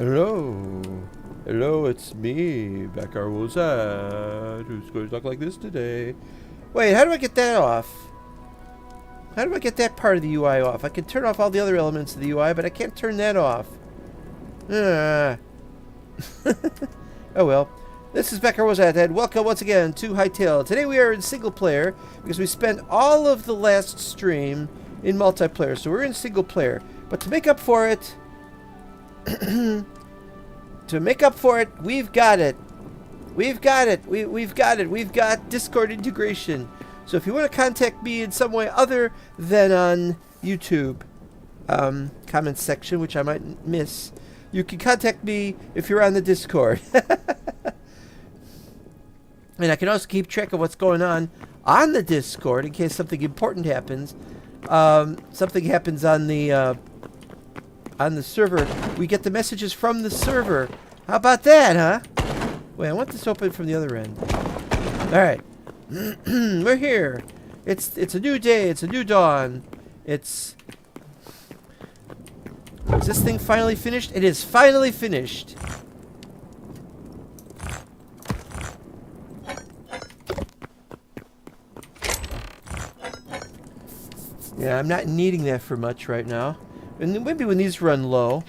Hello. Hello, it's me, Becker Wozat, who's going to talk like this today. Wait, how do I get that off? How do I get that part of the UI off? I can turn off all the other elements of the UI, but I can't turn that off. Oh well. This is Becker Wozat, and welcome once again to Hytale. Today we are in single player, because we spent all of the last stream in multiplayer, so we're in single player. But to make up for it... we've got it. We've got it. We've got it. We've got Discord integration. So if you want to contact me in some way other than on YouTube comments section, which I might miss, you can contact me if you're on the Discord. And I can also keep track of what's going on the Discord in case something important happens. Something happens on the server. We get the messages from the server. How about that, huh? Wait, I want this open from the other end. Alright. We're here. It's a new day. It's a new dawn. Is this thing finally finished? It is finally finished. Yeah, I'm not needing that for much right now. And maybe when these run low.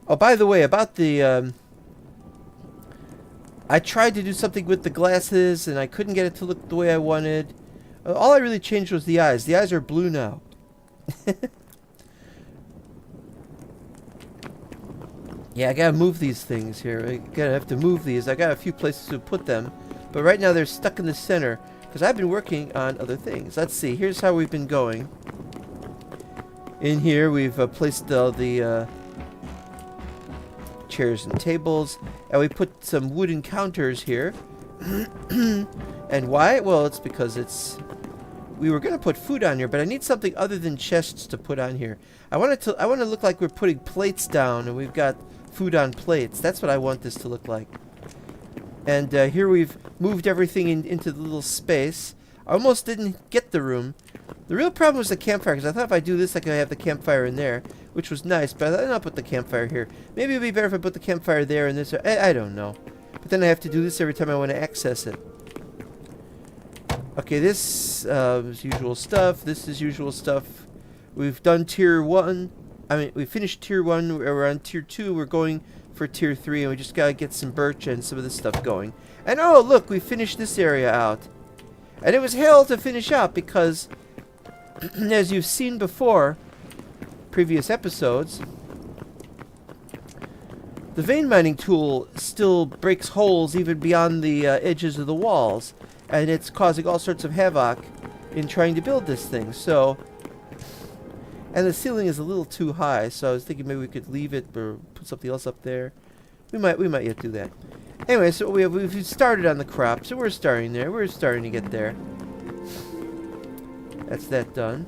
Oh, by the way, about the... I tried to do something with the glasses, and I couldn't get it to look the way I wanted. All I really changed was the eyes. The eyes are blue now. Yeah, I gotta move these things here. I gotta have to move these. I got a few places to put them. But right now they're stuck in the center, because I've been working on other things. Let's see. Here's how we've been going. In here, we've placed all the chairs and tables, and we put some wooden counters here. And why? Well, it's because we were going to put food on here, but I need something other than chests to put on here. I want to look like we're putting plates down, and we've got food on plates. That's what I want this to look like. And here we've moved everything into the little space. I almost didn't get the room. The real problem was the campfire, because I thought if I do this, I could have the campfire in there, which was nice, but I thought I'll put the campfire here. Maybe it would be better if I put the campfire there and this. I don't know. But then I have to do this every time I want to access it. Okay, this is usual stuff. This is usual stuff. We've done tier 1. I mean, we finished tier 1. We're on tier 2. We're going for tier 3, and we just got to get some birch and some of this stuff going. And oh, look, we finished this area out. And it was hell to finish out because... as you've seen before, previous episodes, the vein mining tool still breaks holes even beyond the edges of the walls, and it's causing all sorts of havoc in trying to build this thing. So, and the ceiling is a little too high, so I was thinking maybe we could leave it or put something else up there. We might yet do that. Anyway, so we've started on the crop, so we're starting there. We're starting to get there. That's that done.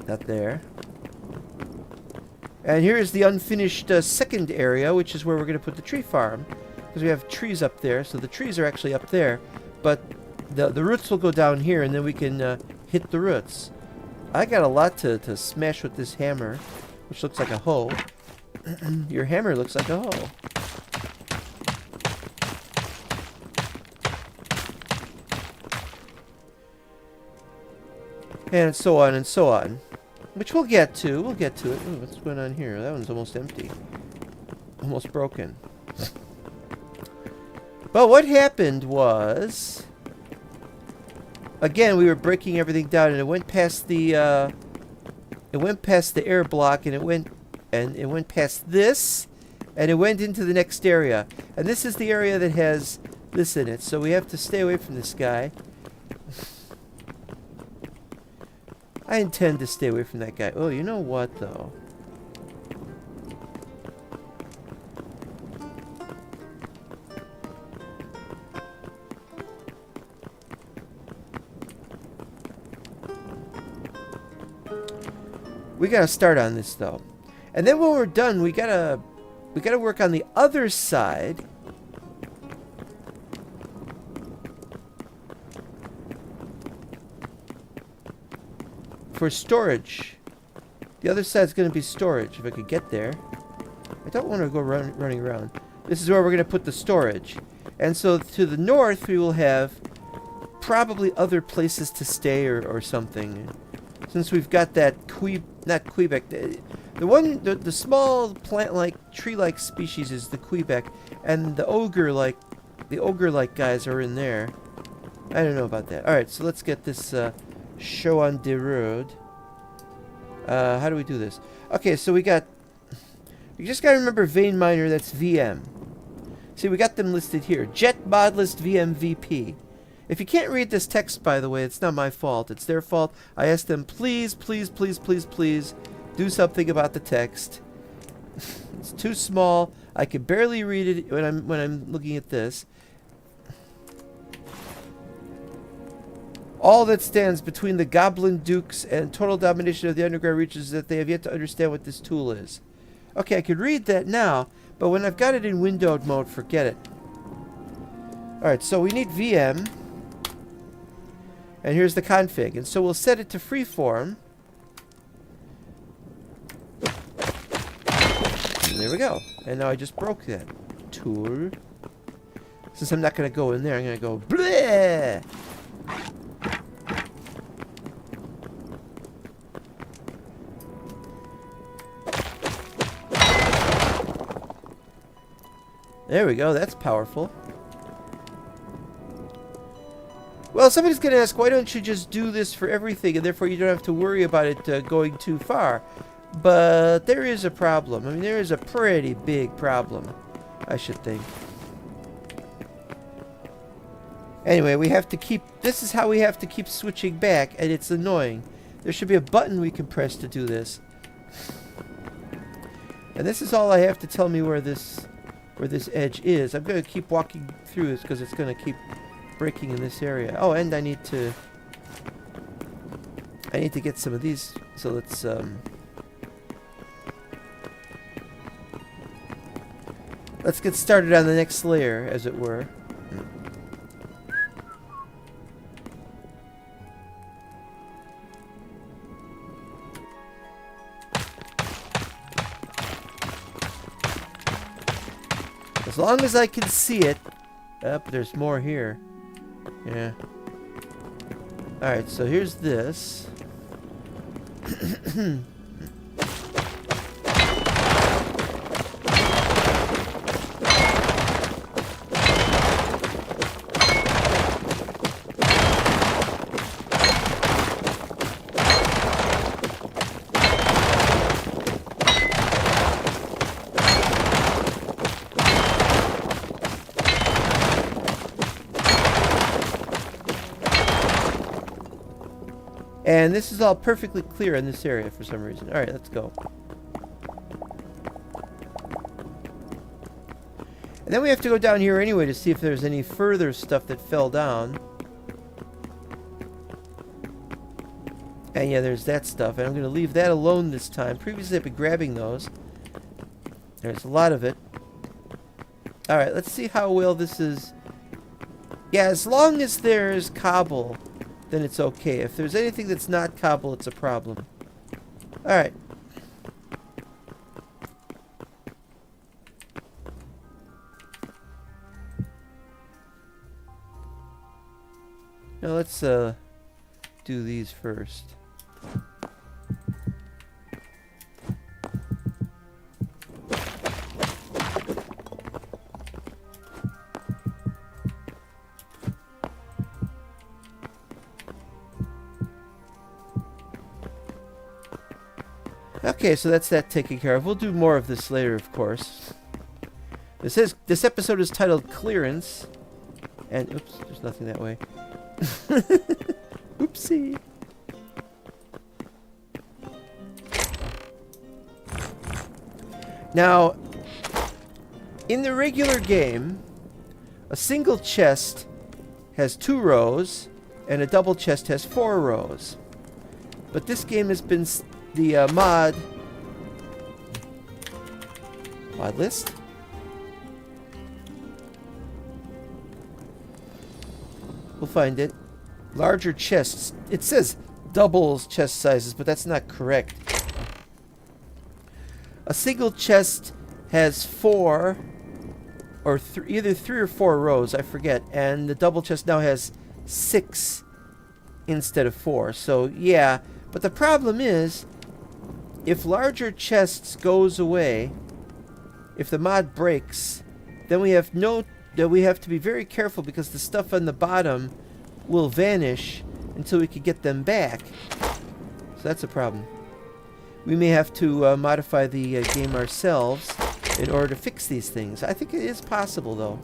That there. And here's the unfinished second area, which is where we're going to put the tree farm. Because we have trees up there, so the trees are actually up there. But the roots will go down here, and then we can hit the roots. I got a lot to smash with this hammer, which looks like a hoe. Your hammer looks like a hoe. And so on and so on. Which we'll get to. We'll get to it. Ooh, what's going on here? That one's almost empty. Almost broken. But what happened was... again, we were breaking everything down, and it went past the... it went past the air block, and it went past this, and it went into the next area. And this is the area that has this in it, so we have to stay away from this guy. I intend to stay away from that guy. Oh, you know what, though? We gotta start on this, though. And then when we're done, we gotta work on the other side. for storage. The other side's going to be storage, if I could get there. I don't want to go running around. This is where we're going to put the storage. And so to the north, we will have probably other places to stay or something. Since we've got that not Quebec, the small plant-like, tree-like species is the Quebec, and the ogre-like guys are in there. I don't know about that. All right, so let's get this show on the road. How do we do this? Okay, so we got. You just gotta remember vein miner. That's VM. See, we got them listed here. Jet mod list VM VP. If you can't read this text, by the way, it's not my fault. It's their fault. I asked them, please, please, please, please, please, do something about the text. It's too small. I can barely read it when I'm looking at this. All that stands between the Goblin Dukes and total domination of the underground reaches is that they have yet to understand what this tool is. Okay, I could read that now, but when I've got it in windowed mode, forget it. Alright, so we need VM. And here's the config. And so we'll set it to freeform. And there we go. And now I just broke that tool. Since I'm not going to go in there, I'm going to go bleh! There we go, that's powerful. Well, somebody's going to ask, why don't you just do this for everything, and therefore you don't have to worry about it going too far? But there is a problem. I mean, there is a pretty big problem, I should think. Anyway, we have to keep... This is how we have to keep switching back, and it's annoying. There should be a button we can press to do this. And this is all I have to tell me where this edge is. I'm going to keep walking through this because it's going to keep breaking in this area. Oh, and I need to get some of these. So let's get started on the next layer, as it were. As long as I can see it. Up, there's more here. Yeah. Alright, so here's this. And this is all perfectly clear in this area for some reason. Alright, let's go. And then we have to go down here anyway to see if there's any further stuff that fell down. And yeah, there's that stuff. And I'm going to leave that alone this time. Previously I've been grabbing those. There's a lot of it. Alright, let's see how well this is. Yeah, as long as there's cobble, then it's okay. If there's anything that's not cobble, it's a problem. Alright. Now let's do these first. Okay, so that's that taken care of. We'll do more of this later, of course. This episode is titled Clearance. And oops, there's nothing that way. Oopsie. Now, in the regular game, a single chest has 2 rows, and a double chest has 4 rows. But this game has been the mod list. We'll find it. Larger chests. It says doubles chest sizes, but that's not correct. A single chest has 4 or either 3 or 4 rows, I forget, and the double chest now has 6 instead of 4. So yeah, but the problem is, if larger chests goes away, if the mod breaks, then we have to be very careful, because the stuff on the bottom will vanish until we can get them back. So that's a problem. We may have to modify the game ourselves in order to fix these things. I think it is possible, though.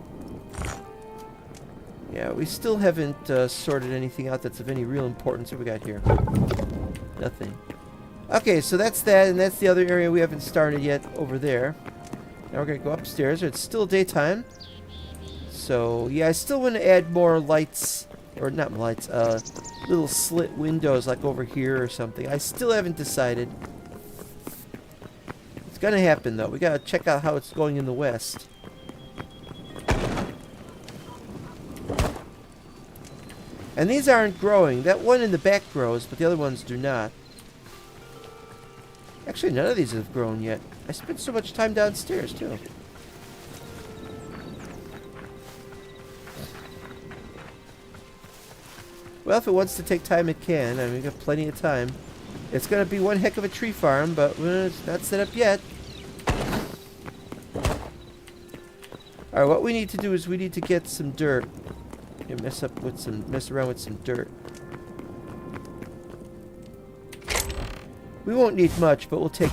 Yeah, we still haven't sorted anything out that's of any real importance. What we got here? Nothing. Okay, so that's that, and that's the other area we haven't started yet over there. Now we're going to go upstairs. It's still daytime. So, yeah, I still want to add more lights, or not lights, little slit windows like over here or something. I still haven't decided. It's going to happen, though. We got to check out how it's going in the west. And these aren't growing. That one in the back grows, but the other ones do not. Actually, none of these have grown yet. I spent so much time downstairs, too. Well, if it wants to take time, it can. I mean, we've got plenty of time. It's going to be one heck of a tree farm, but it's not set up yet. Alright, what we need to do is we need to get some dirt. And mess around with some dirt. We won't need much, but we'll take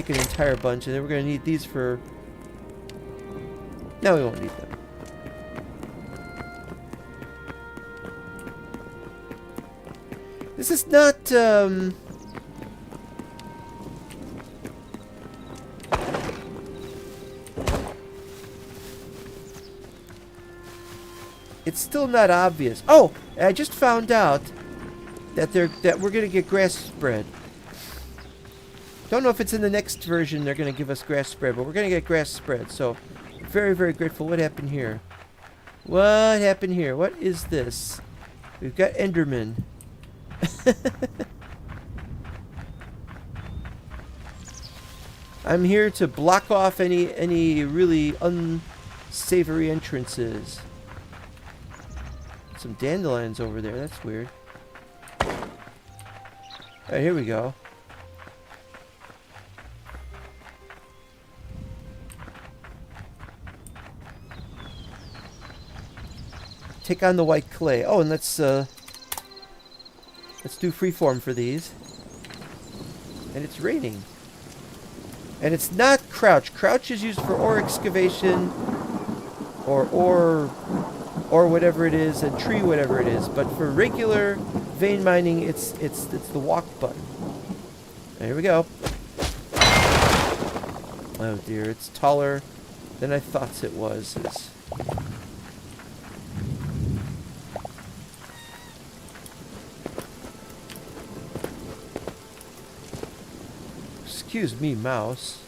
an entire bunch, and then we're going to need these for... No, we won't need them. This is not, it's still not obvious. Oh, I just found out that we're going to get grass spread. Don't know if it's in the next version they're going to give us grass spread, but we're going to get grass spread. So, very, very grateful. What happened here? What happened here? What is this? We've got Enderman. I'm here to block off any really unsavory entrances. Some dandelions over there. That's weird. Alright, here we go. Take on the white clay. Oh, and let's do freeform for these. And it's raining. And it's not crouch. Crouch is used for ore excavation or whatever it is, and tree whatever it is. But for regular vein mining, it's the walk button. Here we go. Oh dear, it's taller than I thought it was. Excuse me, mouse.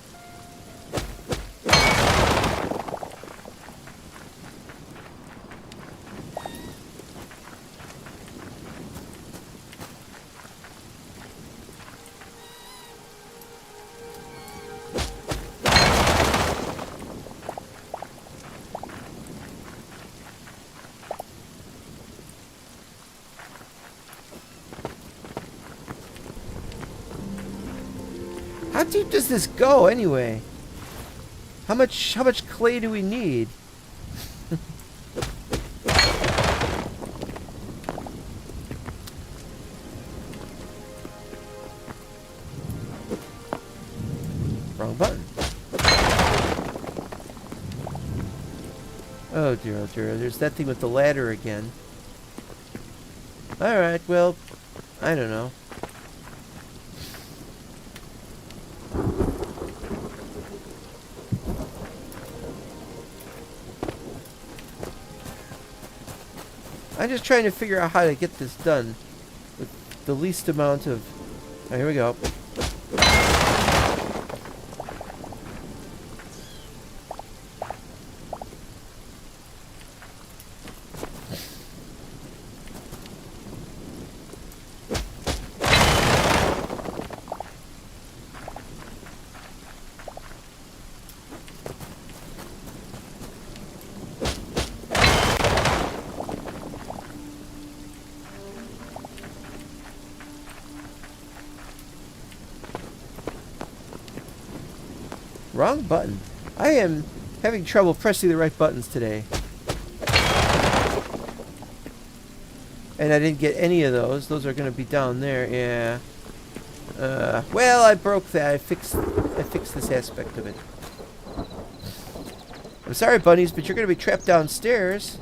How deep does this go anyway? How much clay do we need? Wrong button. Oh dear, oh dear. There's that thing with the ladder again. Alright, well, I don't know. I'm just trying to figure out how to get this done with the least amount of... Oh, here we go. Wrong button. I am having trouble pressing the right buttons today. And I didn't get any of those. Those are going to be down there. Yeah. Well, I broke that. I fixed this aspect of it. I'm sorry, bunnies, but you're going to be trapped downstairs.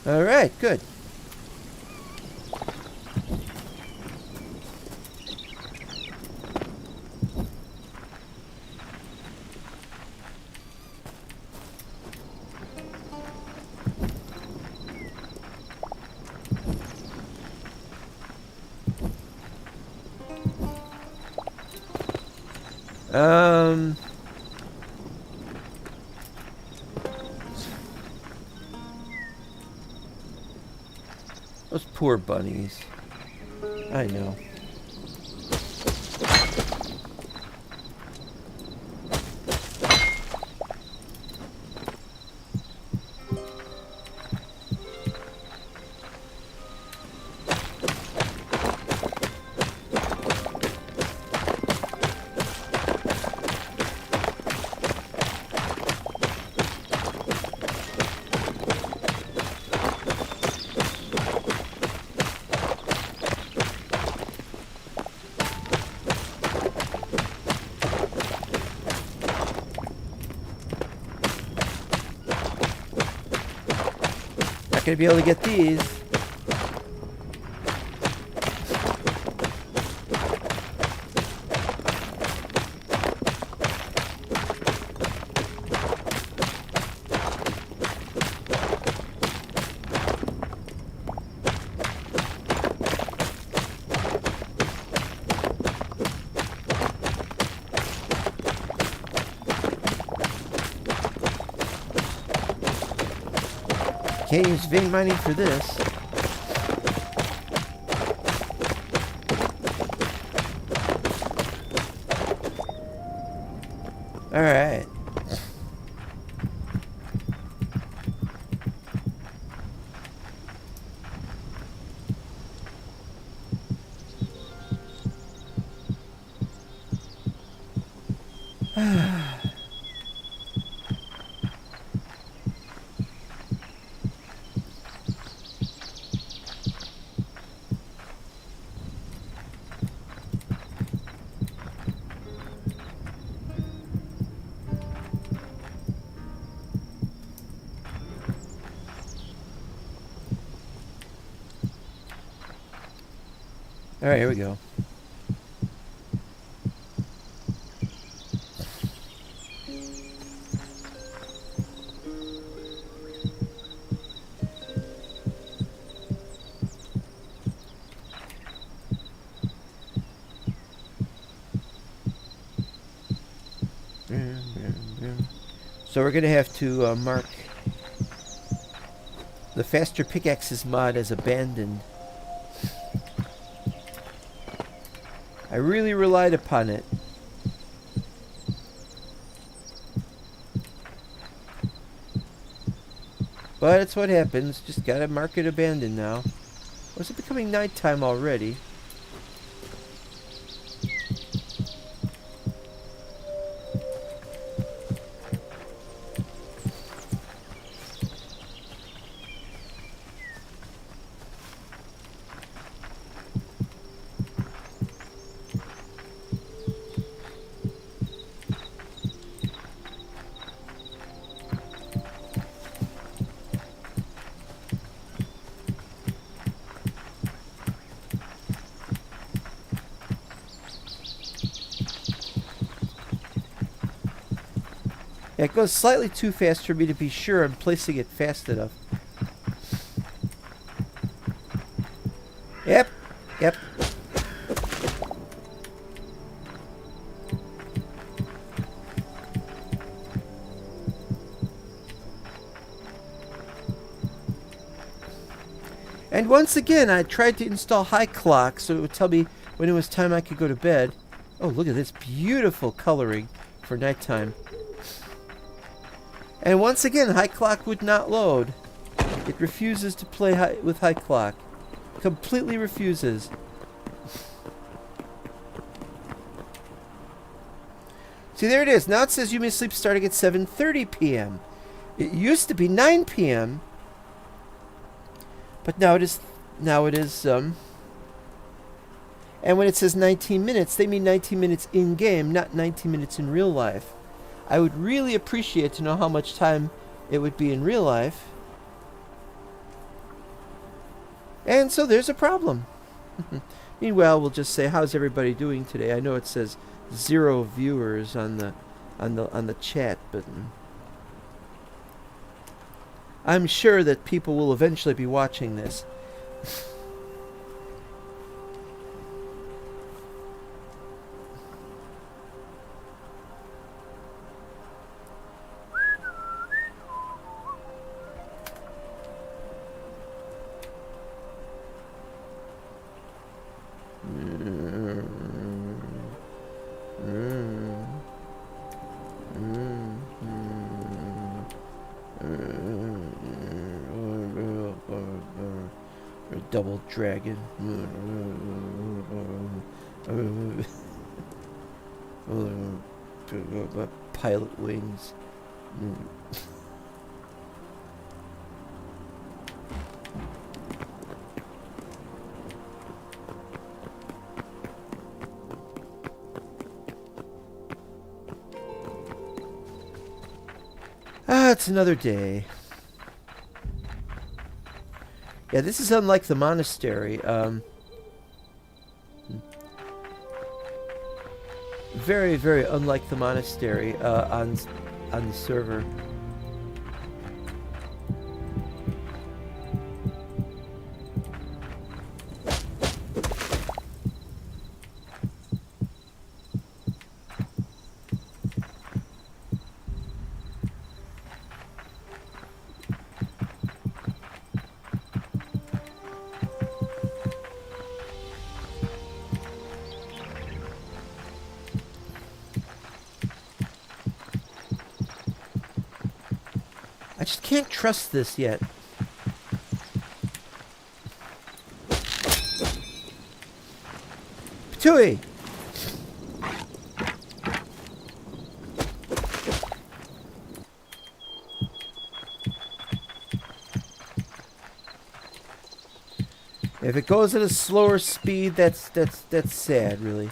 Alright, good. Those poor bunnies. I know. Not gonna be able to get these. Can't use vein mining for this. Alright. Alright, here we go. So we're going to have to mark the faster pickaxes mod as abandoned. I really relied upon it. But it's what happens. Just gotta mark it abandoned now. Was it becoming nighttime already? Yeah, it goes slightly too fast for me to be sure I'm placing it fast enough. Yep, yep. And once again, I tried to install high clock so it would tell me when it was time I could go to bed. Oh, look at this beautiful coloring for nighttime. And once again, high clock would not load. It refuses to play with high clock. Completely refuses. See, there it is. Now it says you may sleep starting at 7:30 p.m. It used to be 9 p.m. But now it is and when it says 19 minutes, they mean 19 minutes in game, not 19 minutes in real life. I would really appreciate to know how much time it would be in real life. And so there's a problem. Meanwhile, we'll just say, how's everybody doing today? I know it says 0 viewers on the chat, but I'm sure that people will eventually be watching this. Double dragon. Pilot wings. It's another day. Yeah, this is unlike the monastery. Very, very unlike the monastery on the server. I just can't trust this yet. Patooey! If it goes at a slower speed, that's sad, really.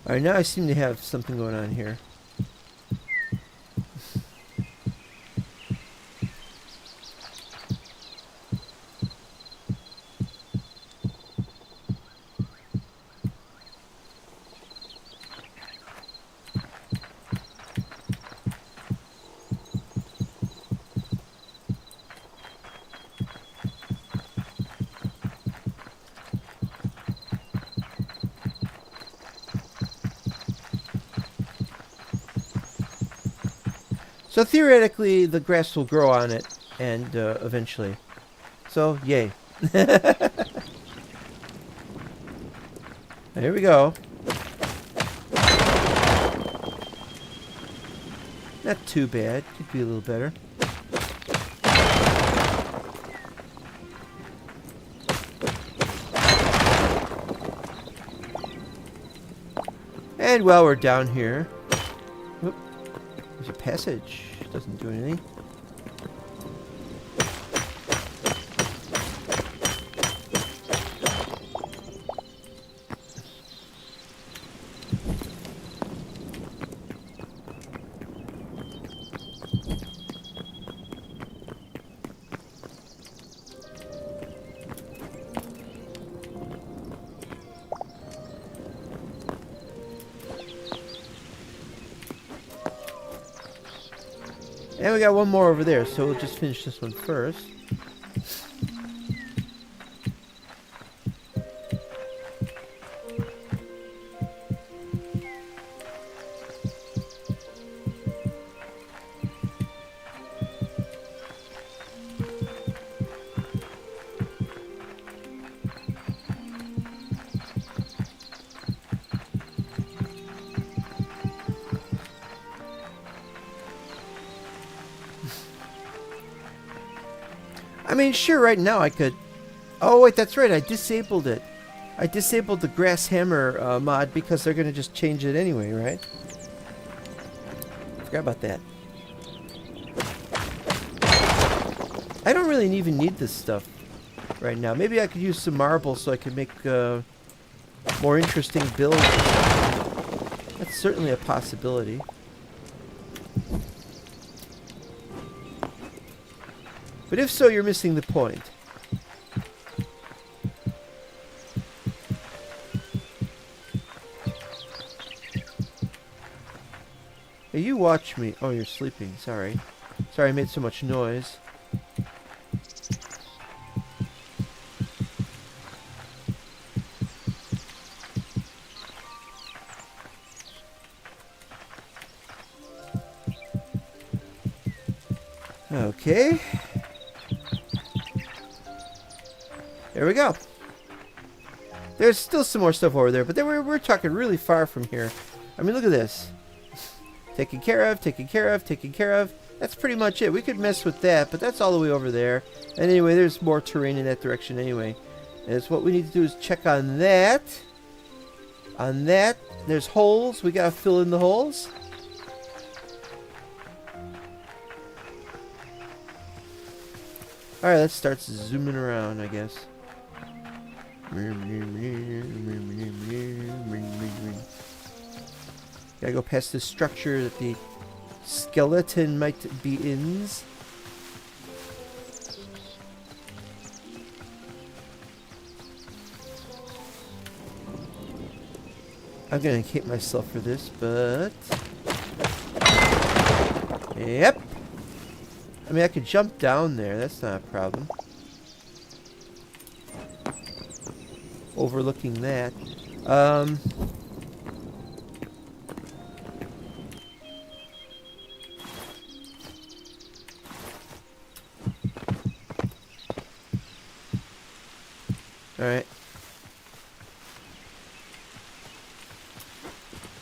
Alright, now I seem to have something going on here. So theoretically, the grass will grow on it, and eventually. So, yay. Here we go. Not too bad. Could be a little better. And while we're down here, there's a passage. Doesn't do anything. And we got one more over there, so we'll just finish this one first. I mean, sure, right now I could... Oh, wait, that's right, I disabled it. I disabled the grass hammer mod because they're going to just change it anyway, right? Forgot about that. I don't really even need this stuff right now. Maybe I could use some marble so I could make more interesting builds. That's certainly a possibility. But if so, you're missing the point. Hey, you watch me. Oh, you're sleeping. Sorry. Sorry I made so much noise. Okay. There we go. There's still some more stuff over there, but then we're talking really far from here. I mean, look at this. Taken care of, taken care of, taken care of. That's pretty much it. We could mess with that, but that's all the way over there. And anyway, there's more terrain in that direction anyway. And it's what we need to do is check on that. On that. There's holes. We gotta fill in the holes. Alright, let's start zooming around, I guess. Gotta go past this structure that the skeleton might be in. I'm gonna hate myself for this, but... Yep. I mean, I could jump down there. That's not a problem. Overlooking that. Alright.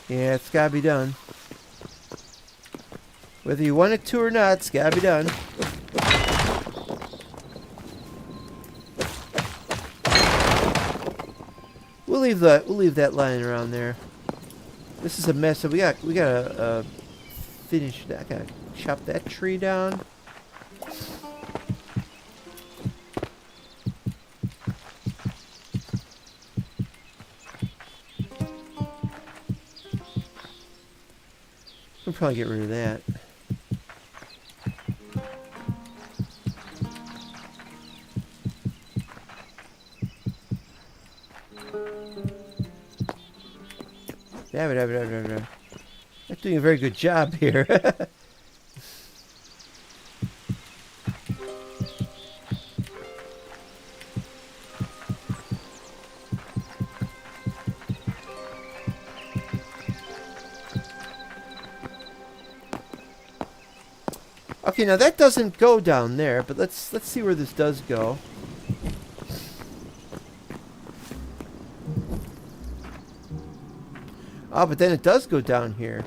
Yeah, it's gotta be done. Whether you want it to or not, it's gotta be done. We'll leave that lying around there. This is a mess. So we gotta finish that. I gotta chop that tree down. We'll probably get rid of that. Not doing a very good job here. Okay, now that doesn't go down there, but let's see where this does go. Oh, but then it does go down here.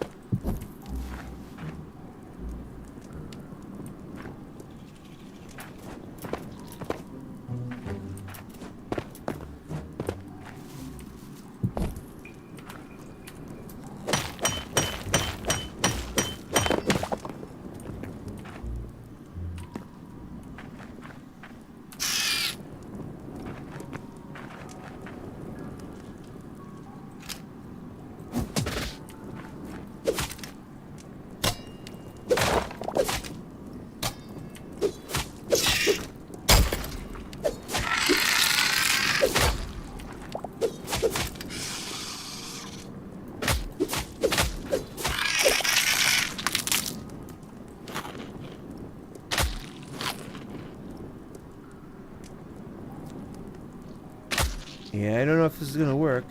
Yeah, I don't know if this is gonna work.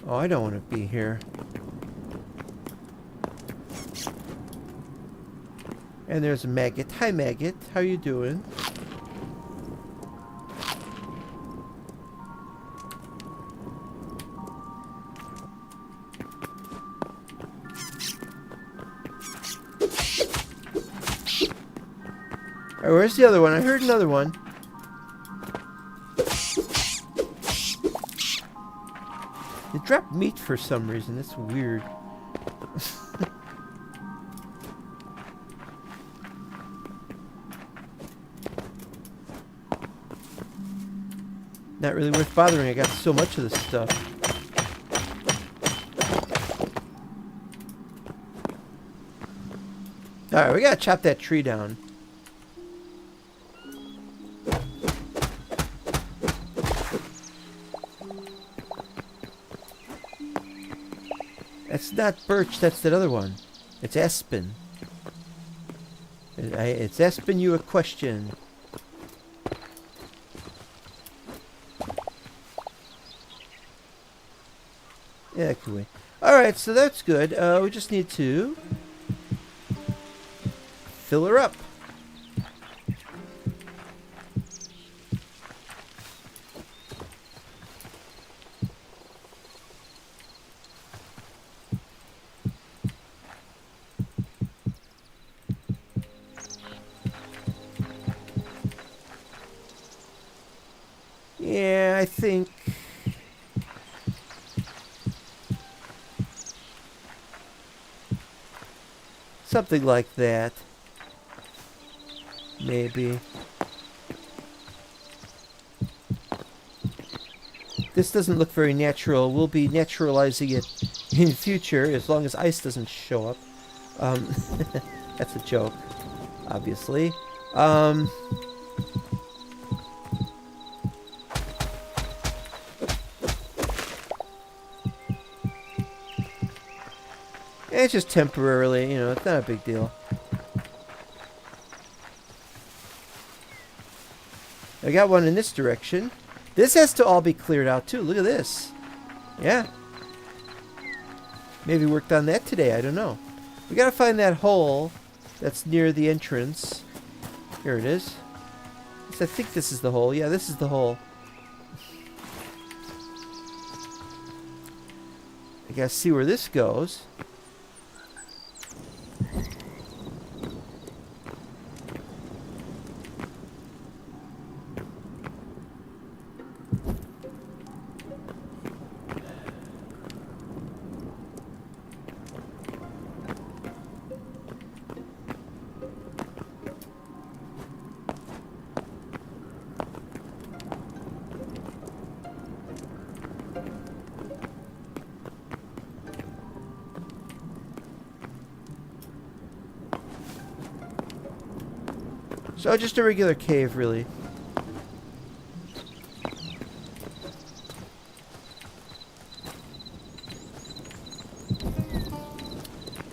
Oh, I don't want to be here. And there's a maggot. Hi, maggot. How you doing? Alright, where's the other one? I heard another one. It dropped meat for some reason. That's weird. Not really worth bothering. I got so much of this stuff. Alright, we gotta chop that tree down. That's not birch, that's that other one. It's aspen. It's asking you a question. Yeah, cool. Alright, so that's good. We just need to fill her up. Yeah, I think something like that. Maybe. This doesn't look very natural. We'll be naturalizing it in future as long as ice doesn't show up. That's a joke, obviously. It's just temporarily, you know, it's not a big deal. I got one in this direction. This has to all be cleared out too. Look at this. Yeah. Maybe worked on that today. I don't know. We gotta find that hole that's near the entrance. Here it is. I think this is the hole. Yeah, this is the hole. I gotta see where this goes. So just a regular cave, really.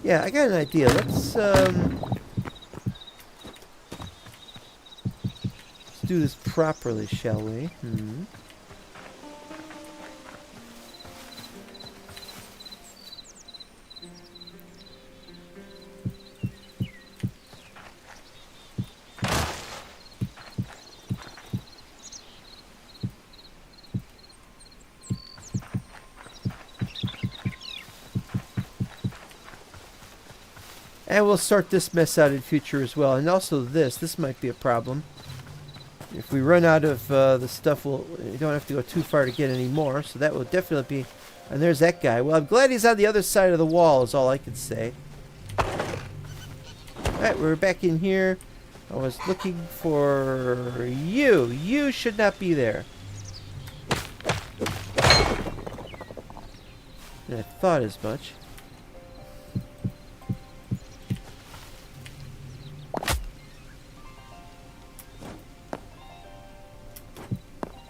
Yeah, I got an idea. Let's do this properly, shall we? And we'll sort this mess out in future as well. And also this might be a problem. If we run out of the stuff, we don't have to go too far to get any more. So that will definitely be... And there's that guy. Well, I'm glad he's on the other side of the wall is all I can say. Alright, we're back in here. I was looking for you. You should not be there. And I thought as much.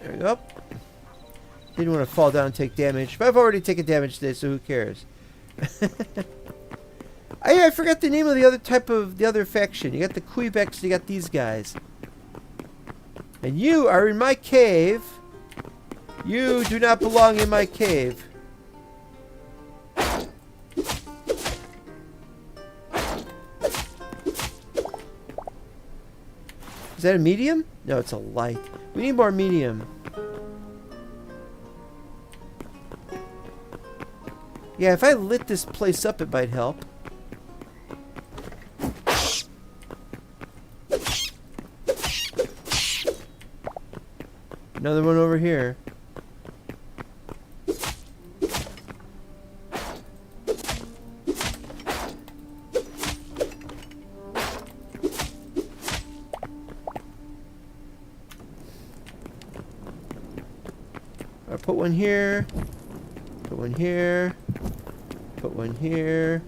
There we go. Didn't want to fall down and take damage. But I've already taken damage today, so who cares? I forgot the name of the other faction. You got the Quebecs, you got these guys. And you are in my cave. You do not belong in my cave. Is that a medium? No, it's a light. We need more medium. Yeah, if I lit this place up, it might help. Another one over here. I'll put one here. Put one here. Put one here.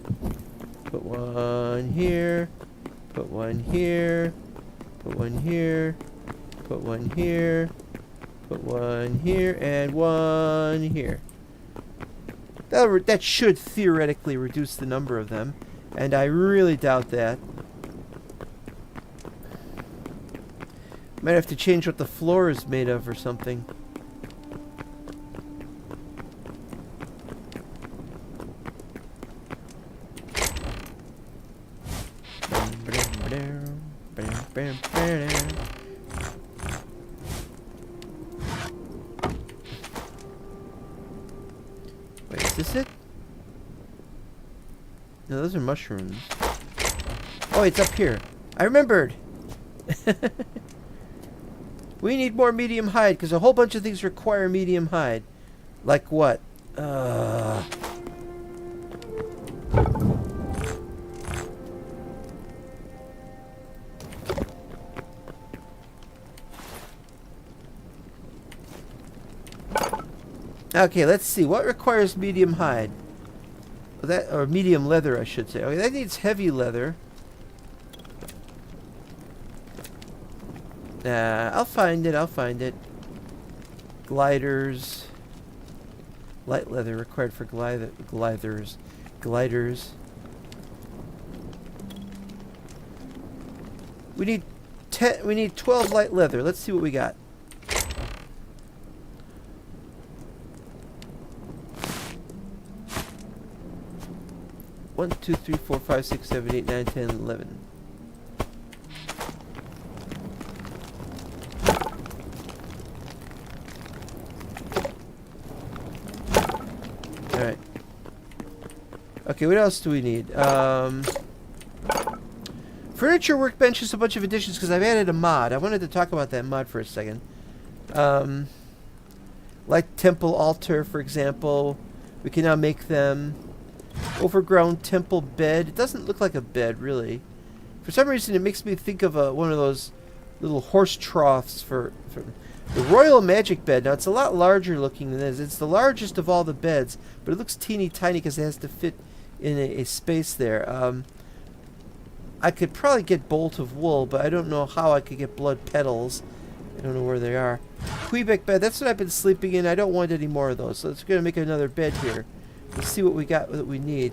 Put one here. Put one here. Put one here. Put one here. Put one here and one here. That should theoretically reduce the number of them, and I really doubt that. Might have to change what the floor is made of or something. Wait, is this it? No, those are mushrooms. Oh, it's up here. I remembered! We need more medium hide, because a whole bunch of things require medium hide. Like what? Okay, let's see. What requires medium hide? Or medium leather, I should say. Okay, that needs heavy leather. I'll find it. Gliders. Light leather required for gliders. We need 12 light leather. Let's see what we got. One, two, three, 4, 5, 6, 7, 8, 9, 10, 11. Alright. Okay, what else do we need? Furniture workbench is a bunch of additions because I've added a mod. I wanted to talk about that mod for a second. Like temple altar, for example. We can now make them. Overgrown temple bed. It doesn't look like a bed, really. For some reason, it makes me think of one of those little horse troughs for the Royal Magic bed. Now, it's a lot larger looking than this. It's the largest of all the beds, but it looks teeny tiny because it has to fit in a space there. I could probably get bolt of wool, but I don't know how I could get blood petals. I don't know where they are. Quebec bed. That's what I've been sleeping in. I don't want any more of those, so it's going to make another bed here. Let's see what we got that we need.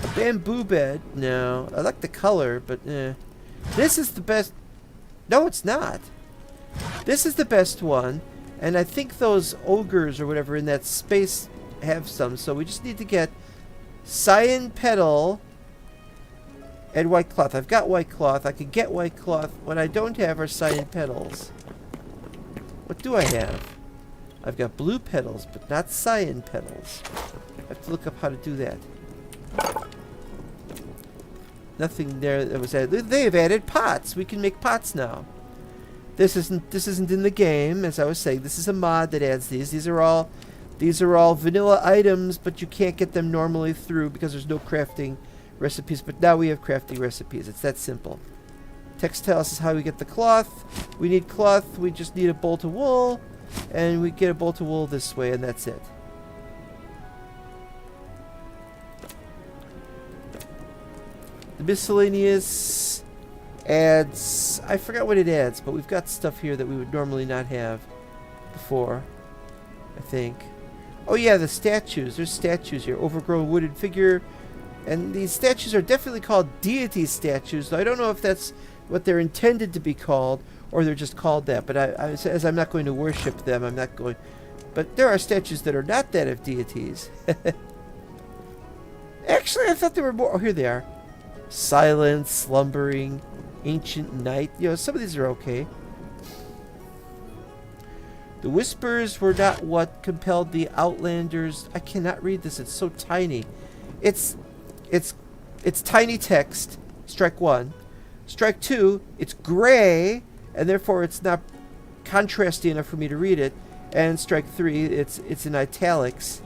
A bamboo bed. No. I like the color, but this is the best. No, it's not. This is the best one. And I think those ogres or whatever in that space have some. So we just need to get cyan petal and white cloth. I've got white cloth. I could get white cloth. What I don't have are cyan petals. What do I have? I've got blue petals, but not cyan petals. I have to look up how to do that. Nothing there that was added. They have added pots. We can make pots now. This isn't in the game, as I was saying. This is a mod that adds these. These are all vanilla items, but you can't get them normally through because there's no crafting recipes. But now we have crafting recipes. It's that simple. Textiles is how we get the cloth. We need cloth. We just need a bolt of wool. And we get a bolt of wool this way, and that's it. The miscellaneous adds... I forgot what it adds, but we've got stuff here that we would normally not have before, I think. Oh yeah, the statues. There's statues here. Overgrown wooden figure. And these statues are definitely called deity statues. I don't know if that's what they're intended to be called, or they're just called that. But as I'm not going to worship them, I'm not going... But there are statues that are not that of deities. Actually, I thought there were more. Oh, here they are. Silent, slumbering, ancient night. You know, some of these are okay. The whispers were not what compelled the outlanders. I cannot read this. It's so tiny. It's tiny text. Strike 1. Strike 2. It's gray, and therefore it's not contrasty enough for me to read it. And strike 3. It's in italics.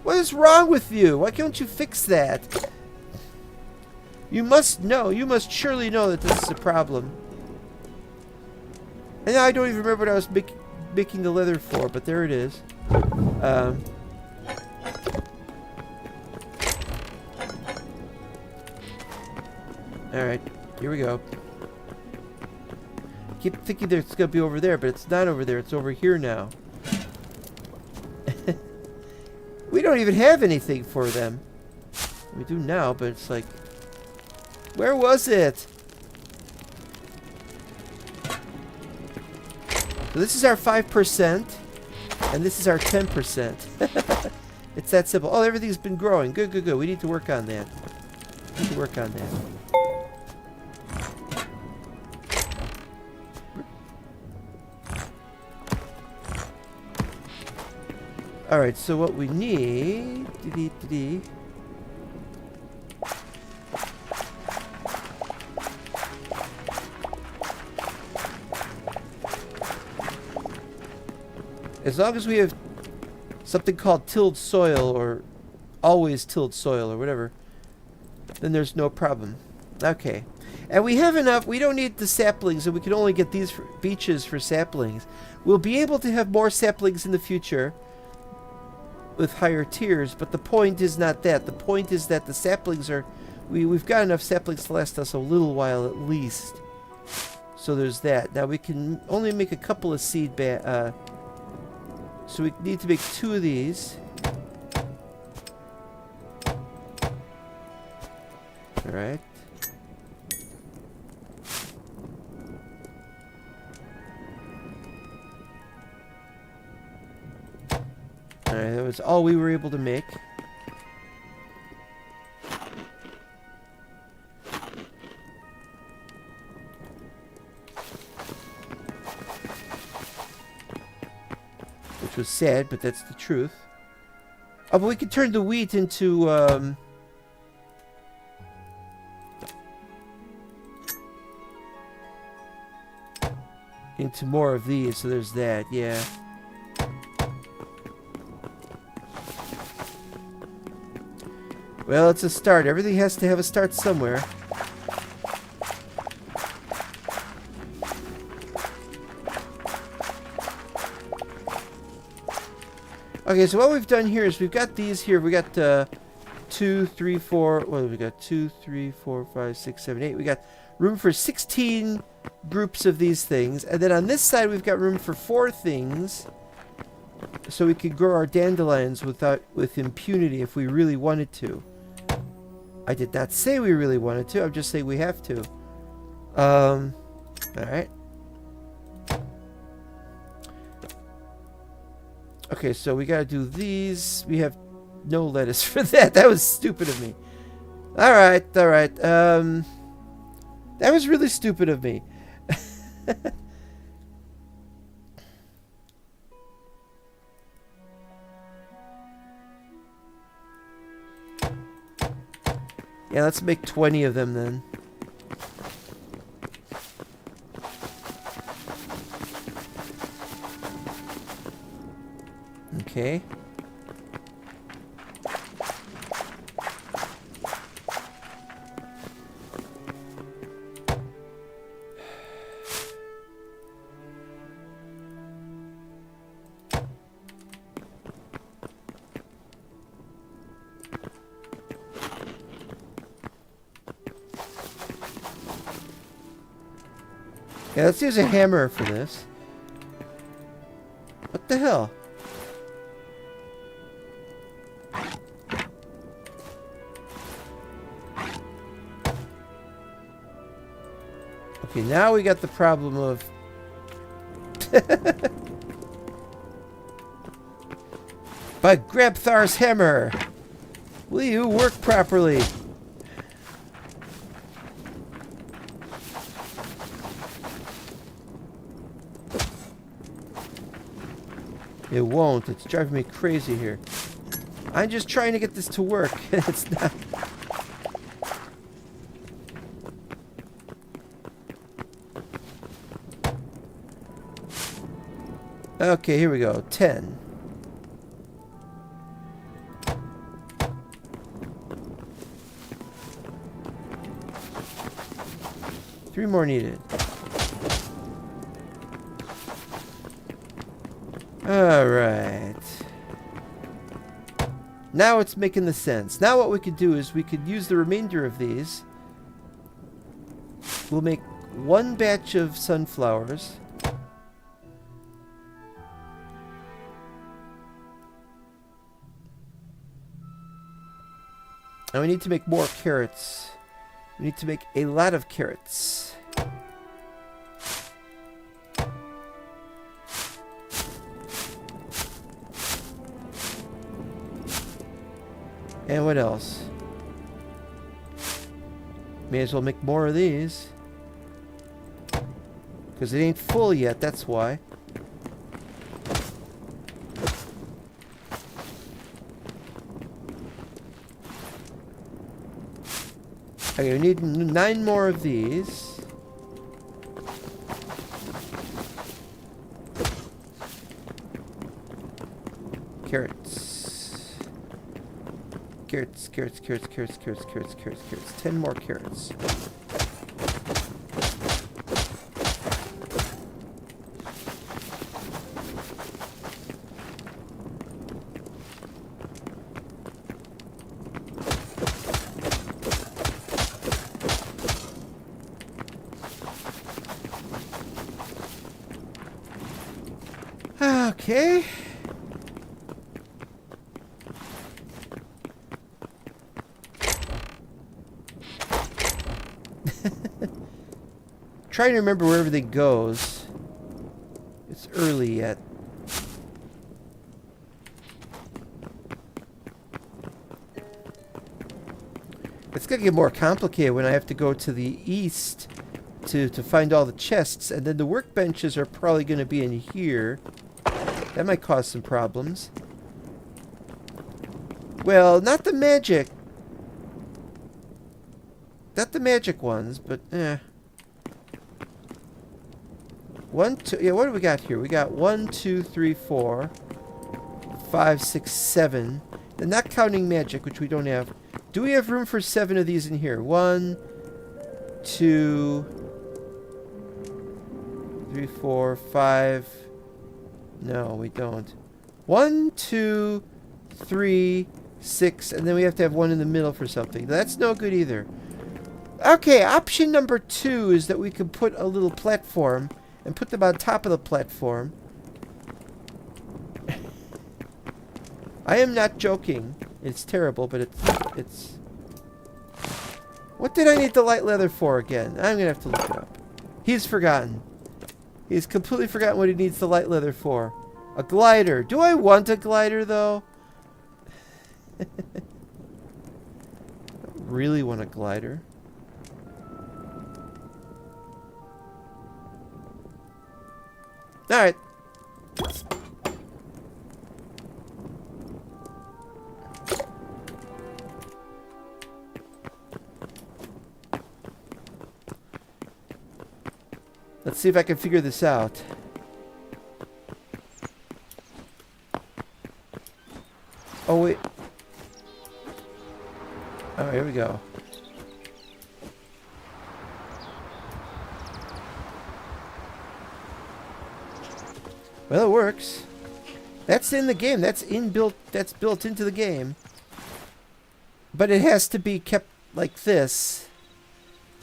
What is wrong with you? Why can't you fix that? You must know. You must surely know that this is a problem. And now I don't even remember what I was making the leather for, but there it is. Alright, here we go. Keep thinking that it's going to be over there, but it's not over there. It's over here now. We don't even have anything for them. We do now, but it's like... Where was it? So this is our 5%, and this is our 10%. It's that simple. Oh, everything's been growing. Good, good, good. We need to work on that. We need to work on that. Alright, so what we need... As long as we have something called tilled soil, or always tilled soil, or whatever, then there's no problem. Okay. And we have enough. We don't need the saplings, and we can only get these beaches for saplings. We'll be able to have more saplings in the future with higher tiers, but the point is not that. The point is that the saplings are... We've got enough saplings to last us a little while at least. So there's that. Now we can only make a couple of seed so we need to make 2 of these. Alright. Alright, that was all we were able to make. Which was sad, but that's the truth. Oh, but we could turn the wheat into, into more of these, so there's that, yeah. Well, it's a start. Everything has to have a start somewhere. Okay, so what we've done here is we've got these here. We got 2, 3, 4. What have we got? 2, 3, 4, 5, 6, 7, 8. We got room for 16 groups of these things. And then on this side, we've got room for 4 things. So we could grow our dandelions with impunity if we really wanted to. I did not say we really wanted to. I'm just saying we have to. Alright. Okay, so we gotta do these. We have no lettuce for that. That was stupid of me. Alright, alright. That was really stupid of me. Yeah, let's make 20 of them then. Okay. Yeah, let's use a hammer for this. What the hell? Okay, now we got the problem of... But Grabthar's hammer! Will you work properly? It won't. It's driving me crazy here. I'm just trying to get this to work. It's not... Okay, here we go. 10. Three more needed. Alright. Now it's making the sense. Now what we could do is we could use the remainder of these. We'll make one batch of sunflowers. And we need to make more carrots. We need to make a lot of carrots. And what else? May as well make more of these. Because it ain't full yet, that's why. Okay, we need 9 more of these. Carrots. Carrots, carrots, carrots, carrots, carrots, carrots, carrots, carrots. 10 more carrots. Okay. Trying to remember where everything goes. It's early yet. It's gonna get more complicated when I have to go to the east to find all the chests, and then the workbenches are probably gonna be in here. That might cause some problems. Well, not the magic. Not the magic ones, but eh. 1, 2, yeah, what do we got here? We got 1, 2, 3, 4, 5, 6, 7. They're not counting magic, which we don't have. Do we have room for 7 of these in here? 1, 2, 3, 4, 5. No, we don't. 1, 2, 3, 6, and then we have to have one in the middle for something. That's no good either. Okay, option number 2 is that we can put a little platform and put them on top of the platform. I am not joking. It's terrible, but it's... What did I need the light leather for again? I'm gonna have to look it up. He's forgotten. He's completely forgotten what he needs the light leather for. A glider. Do I want a glider, though? I don't really want a glider. Alright. Let's see if I can figure this out. Oh, wait. Oh, here we go. Well, it works. That's in the game. That's inbuilt. That's built into the game. But it has to be kept like this.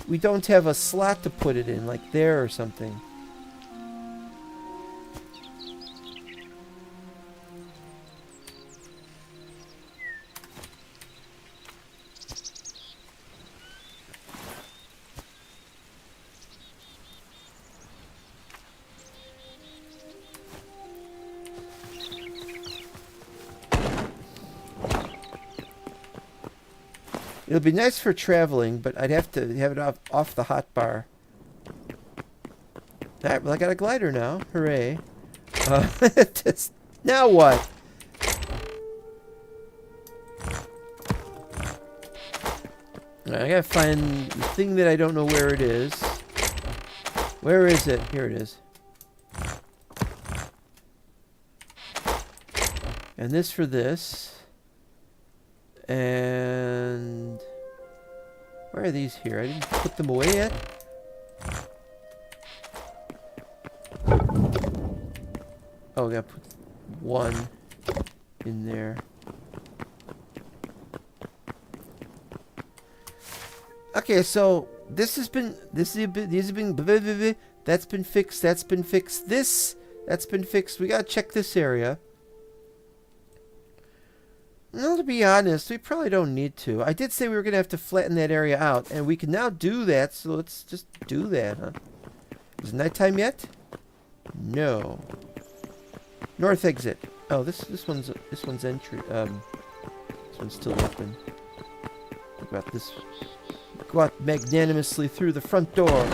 We don't have a slot to put it in, like there or something. It'll be nice for traveling, but I'd have to have it off the hot bar. Alright, well I got a glider now. Hooray. Now what? I gotta find the thing that I don't know where it is. Where is it? Here it is. And this for this. And... where are these here? I didn't put them away yet. Oh, I gotta put one in there. Okay, so these have been, that's been fixed, that's been fixed, that's been fixed. We gotta check this area. Well, to be honest, we probably don't need to. I did say we were gonna have to flatten that area out, and we can now do that, so let's just do that, huh? Is it nighttime yet? No. North exit. Oh, this one's entry. This one's still open. Think about this. Go out magnanimously through the front door.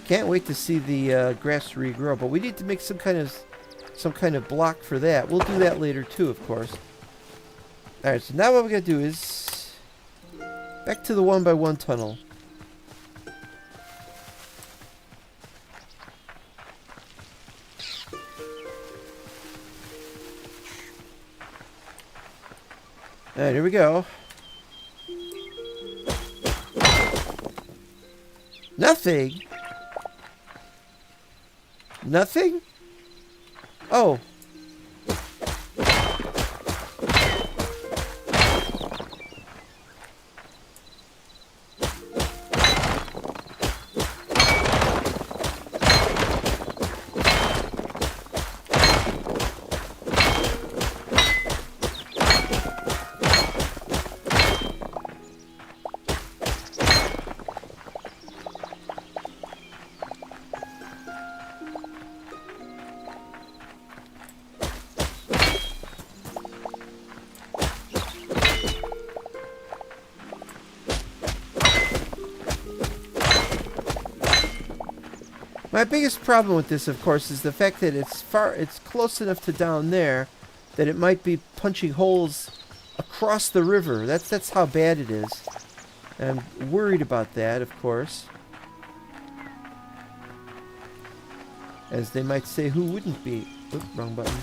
Can't wait to see the grass regrow, but we need to make some kind of block for that. We'll do that later too, of course. All right. So now what we're gonna do is back to the 1x1 tunnel. All right, here we go. Nothing? Nothing? Oh. My biggest problem with this, of course, is the fact that it's close enough to down there that it might be punching holes across the river. That's how bad it is. And I'm worried about that, of course. As they might say, who wouldn't be? Oop, wrong button.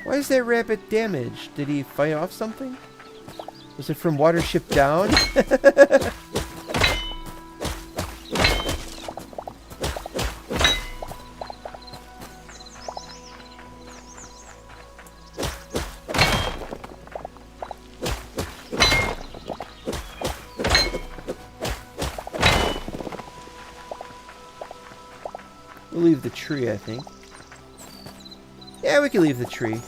Why is that rabbit damaged? Did he fight off something? Was it from Watership Down? We'll leave the tree, I think. Yeah, we can leave the tree.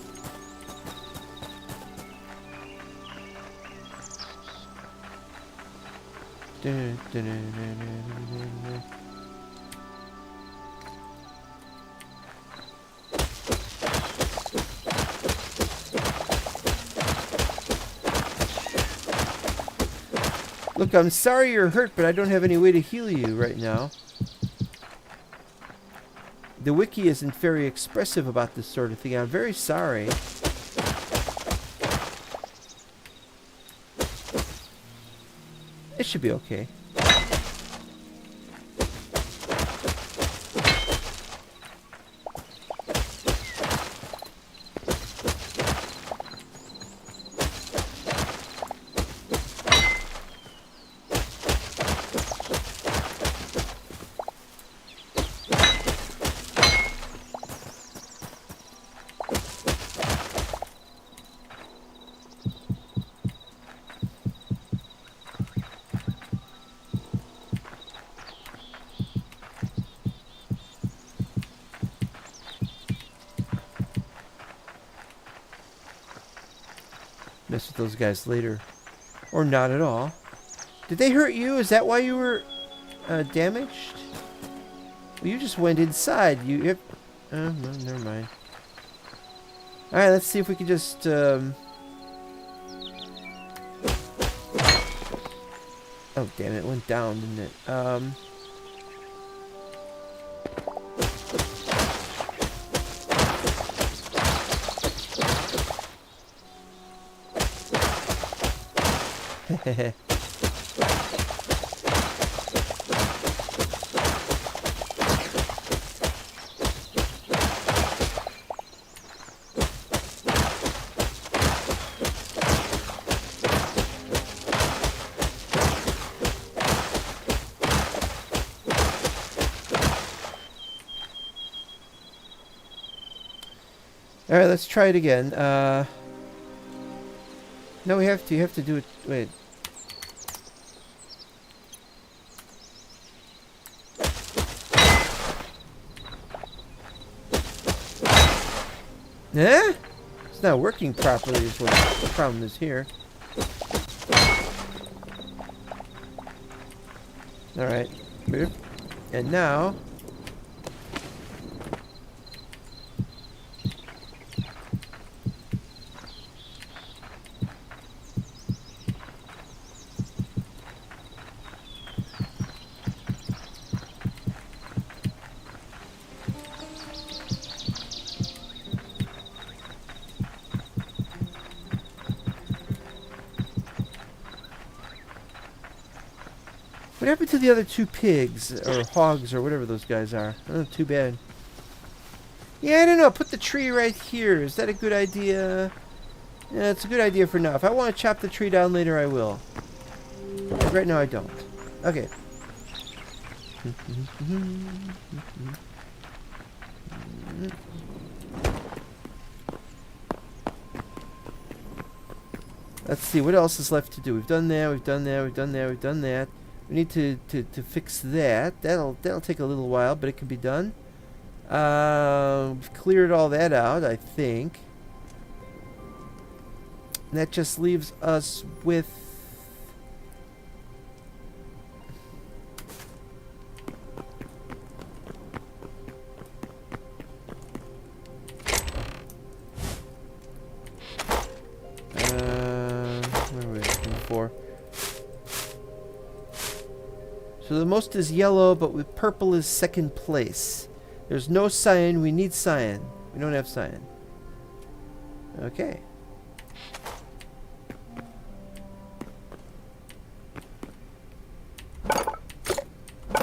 Look, I'm sorry you're hurt, but I don't have any way to heal you right now. The wiki isn't very expressive about this sort of thing. I'm very sorry. It should be okay. those guys later. Or not at all. Did they hurt you? Is that why you were damaged? Well, you just went inside. You no, never mind. Alright, let's see if we can just... Oh, damn it. It went down, didn't it? Hehehe. Alright, let's try it again. No, we have to. You have to do it. Wait. Eh? It's not working properly is what the problem is here. Alright. And now... What happened to the other two pigs, or hogs, or whatever those guys are? Oh, too bad. Yeah, I don't know. Put the tree right here. Is that a good idea? Yeah, it's a good idea for now. If I want to chop the tree down later, I will. But right now, I don't. Okay. Let's see. What else is left to do? We've done that. We've done that. We've done that. We've done that. We need to fix that. That'll take a little while, but it can be done. We've cleared all that out, I think. And that just leaves us with... where were we looking for? So the most is yellow, but with purple is second place. There's no cyan. We need cyan. We don't have cyan. Okay.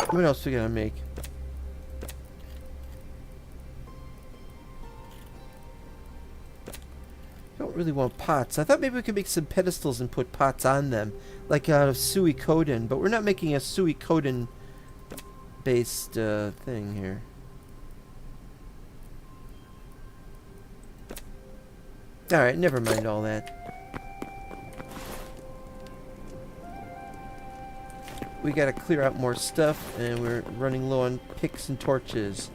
What else we gotta make? Don't really want pots. I thought maybe we could make some pedestals and put pots on them, like out of suikoden, but we're not making a suikoden based thing here. Alright, never mind all that. We gotta clear out more stuff, and we're running low on picks and torches.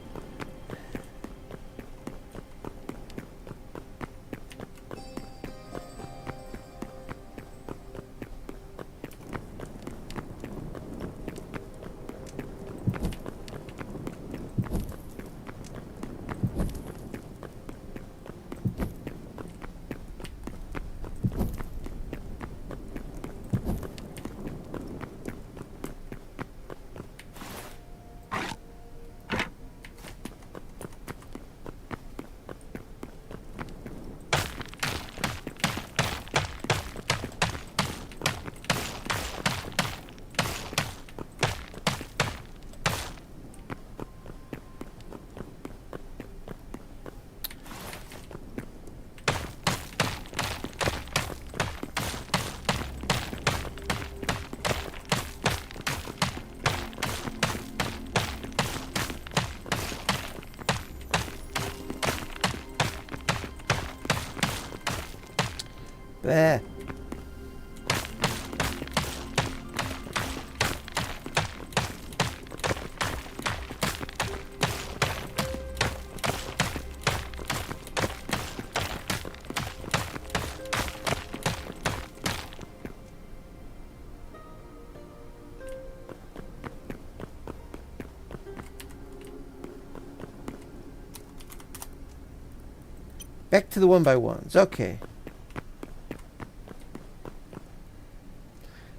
There. Back to the 1x1s. Okay.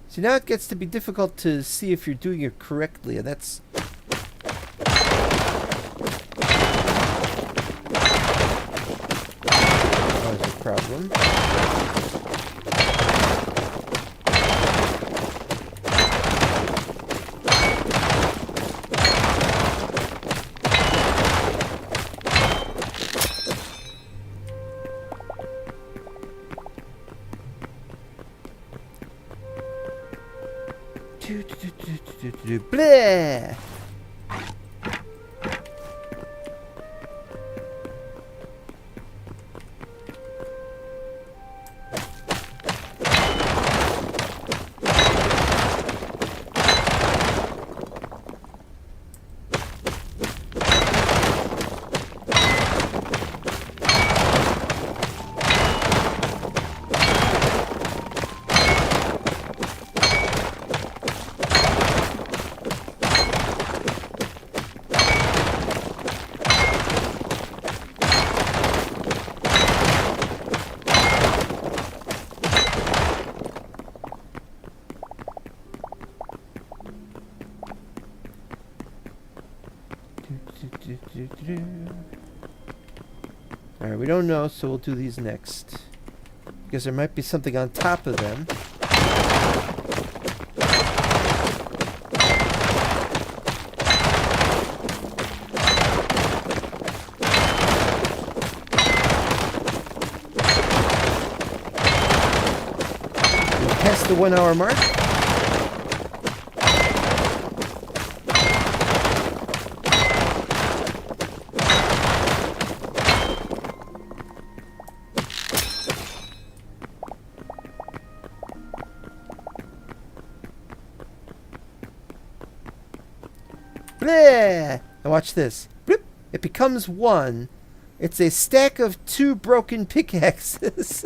So now it gets to be difficult to see if you're doing it correctly, and that's... always a problem. Bleh! Alright, we don't know, so we'll do these next. Because there might be something on top of them. We passed the 1 hour mark. Bleh! Now watch this. Bloop. It becomes 1. It's a stack of 2 broken pickaxes.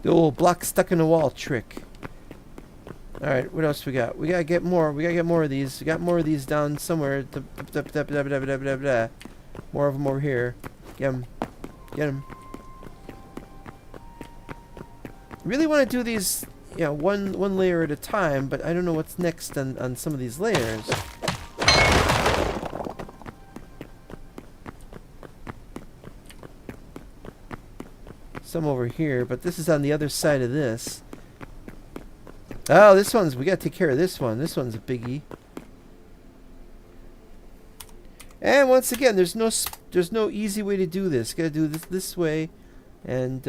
The old block stuck in the wall trick. Alright, what else we got? We gotta get more. We gotta get more of these. We got more of these down somewhere. More of them over here. Get them. Get them. Really want to do these, you know, one layer at a time, but I don't know what's next on some of these layers. Some over here, but this is on the other side of this. Oh, this one's, we gotta take care of this one. This one's a biggie. And once again, there's no easy way to do this. Gotta do this way, and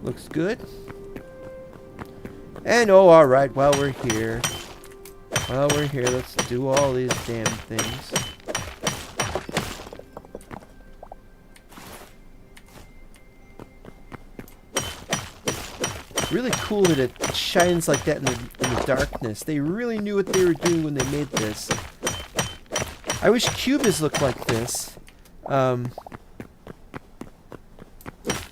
looks good. And oh, alright, while we're here, let's do all these damn things. Really cool that it shines like that in the darkness. They really knew what they were doing when they made this. I wish Cubas looked like this.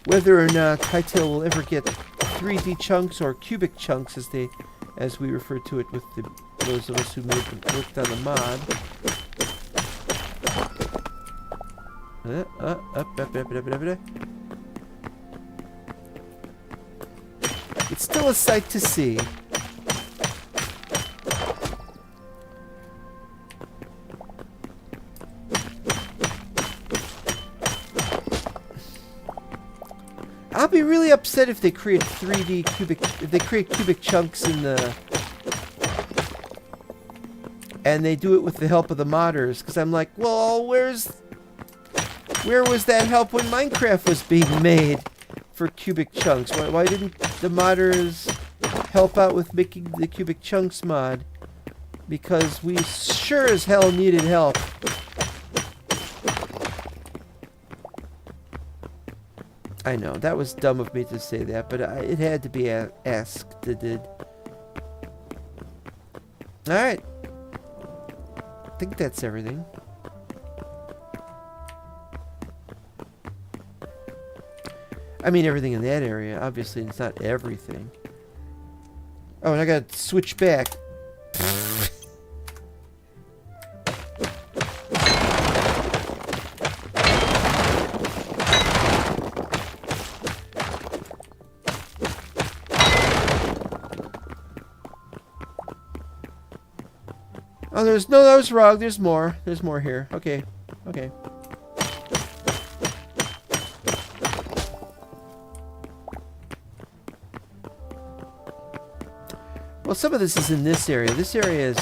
Whether or not Hytale will ever get 3D chunks or cubic chunks, as we refer to it with those of us who worked on the mod. It's still a sight to see. I'll be really upset if they create 3D cubic chunks in the, and they do it with the help of the modders, because I'm like, well, where's Where was that help when Minecraft was being made for cubic chunks? Why didn't the modders help out with making the cubic chunks mod? Because we sure as hell needed help. I know, that was dumb of me to say that, but it had to be asked. It did. Alright. I think that's everything. I mean, everything in that area. Obviously, it's not everything. Oh, and I gotta switch back. Oh, no, that was wrong. There's more. There's more here. Okay. Okay. Well, some of this is in this area. This area is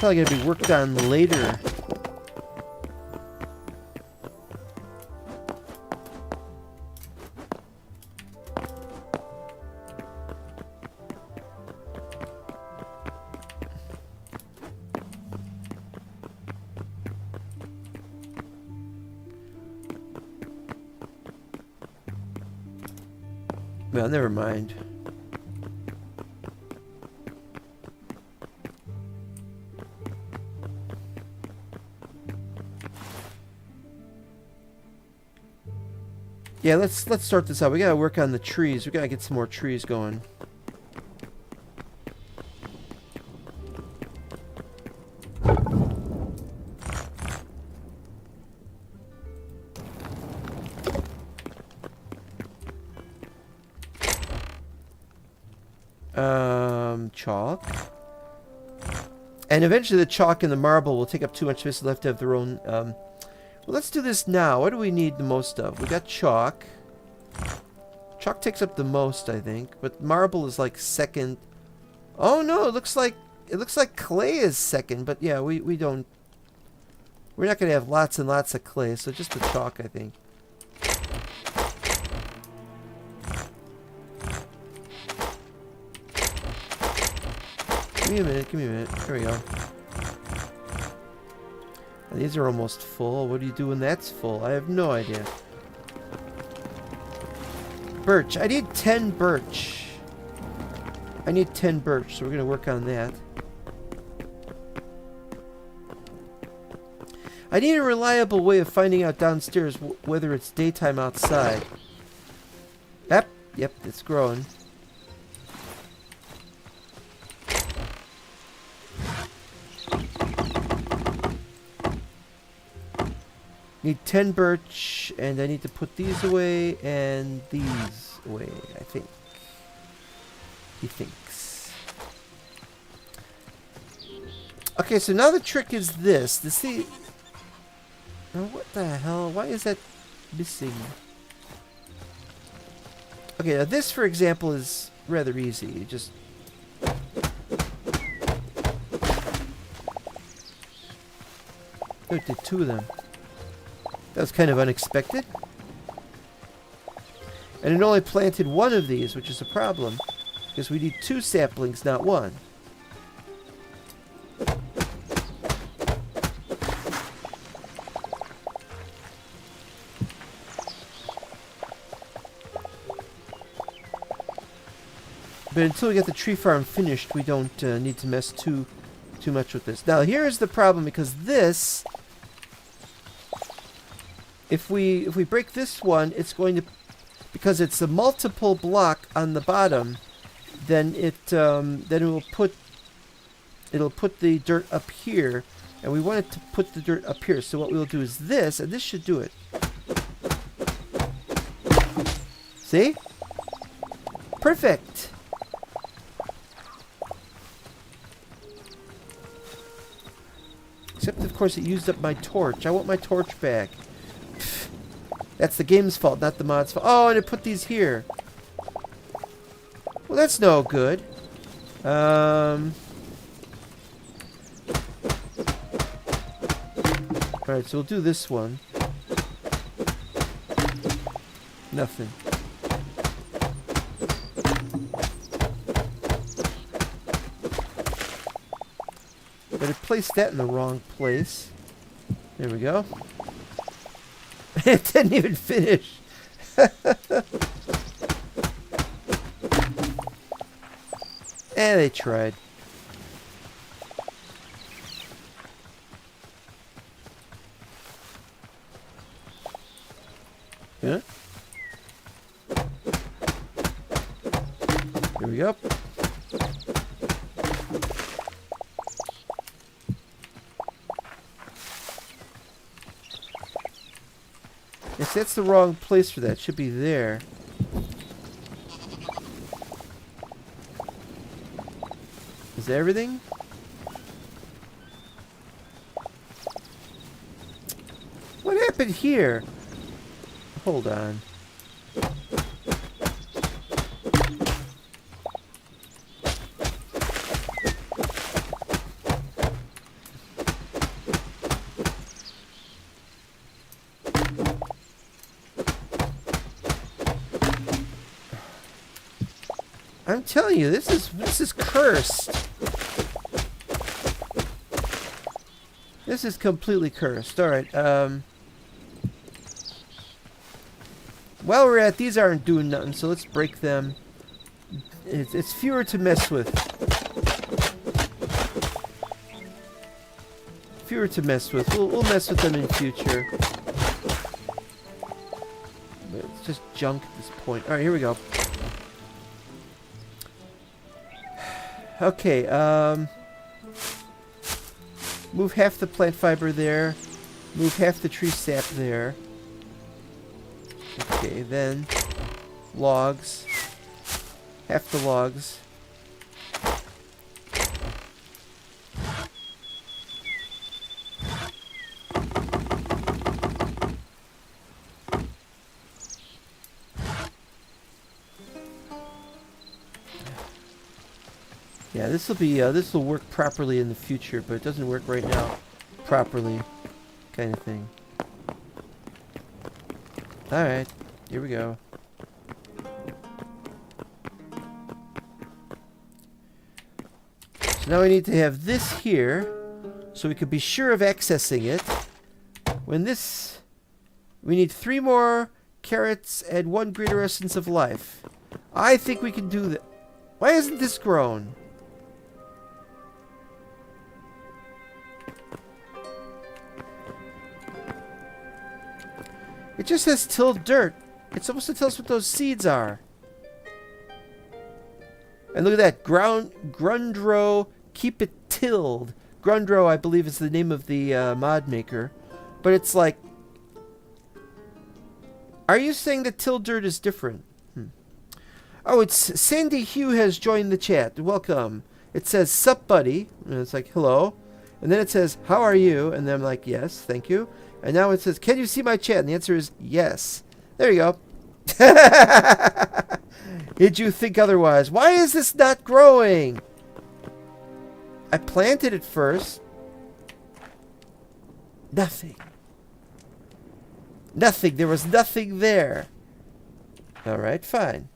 probably going to be worked on later. Well, never mind. Yeah, let's start this out. We gotta work on the trees. We gotta get some more trees going. Chalk. And eventually the chalk and the marble will take up too much space. They'll have to have their own... Well, let's do this now. What do we need the most of? We got chalk. Chalk takes up the most, I think. But marble is like second. Oh, no. It looks like clay is second. But yeah, we don't... We're not going to have lots and lots of clay. So just the chalk, I think. Give me a minute, give me a minute. There we go. And these are almost full. What do you do when that's full? I have no idea. Birch. I need 10 birch. I need 10 birch, so we're going to work on that. I need a reliable way of finding out downstairs whether it's daytime outside. Yep, it's growing. Need 10 birch, and I need to put these away and these away, I think. He thinks. Okay, so now the trick is this. To see... Now what the hell? Why is that missing? Okay, now this, for example, is rather easy. You just... Oh, it did 2 of them. That was kind of unexpected. And it only planted 1 of these, which is a problem. Because we need 2 saplings, not 1. But until we get the tree farm finished, we don't need to mess too much with this. Now, here's the problem, because this... If we break this one, it's going to, because it's a multiple block on the bottom, then it'll put the dirt up here, and we want it to put the dirt up here. So what we'll do is this, and this should do it. See? Perfect. Except of course it used up my torch. I want my torch back. That's the game's fault, not the mod's fault. Oh, and it put these here. Well, that's no good. Alright, so we'll do this one. Nothing. But it placed that in the wrong place. There we go. It didn't even finish. They tried. Yeah. Here we go. Yes, that's the wrong place for that. It should be there. Is that everything? What happened here? Hold on. I'm telling you, this is cursed. This is completely cursed. All right. While we're at, these aren't doing nothing, so let's break them. It's fewer to mess with. Fewer to mess with. We'll mess with them in future. But it's just junk at this point. All right, here we go. Okay, move half the plant fiber there. Move half the tree sap there. Okay, then logs. Half the logs. Yeah, this will work properly in the future, but it doesn't work right now properly, kind of thing. All right, here we go. So now we need to have this here, so we could be sure of accessing it. When this, we need 3 more carrots and 1 greater essence of life. I think we can do that. Why hasn't this grown? It just says tilled dirt. It's supposed to tell us what those seeds are. And look at that. Grundro, keep it tilled. Grundro, I believe, is the name of the mod maker. But it's like... Are you saying that tilled dirt is different? Oh, it's Sandy Hugh has joined the chat. Welcome. It says, sup, buddy. And it's like, hello. And then it says, how are you? And then I'm like, yes, thank you. And now it says, can you see my chat? And the answer is yes. There you go. Did you think otherwise? Why is this not growing? I planted it first. Nothing. Nothing. There was nothing there. All right, fine.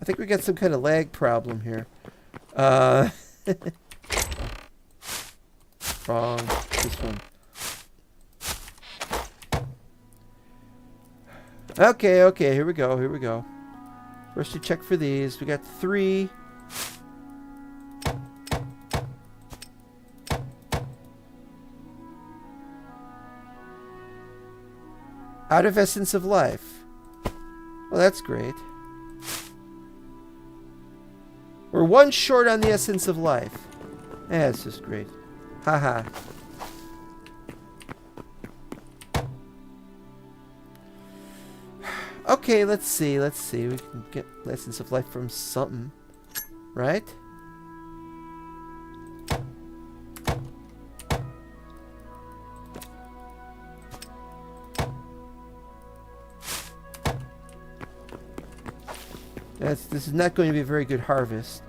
I think we got some kind of lag problem here. Wrong. This one. Okay, here we go. First we check for these. We got 3. Out of essence of life. Well, that's great. We're 1 short on the essence of life. That's just great. Haha. Okay, let's see. We can get essence of life from something. Right? This is not going to be a very good harvest.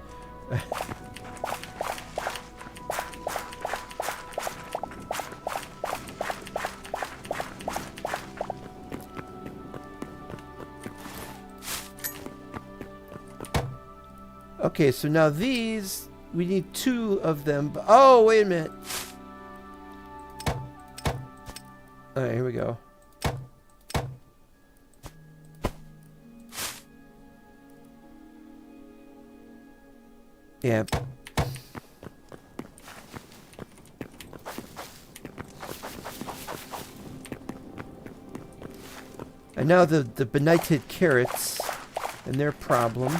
Okay, so now these, we need 2 of them. Oh, wait a minute. Alright, here we go. Yeah. And now the benighted carrots and their problem.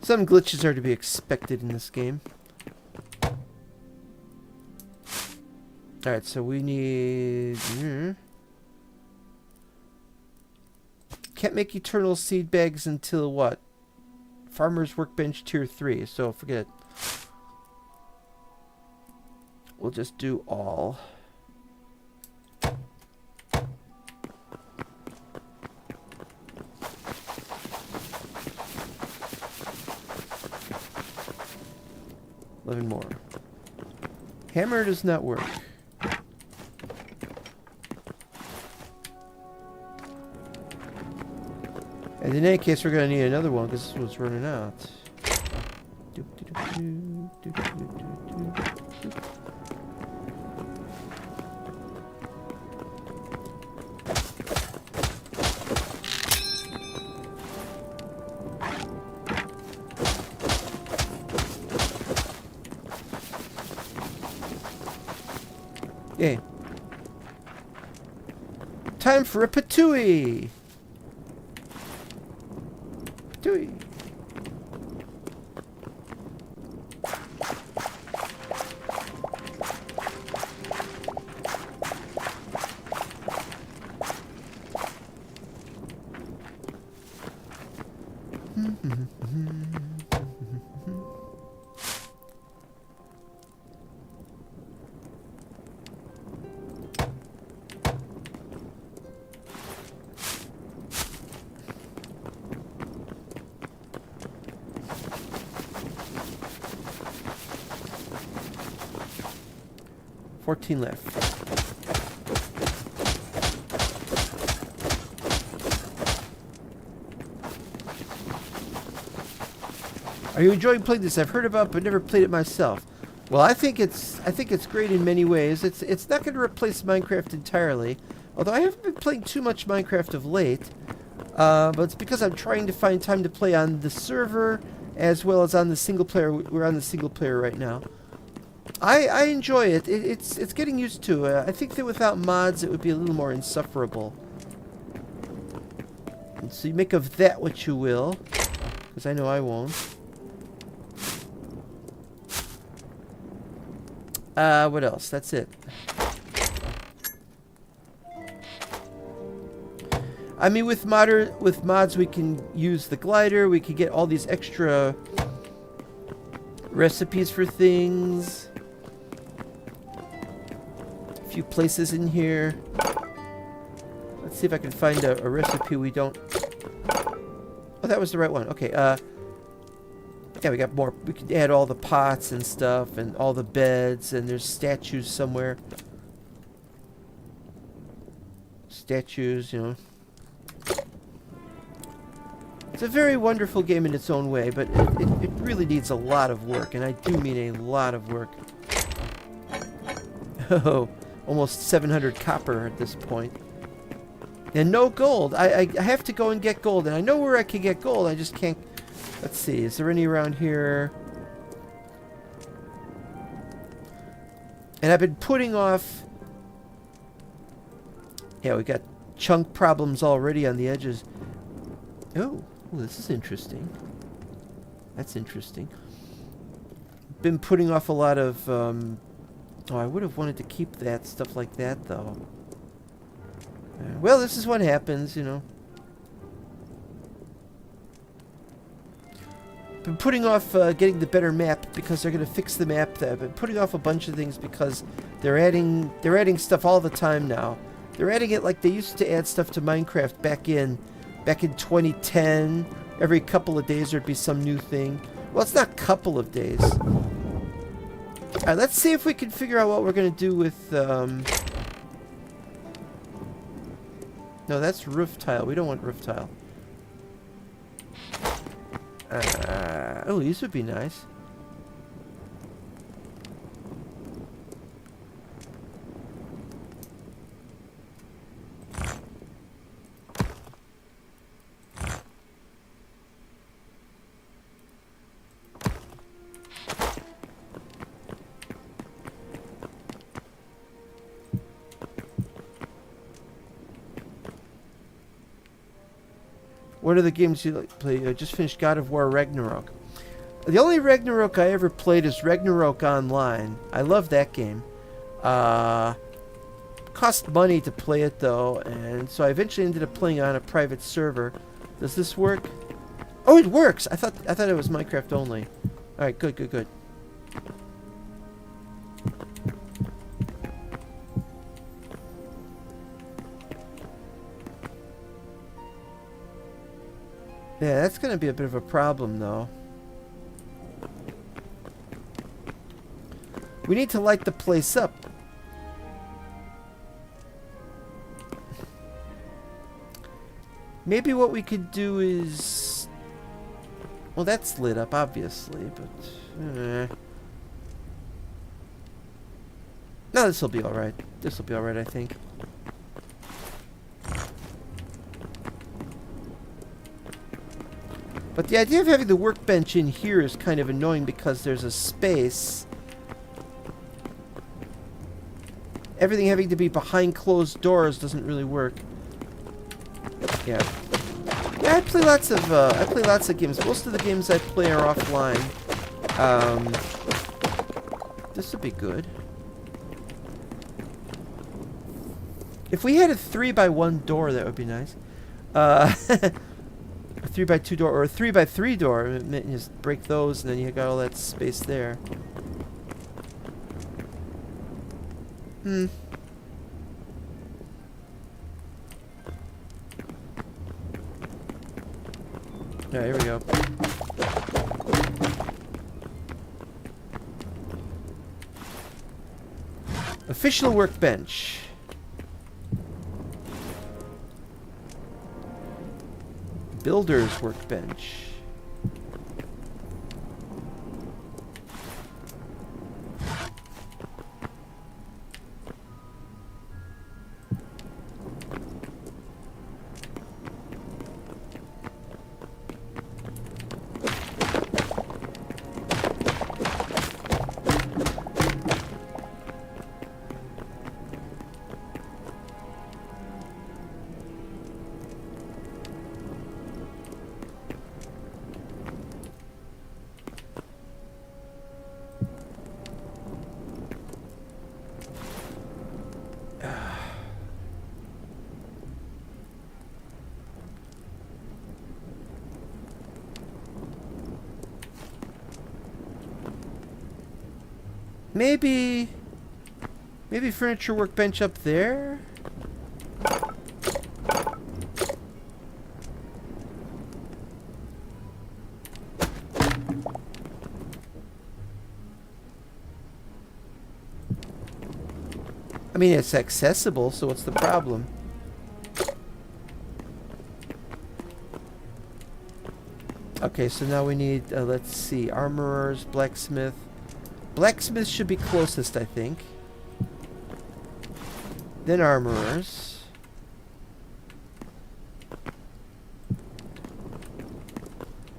Some glitches are to be expected in this game. Alright, so we need... Can't make eternal seed bags until what? Farmer's Workbench Tier 3, so forget it. We'll just do all. More. Hammer does not work. And in any case, we're going to need another one because this one's running out. Yay. Time for a patooey! Patooey! $14 left. Are you enjoying playing this? I've heard about but never played it myself. Well, I think it's great in many ways. It's not going to replace Minecraft entirely, although I haven't been playing too much Minecraft of late. But it's because I'm trying to find time to play on the server as well as on the single player. We're on the single player right now. I enjoy it. It's getting used to it. I think that without mods it would be a little more insufferable. And so you make of that what you will, because I know I won't. What else? That's it. I mean, with mods we can use the glider. We can get all these extra recipes for things. A few places in here. Let's see if I can find a recipe we don't... Oh, that was the right one. Okay, yeah, we got more. We can add all the pots and stuff and all the beds, and there's statues somewhere. Statues, you know. It's a very wonderful game in its own way, but it really needs a lot of work, and I do mean a lot of work. Oh, almost 700 copper at this point. And no gold. I have to go and get gold, and I know where I can get gold, I just can't... Let's see, is there any around here? And I've been putting off... Yeah, we got chunk problems already on the edges. Oh, this is interesting. That's interesting. Been putting off a lot of... Oh, I would have wanted to keep that, stuff like that, though. Well, this is what happens, you know. been putting off getting the better map because they're going to fix the map. I've been putting off a bunch of things because they're adding stuff all the time now. They're adding it like they used to add stuff to Minecraft back in 2010. Every couple of days there'd be some new thing. Well, it's not couple of days. Alright, let's see if we can figure out what we're going to do with... No, that's roof tile. We don't want roof tile. Oh, these would be nice. What are the games you like to play? I just finished God of War Ragnarok. The only Ragnarok I ever played is Ragnarok Online. I love that game. Cost money to play it though, and so I eventually ended up playing on a private server. Does this work? Oh, it works. I thought it was Minecraft only. All right, good. Yeah, that's going to be a bit of a problem, though. We need to light the place up. Maybe what we could do is... Well, that's lit up, obviously, but... No, this will be alright. This will be alright, I think. But the idea of having the workbench in here is kind of annoying because there's a space. Everything having to be behind closed doors doesn't really work. Yeah. Yeah, I play lots of games. Most of the games I play are offline. This would be good. If we had a 3x1 door, that would be nice. A 3x2 door or a 3x3 door. You just break those, and then you got all that space there. Yeah, here we go. Official workbench. Builder's workbench. Maybe furniture workbench up there? I mean, it's accessible, so what's the problem? Okay, so now we need, let's see, armorers, blacksmith. Blacksmith should be closest, I think. Then armorers.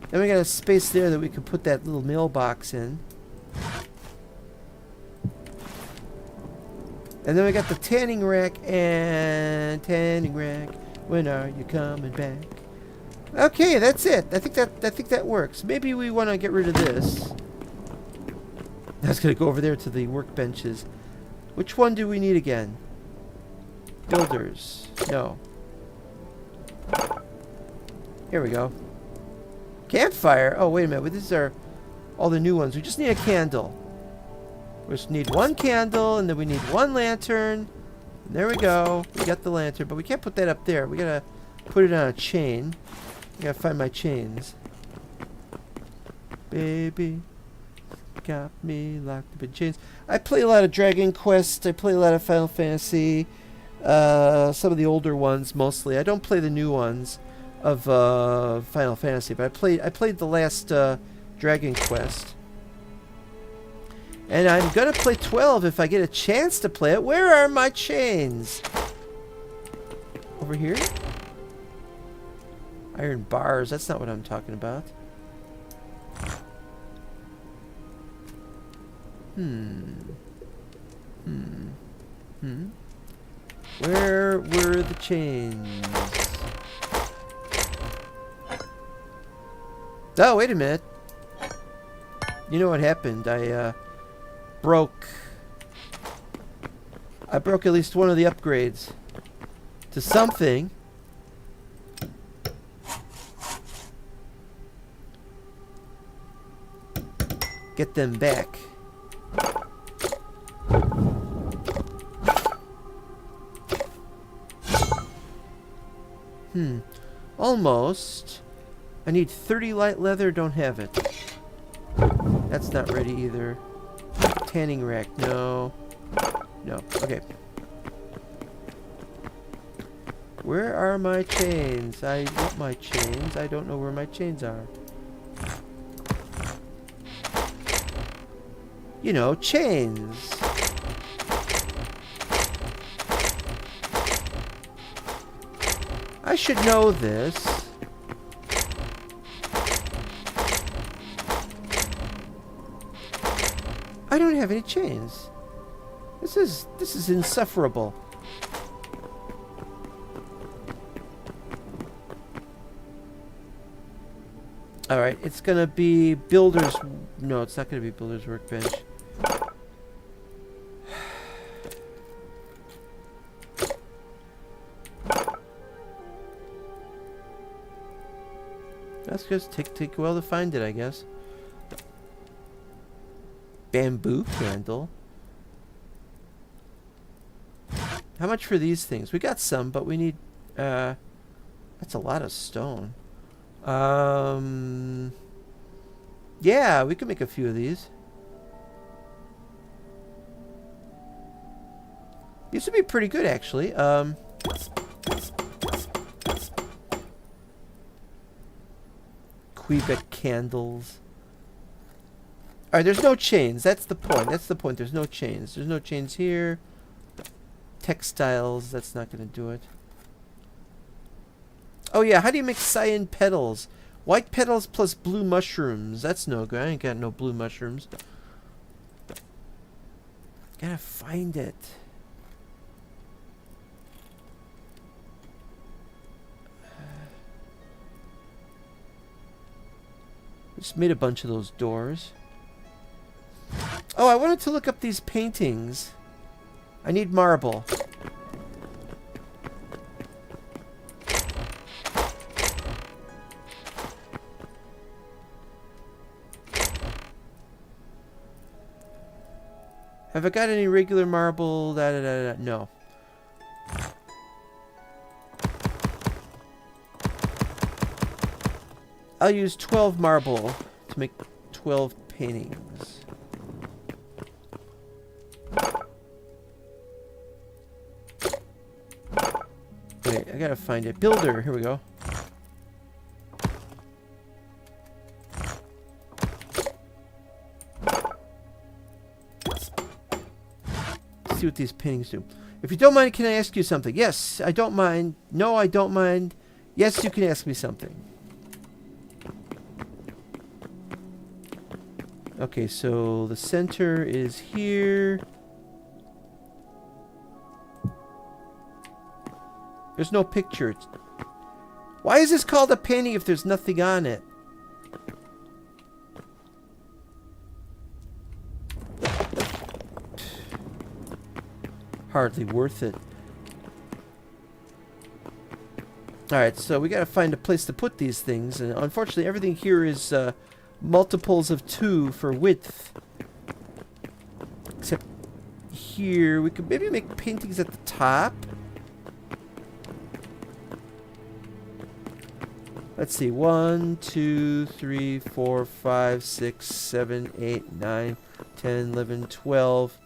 Then we got a space there that we could put that little mailbox in. And then we got the tanning rack and tanning rack. When are you coming back? Okay, that's it. I think that works. Maybe we want to get rid of this. I was going to go over there to the workbenches. Which one do we need again? Builders. No. Here we go. Campfire? Oh, wait a minute. These are all the new ones. We just need a candle. We just need one candle, and then we need one lantern. And there we go. We got the lantern, but we can't put that up there. We gotta put it on a chain. I gotta find my chains. Baby, got me locked up in chains. I play a lot of Dragon Quest. I play a lot of Final Fantasy. Some of the older ones, mostly. I don't play the new ones of Final Fantasy, but I played the last Dragon Quest. And I'm gonna play 12 if I get a chance to play it. Where are my chains? Over here? Iron bars. That's not what I'm talking about. Where were the chains? Oh, wait a minute. You know what happened? I broke at least one of the upgrades to something. Get them back. Almost. I need 30 light leather, don't have it. That's not ready either. Tanning rack, no. No, okay. Where are my chains? I want my chains. I don't know where my chains are. You know, chains. I should know this. I don't have any chains. This is insufferable. All right, it's gonna be builder's. No, it's not gonna be builder's workbench. That's just take a while to find it, I guess. Bamboo candle. How much for these things? We got some, but we need. That's a lot of stone. Yeah, we could make a few of these. These would be pretty good, actually. Quebec candles. Alright, there's no chains. That's the point. That's the point. There's no chains. There's no chains here. Textiles. That's not going to do it. Oh, yeah. How do you make cyan petals? White petals plus blue mushrooms. That's no good. I ain't got no blue mushrooms. Gotta find it. Just made a bunch of those doors. Oh, I wanted to look up these paintings. I need marble. Have I got any regular marble? No. I'll use 12 marble to make 12 paintings. Wait, I gotta find it. Builder, here we go. Let's see what these paintings do. If you don't mind, can I ask you something? Yes, I don't mind. No, I don't mind. Yes, you can ask me something. Okay, so the center is here. There's no picture. Why is this called a painting if there's nothing on it? Hardly worth it. Alright, so we gotta find a place to put these things, and unfortunately everything here is multiples of 2 for width. Except here, we could maybe make paintings at the top. Let's see, 1, 2, 3, 4, 5, 6, 7, 8, 9, 10, 11, 12.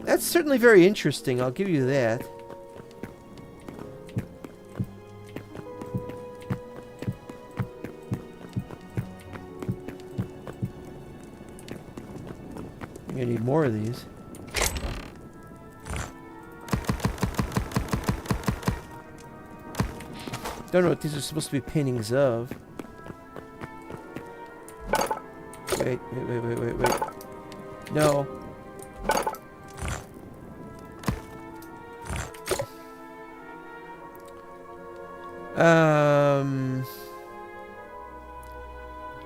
That's certainly very interesting, I'll give you that. I'm gonna need more of these. Don't know what these are supposed to be paintings of. Wait. No.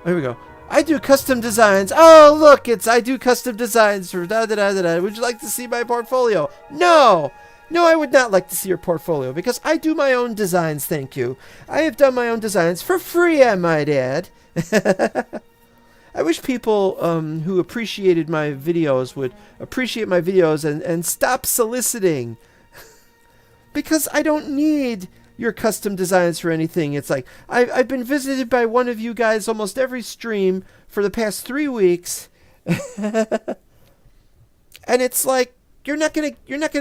Here we go. I do custom designs. Oh, look, I do custom designs for da da da da da. Would you like to see my portfolio? No! No, I would not like to see your portfolio because I do my own designs, thank you. I have done my own designs for free, I might add. I wish people who appreciated my videos would appreciate my videos and stop soliciting. Because I don't need your custom designs for anything. It's like, I've been visited by one of you guys almost every stream for the past 3 weeks. And it's like, you're not gonna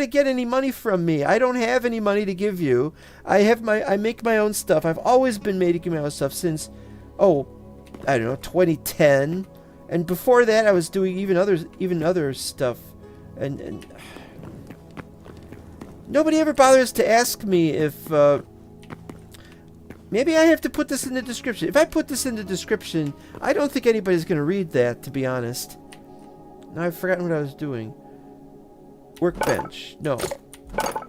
get any money from me. I don't have any money to give you. I make my own stuff. I've always been making my own stuff since, oh, I don't know, 2010. And before that I was doing even other stuff. And nobody ever bothers to ask me if maybe I have to put this in the description. If I put this in the description, I don't think anybody's going to read that, to be honest. Now I've forgotten what I was doing. Workbench. No.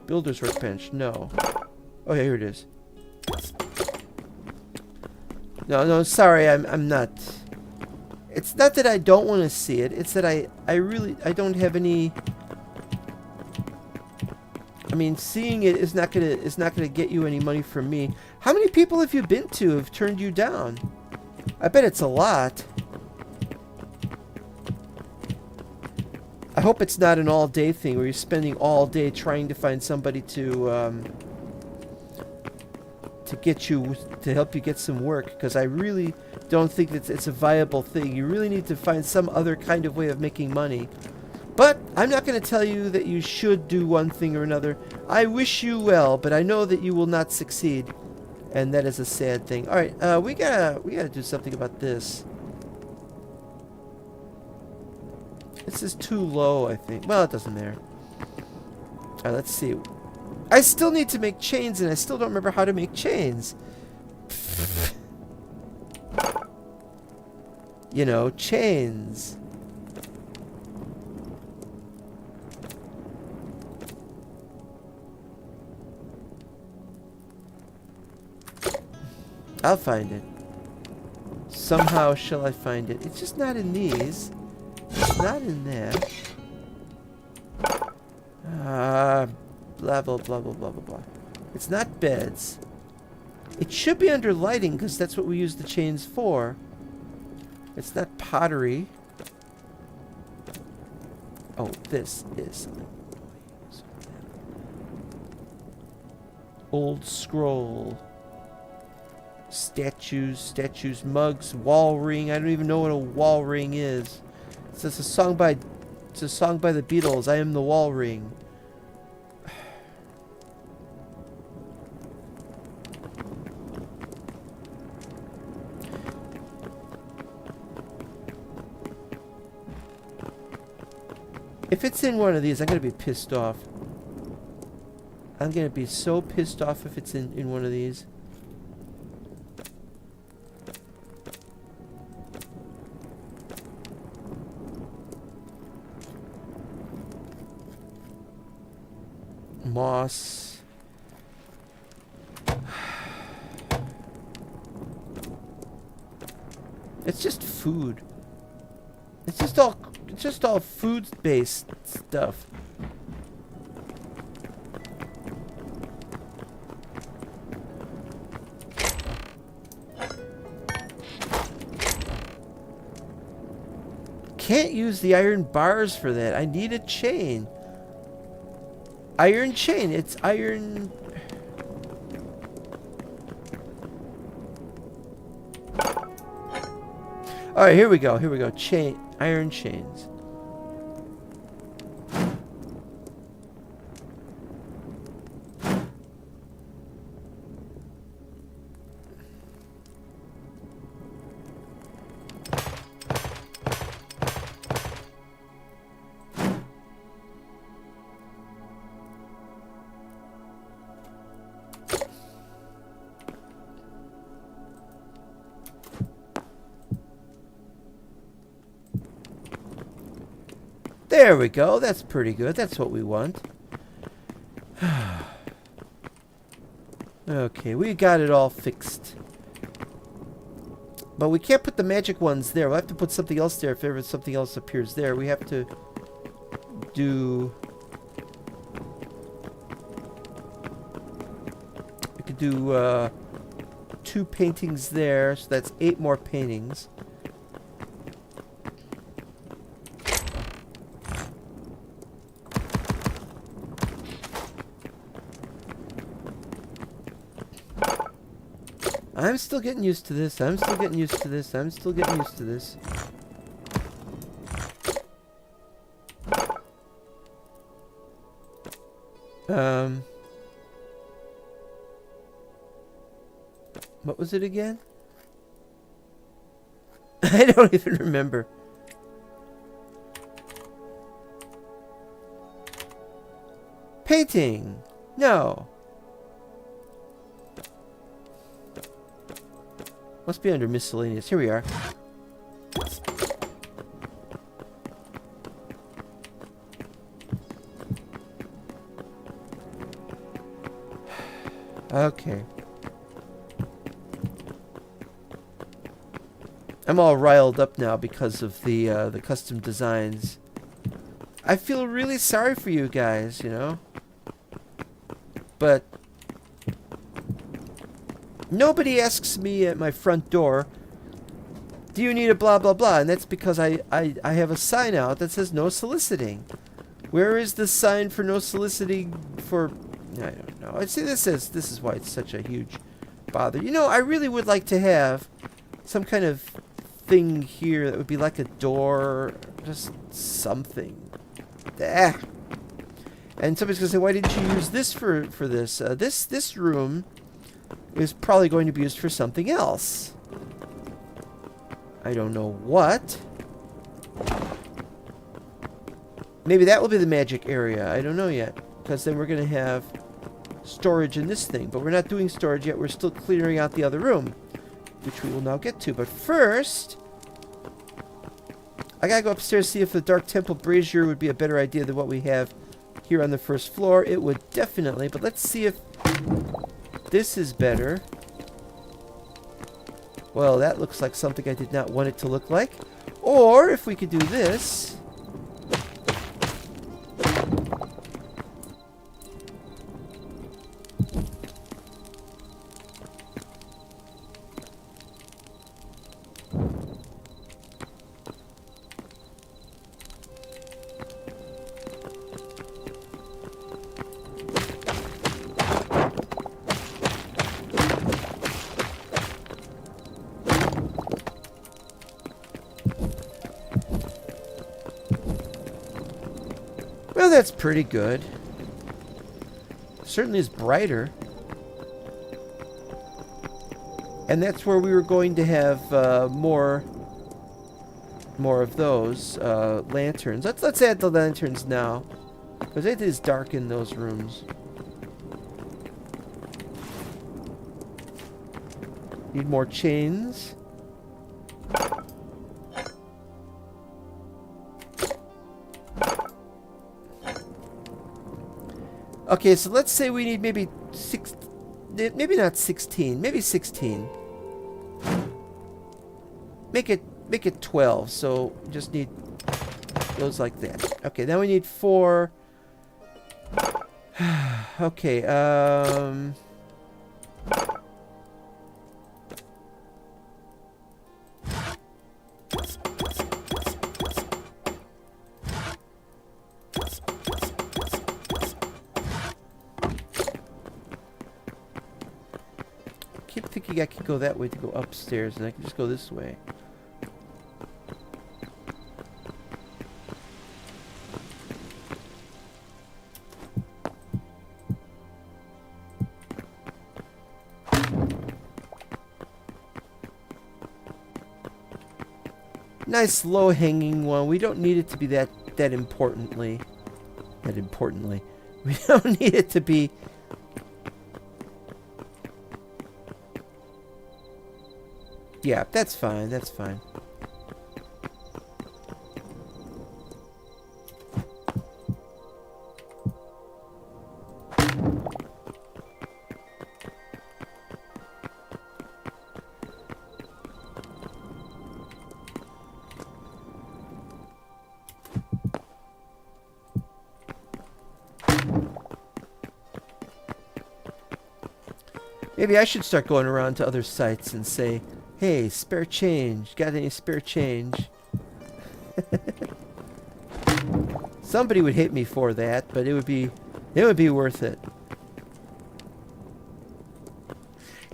Builder's workbench. No. Oh, yeah, here it is. No, sorry, I'm not. It's not that I don't want to see it. It's that I don't have any. I mean, seeing it is not gonna get you any money from me. How many people have you been to have turned you down? I bet it's a lot. I hope it's not an all-day thing where you're spending all day trying to find somebody to help you get some work, because I really don't think that it's a viable thing. You really need to find some other kind of way of making money. But I'm not going to tell you that you should do one thing or another. I wish you well, but I know that you will not succeed, and that is a sad thing. All right, we gotta do something about this. This is too low, I think. Well, it doesn't matter. All right, let's see. I still need to make chains, and I still don't remember how to make chains. You know, chains. I'll find it. Somehow shall I find it. It's just not in these. It's not in there. Blah, blah, blah, blah, blah, blah, blah. It's not beds. It should be under lighting, because that's what we use the chains for. It's not pottery. Oh, this is something. Old scroll. Statues, mugs, wall ring. I don't even know what a wall ring is. It's a song by the Beatles. I am the wall ring. If it's in one of these, I'm gonna be pissed off. I'm gonna be so pissed off if it's in one of these. moss. It's just food. It's just all food-based stuff. Can't use the iron bars for that. I need a chain. Iron chain. It's iron. All right, here we go. Here we go. Chain. Iron chains. There we go. That's pretty good. That's what we want. Okay, we got it all fixed. But we can't put the magic ones there. We'll have to put something else there if ever something else appears there. We have to do... We could do 2 paintings there, so that's 8 more paintings. I'm still getting used to this. I'm still getting used to this. I'm still getting used to this. What was it again? I don't even remember. Painting. No. Must be under miscellaneous. Here we are. Okay. I'm all riled up now because of the custom designs. I feel really sorry for you guys, you know. But nobody asks me at my front door, do you need a blah blah blah? And that's because I have a sign out that says no soliciting. Where is the sign for no soliciting for... I don't know. I see this is why it's such a huge bother. You know, I really would like to have some kind of thing here that would be like a door, just something. Ah. And somebody's gonna say, why didn't you use this for this? This room is probably going to be used for something else. I don't know what. Maybe that will be the magic area. I don't know yet. Because then we're going to have storage in this thing. But we're not doing storage yet. We're still clearing out the other room, which we will now get to. But first, I got to go upstairs see if the Dark Temple Brazier would be a better idea than what we have here on the first floor. It would definitely. But let's see if this is better. Well, that looks like something I did not want it to look like. Or if we could do this. Well, that's pretty good. Certainly is brighter. And that's where we were going to have more of those lanterns. Let's add the lanterns now, because it is dark in those rooms. Need more chains. Okay, so let's say we need maybe maybe not 16, maybe 16. Make it 12. So just need those like that. Okay, then we need 4. Okay, keep thinking I can go that way to go upstairs, and I can just go this way. Nice low-hanging one. We don't need it to be that importantly. That importantly. We don't need it to be... Yeah, that's fine. That's fine. Maybe I should start going around to other sites and say, hey, spare change. Got any spare change? Somebody would hate me for that, but it would be worth it.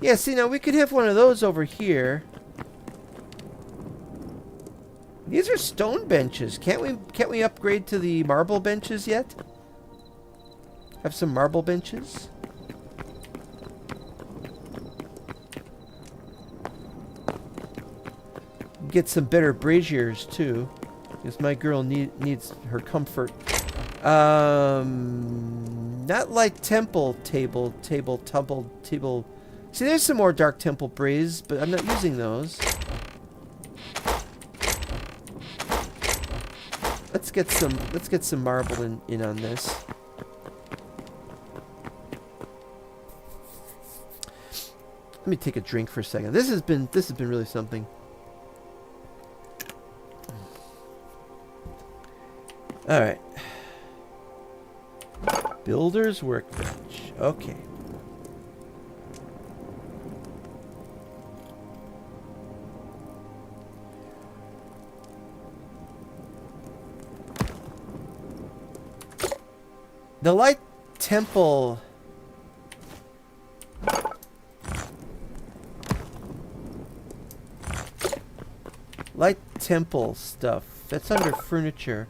Yeah, see, now we could have one of those over here. These are stone benches. Can't we upgrade to the marble benches yet? Have some marble benches? Get some better braziers too, because my girl needs her comfort. Not like temple table. See, there's some more dark temple braziers, but I'm not using those. Let's get some marble in on this. Let me take a drink for a second. This has been really something. All right. Builder's workbench. Okay. The light temple. Light temple stuff. That's under furniture.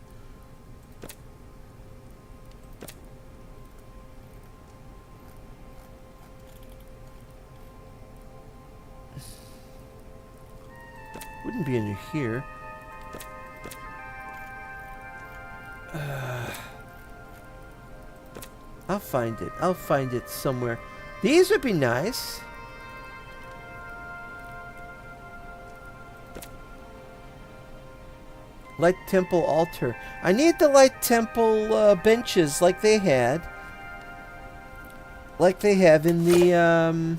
Wouldn't be under here. I'll find it. I'll find it somewhere. These would be nice. Light temple altar. I need the light temple benches like they had. Like they have in the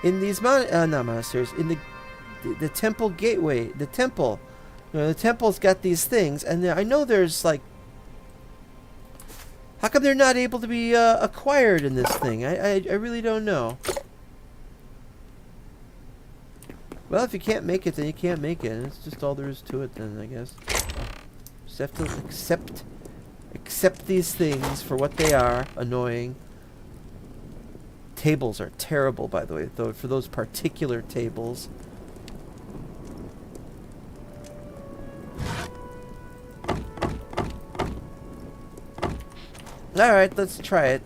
in these not monasteries, in the temple gateway, the temple. You know, the temple's got these things, and I know there's like. How come they're not able to be acquired in this thing? I really don't know. Well, if you can't make it, then you can't make it. That's just all there is to it, then, I guess. Just have to accept these things for what they are. Annoying. Tables are terrible, by the way, though, for those particular tables. Alright, let's try it.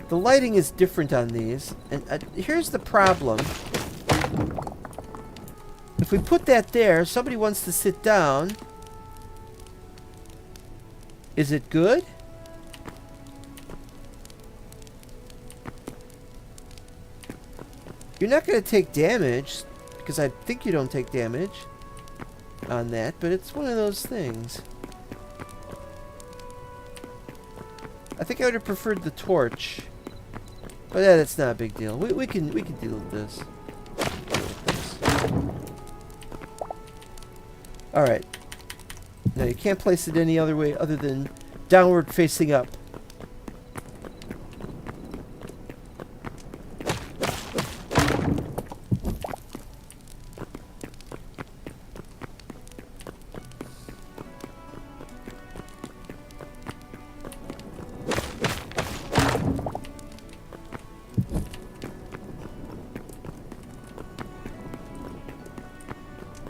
The lighting is different on these, and here's the problem. If we put that there, somebody wants to sit down. Is it good? You're not going to take damage, because I think you don't take damage. on that, but it's one of those things. I think I would have preferred the torch, but yeah, that's not a big deal. We can deal with this. All right. Now you can't place it any other way other than downward facing up.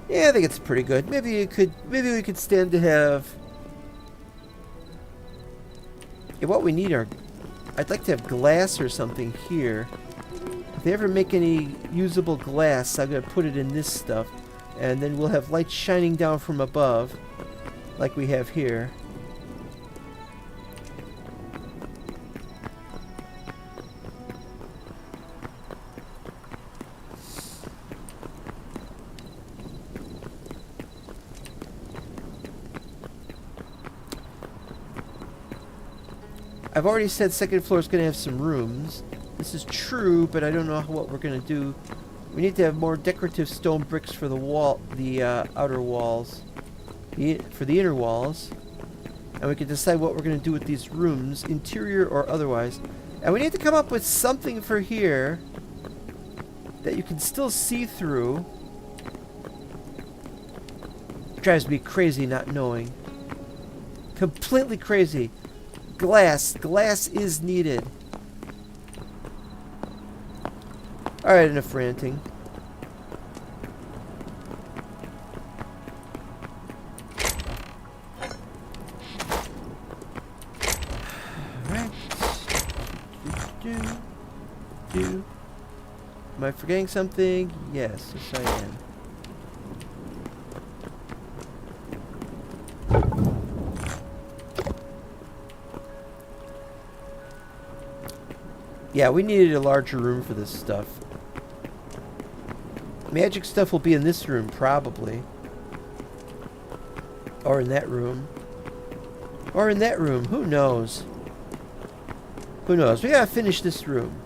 Yeah, I think it's pretty good. Maybe we could stand to have. Yeah, what we need are, I'd like to have glass or something here. If they ever make any usable glass, I'm gonna put it in this stuff, and then we'll have light shining down from above, like we have here. I've already said second floor is going to have some rooms. This is true, but I don't know what we're going to do. We need to have more decorative stone bricks for the wall, the outer walls, for the inner walls, and we can decide what we're going to do with these rooms, interior or otherwise. And we need to come up with something for here that you can still see through. Drives me crazy not knowing. Completely crazy. Glass is needed. Alright, enough ranting. Alright. Am I forgetting something? Yes, I am. Yeah, we needed a larger room for this stuff. Magic stuff will be in this room, probably. Or in that room. Or in that room. Who knows? Who knows? We gotta finish this room.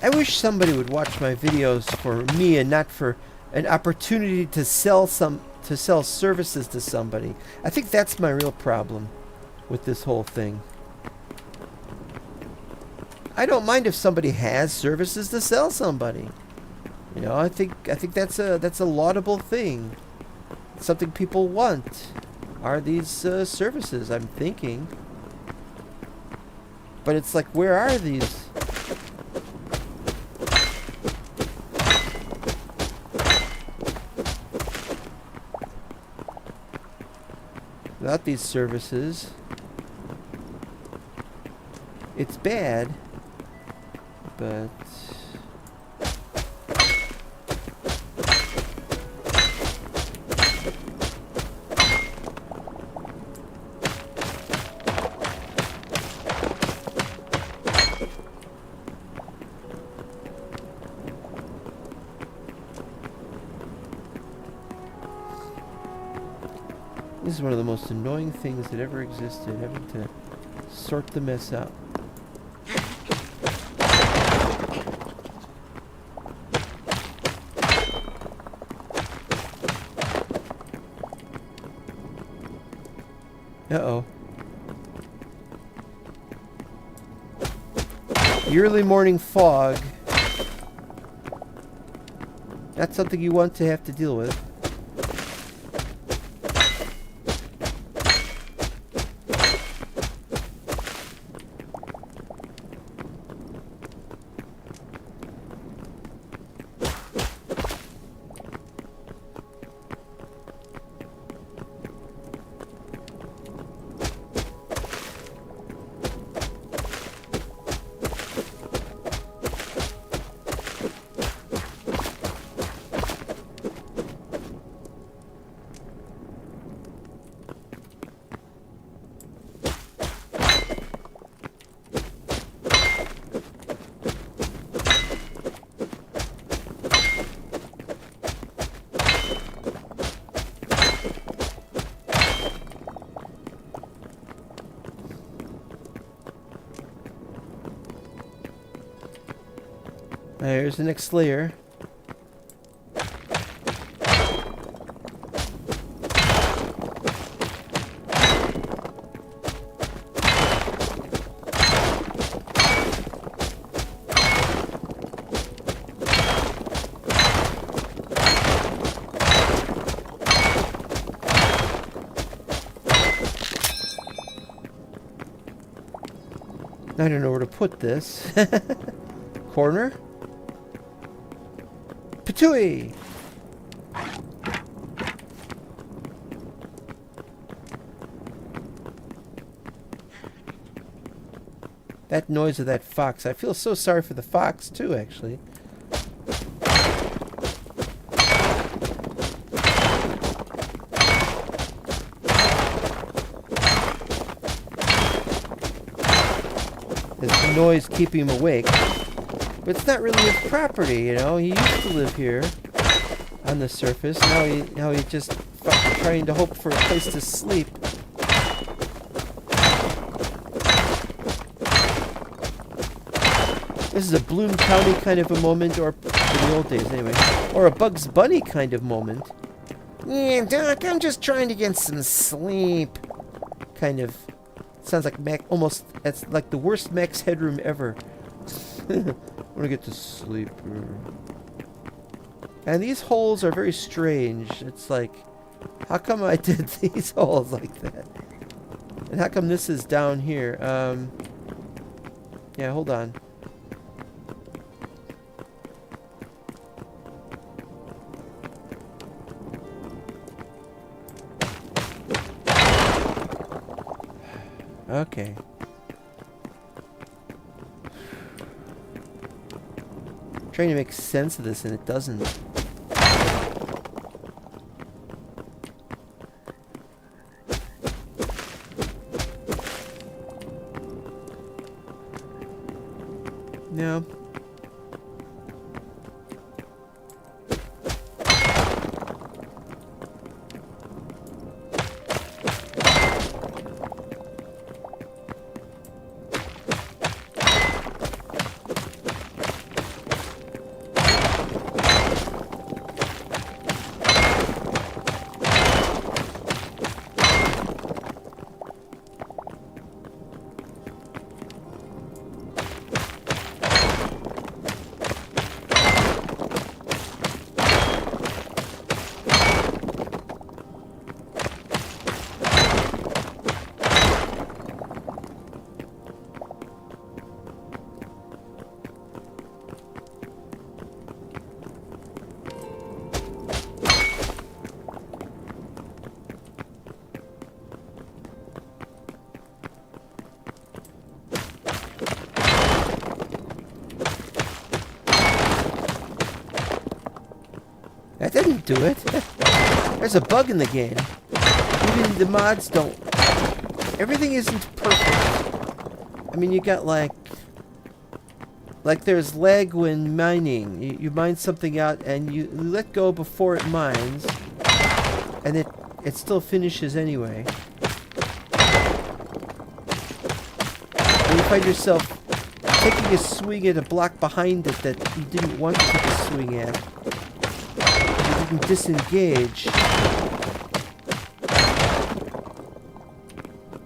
I wish somebody would watch my videos for me and not for an opportunity to sell services to somebody. I think that's my real problem with this whole thing. I don't mind if somebody has services to sell somebody. You know, I think that's a laudable thing. Something people want are these services, I'm thinking. But it's like, where are these? Without these services, it's bad, but this is one of the most annoying things that ever existed, having to sort the mess out. Uh-oh. The early morning fog. That's something you want to have to deal with. There's the next layer. I don't know where to put this. Corner? Patooey! That noise of that fox. I feel so sorry for the fox, too, actually. There's noise keeping him awake. But it's not really his property, you know. He used to live here on the surface. Now he's just trying to hope for a place to sleep. This is a Bloom County kind of a moment, or in the old days anyway, or a Bugs Bunny kind of moment. Yeah, Doc, I'm just trying to get some sleep. Kind of. Sounds like Mac, almost, that's like the worst Max Headroom ever. I want to get to sleep. And these holes are very strange. It's like, how come I did these holes like that? And how come this is down here? Yeah, hold on. Okay. Trying to make sense of this and it doesn't. No. That didn't do it. There's a bug in the game. Even the mods don't... Everything isn't perfect. I mean, you got like there's lag when mining. You mine something out and you let go before it mines. And it still finishes anyway. And you find yourself taking a swing at a block behind it that you didn't want to take a swing at. You can disengage.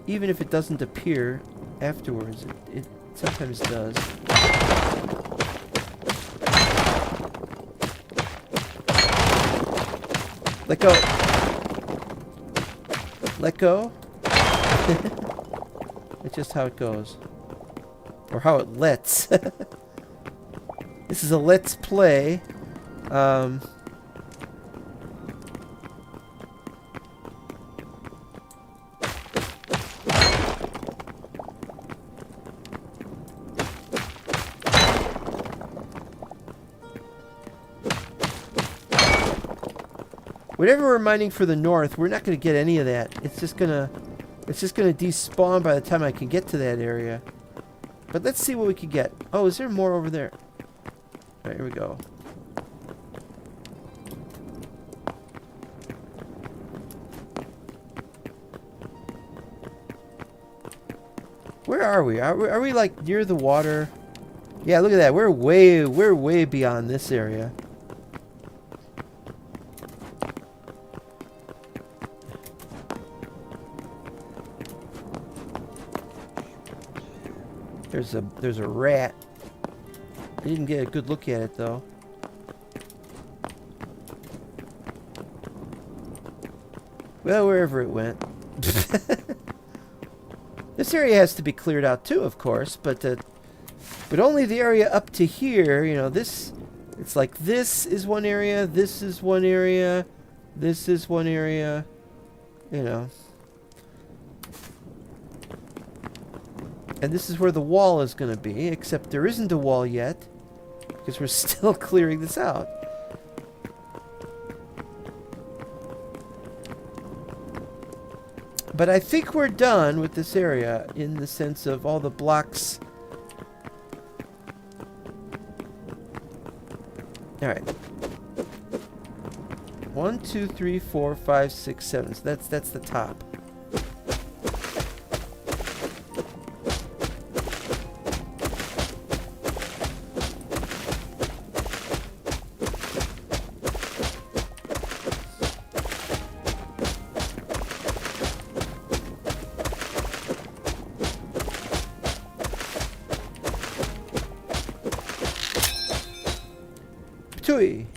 even if it doesn't appear afterwards. It sometimes does. Let go. Let go. That's just how it goes. Or how it lets. This is a let's play. Whatever we're mining for the north, we're not going to get any of that. It's just gonna despawn by the time I can get to that area. But let's see what we can get. Oh, is there more over there? All right, here we go. Where are we? Are we like near the water? Yeah, look at that. We're way beyond this area. There's a rat. I didn't get a good look at it though. Well, wherever it went. This area has to be cleared out too, of course, but only the area up to here. You know, this. It's like this is one area. This is one area. This is one area. You know. And this is where the wall is going to be, except there isn't a wall yet, because we're still clearing this out. But I think we're done with this area in the sense of all the blocks. Alright. 1, 2, 3, 4, 5, 6, 7. So that's the top. Tui.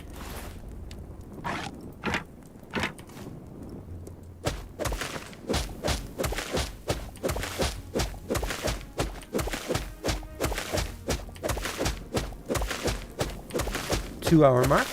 Two-hour mark.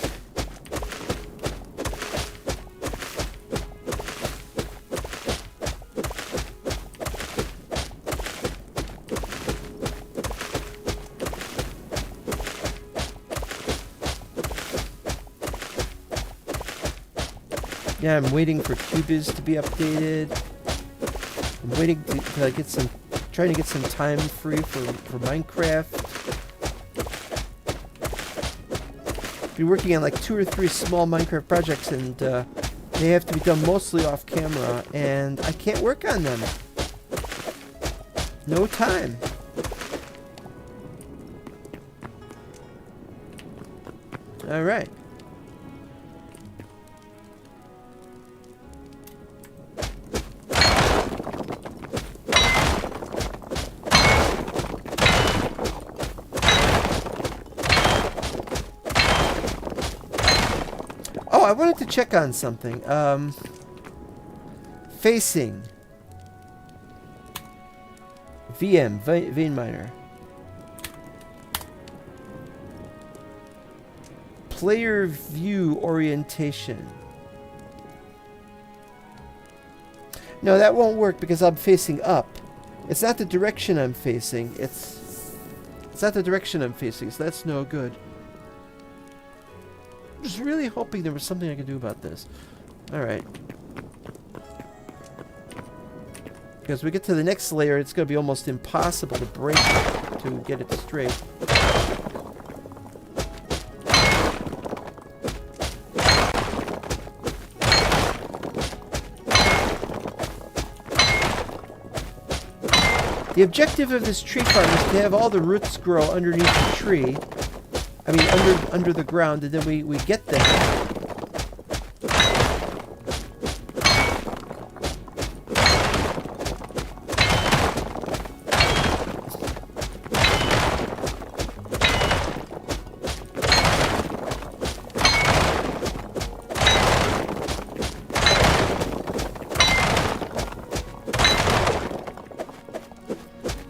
Yeah, I'm waiting for QBiz to be updated. I'm waiting to get some, trying to get some time free for Minecraft. Been working on like 2 or 3 small Minecraft projects, and they have to be done mostly off camera, and I can't work on them. No time. All right. Oh, I wanted to check on something. Facing. Vein miner. Player view orientation. No, that won't work because I'm facing up. It's not the direction I'm facing. It's not the direction I'm facing, so that's no good. I'm just really hoping there was something I could do about this. Alright. Because we get to the next layer, it's going to be almost impossible to break it, to get it straight. The objective of this tree farm is to have all the roots grow underneath the tree. I mean, under the ground, and then we get them.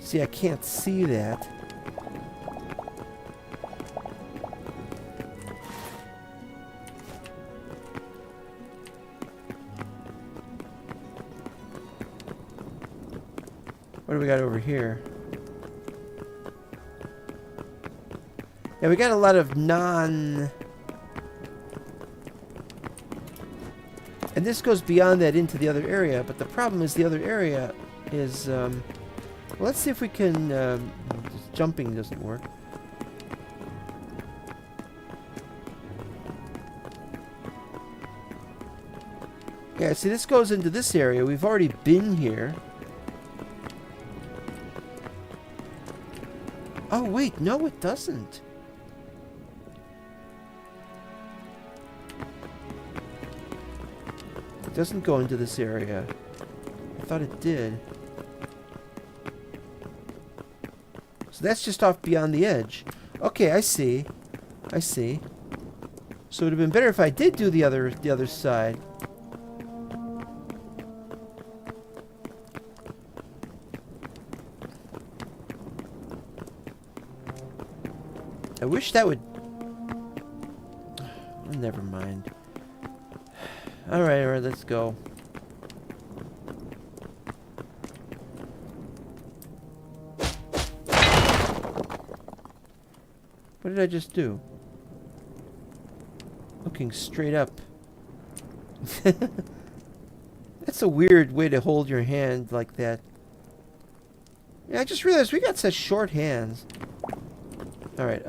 See, I can't see that. What do we got over here? Yeah, we got a lot of non... And this goes beyond that into the other area, but the problem is the other area is... well, let's see if we can... jumping doesn't work. Yeah, see, this goes into this area. We've already been here. Oh, wait, no, it doesn't. It doesn't go into this area. I thought it did. So that's just off beyond the edge. Okay, I see. I see. So it would have been better if I did do the other side. I wish that would... Never mind. Alright, let's go. What did I just do? Looking straight up. That's a weird way to hold your hand like that. Yeah, I just realized we got such short hands. Alright,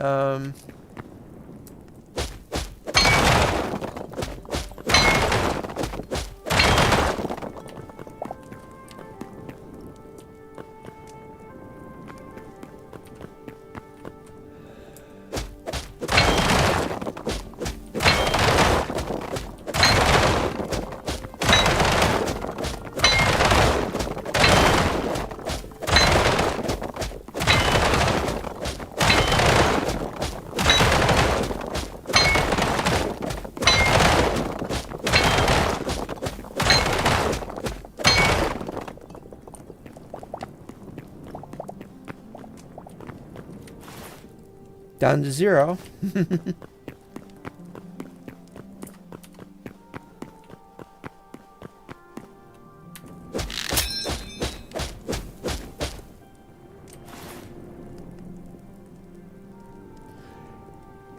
down to 0.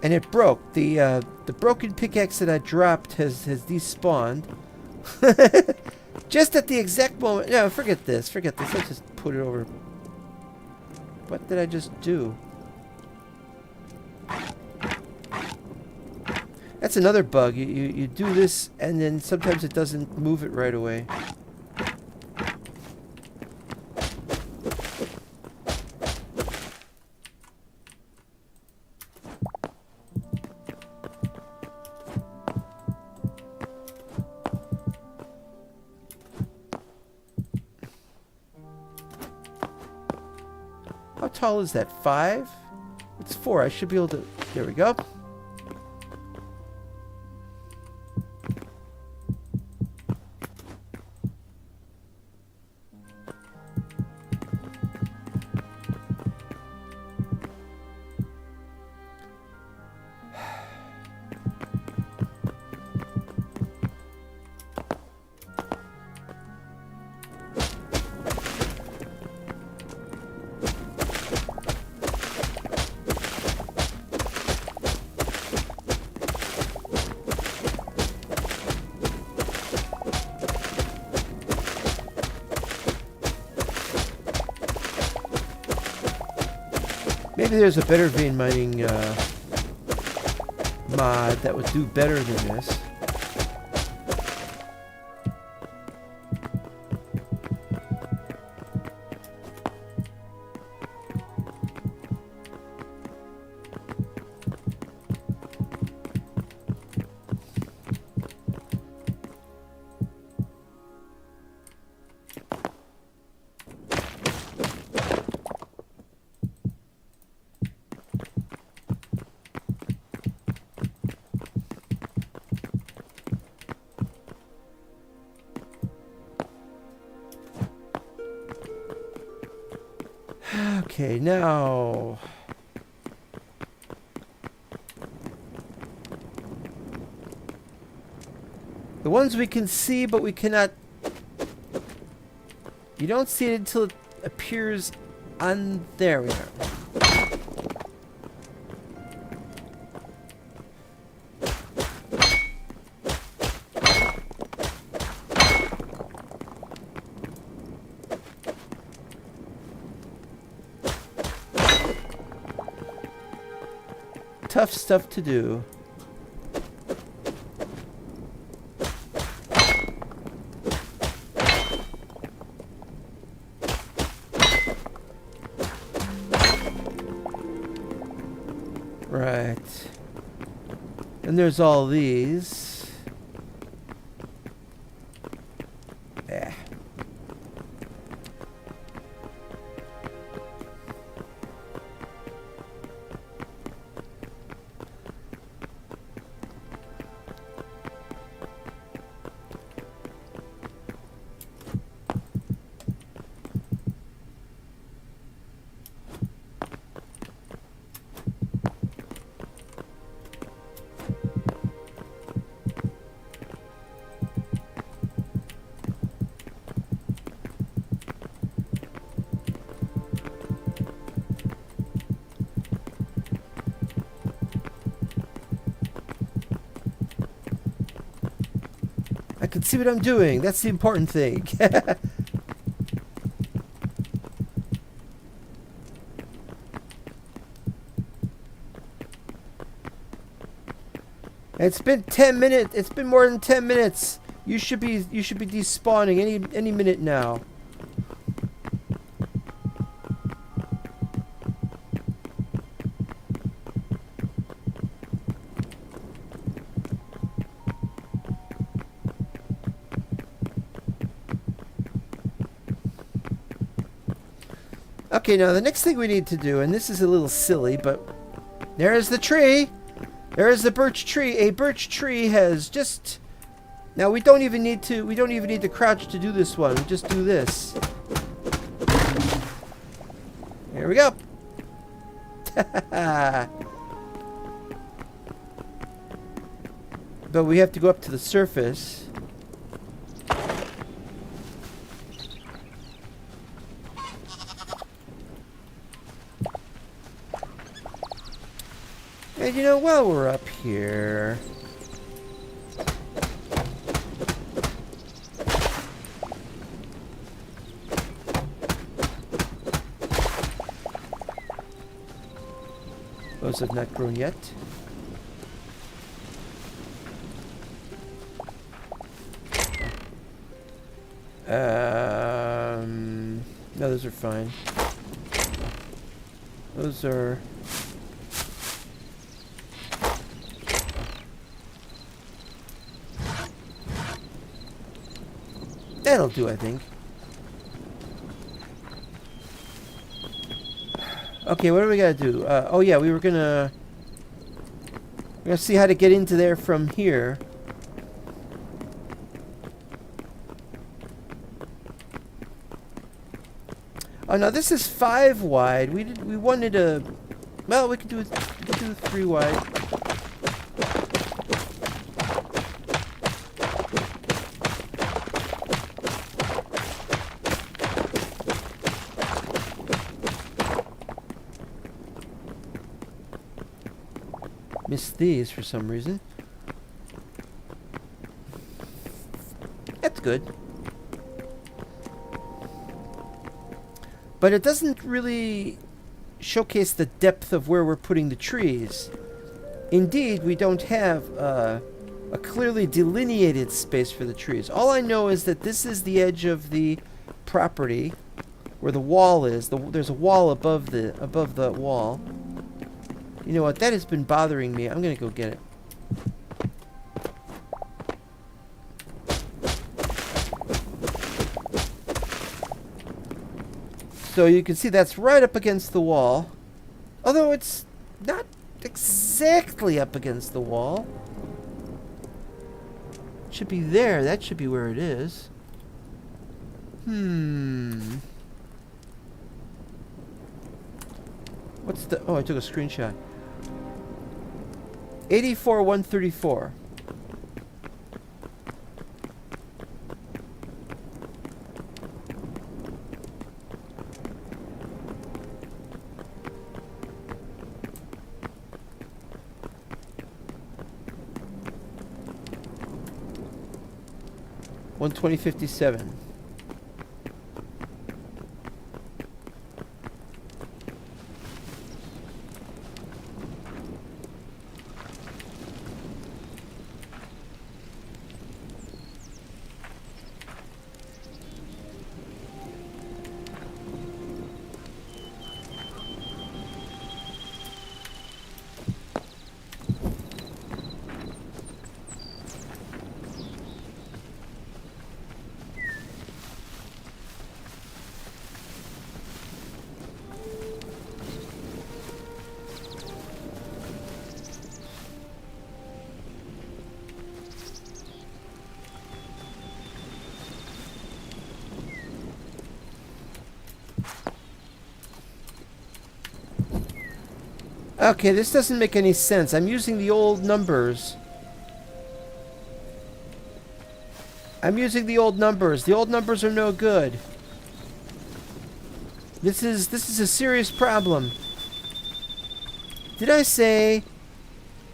And it broke. The broken pickaxe that I dropped has despawned. Just at the exact moment. No, forget this. Forget this. Let's just put it over. What did I just do? That's another bug. You do this, and then sometimes it doesn't move it right away. How tall is that? 5? It's 4. I should be able to... There we go. Maybe there's a better vein mining mod that would do better than this. Okay, now... the ones we can see, but we cannot... you don't see it until it appears on... there we are. Tough stuff to do. Right. And there's all these. Yeah. I can see what I'm doing. That's the important thing. It's been 10 minutes. It's been more than 10 minutes. You should be despawning any minute now. Okay, now the next thing we need to do, and this is a little silly, but there's the tree. There is the birch tree. A birch tree has just... now we don't even need to crouch to do this one. We just do this. Here we go. But we have to go up to the surface. And you know, while we're up here... those have not grown yet. No, those are fine. Those are... that'll do, I think. Okay, what do we gotta do? Oh yeah, we're gonna see how to get into there from here. Oh no, this is 5 wide. We wanted a... well, we could do 3 wide. Missed these for some reason. That's good. But it doesn't really showcase the depth of where we're putting the trees. Indeed, we don't have a clearly delineated space for the trees. All I know is that this is the edge of the property where the wall is. There's a wall above the wall. You know what? That has been bothering me. I'm going to go get it. So you can see that's right up against the wall. Although it's not exactly up against the wall. It should be there. That should be where it is. What's the... Oh, I took a screenshot. 84,134. $120.57. Okay, this doesn't make any sense. I'm using the old numbers. I'm using the old numbers. The old numbers are no good. This is a serious problem. Did I say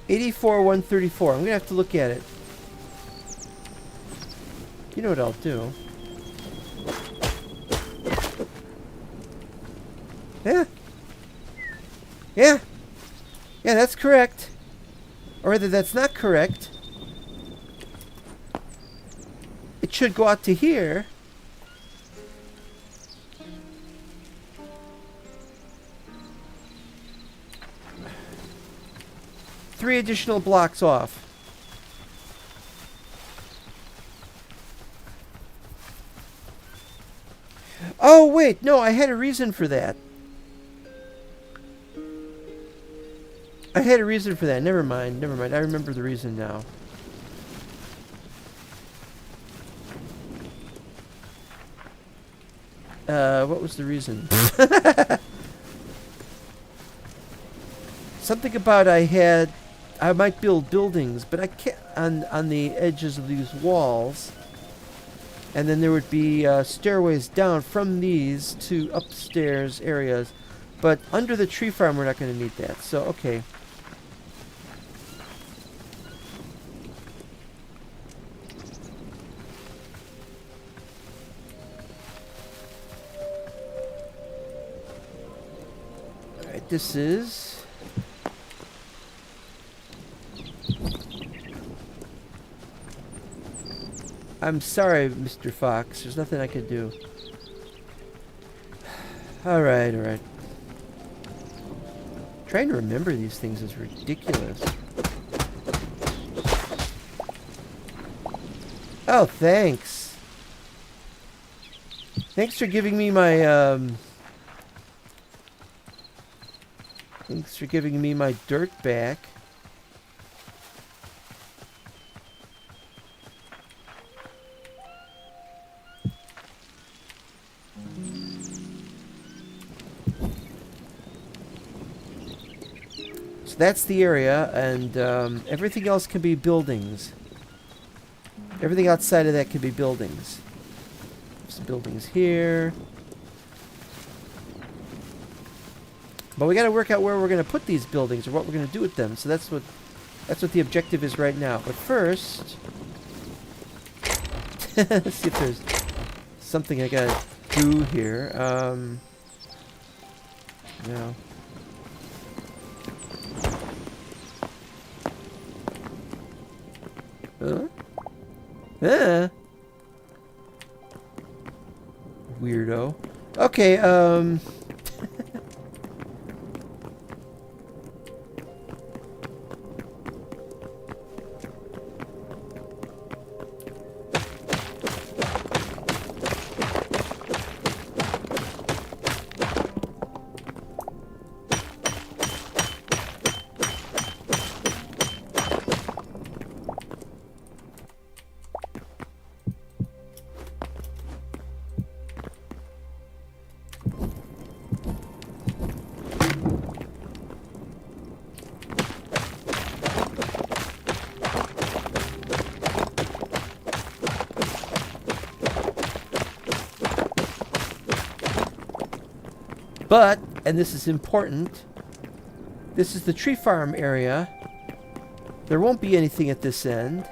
84,134? I'm gonna have to look at it. You know what I'll do? Yeah. Yeah. Yeah, that's correct. Or rather, that's not correct. It should go out to here. Three additional blocks off. Oh, wait. No, I had a reason for that. I had a reason for that. Never mind. Never mind. I remember the reason now. What was the reason? Something about I might build buildings, but I can't on the edges of these walls. And then there would be stairways down from these to upstairs areas. But under the tree farm, we're not going to need that. So, okay. Alright, this is... I'm sorry, Mr. Fox. There's nothing I could do. Alright, alright. Trying to remember these things is ridiculous. Oh, thanks. Thanks for giving me my, Thanks for giving me my dirt back. That's the area, and everything else can be buildings. Everything outside of that can be buildings. Some buildings here. But we got to work out where we're going to put these buildings or what we're going to do with them. So that's what the objective is right now. But first, let's see if there's something I got to do here. No. Weirdo. Okay, But, and this is important, this is the tree farm area. There won't be anything at this end.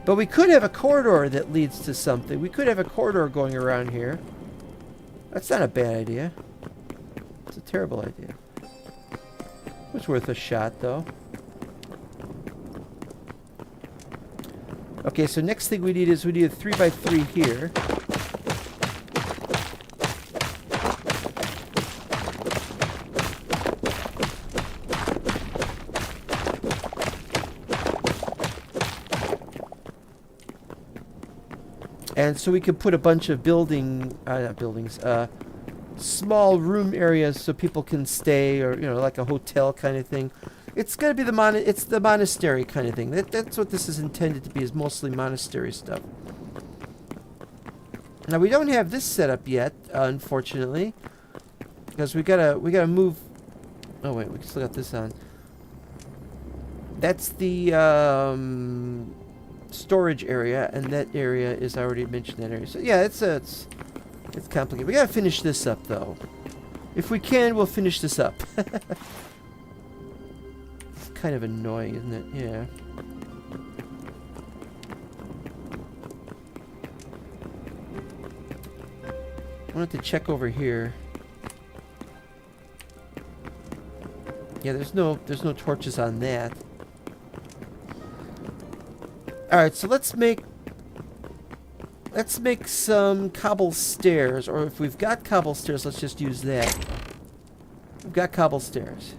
But we could have a corridor that leads to something. We could have a corridor going around here. That's not a bad idea. It's a terrible idea. It's worth a shot, though. Okay, so next thing we need is we need a 3x3 here. And so we could put a bunch of small room areas so people can stay, or, you know, like a hotel kind of thing. It's gonna be it's the monastery kind of thing. That's what this is intended to be, is mostly monastery stuff. Now we don't have this set up yet, unfortunately, because we gotta move. Oh wait, we still got this on. That's the storage area, and that area is, I already mentioned that area. So yeah, it's complicated. We gotta finish this up though. If we can, we'll finish this up. It's kind of annoying, isn't it? Yeah. I wanted to check over here. Yeah, there's no torches on that. Alright, so let's make some cobble stairs, or if we've got cobble stairs, let's just use that. We've got cobble stairs.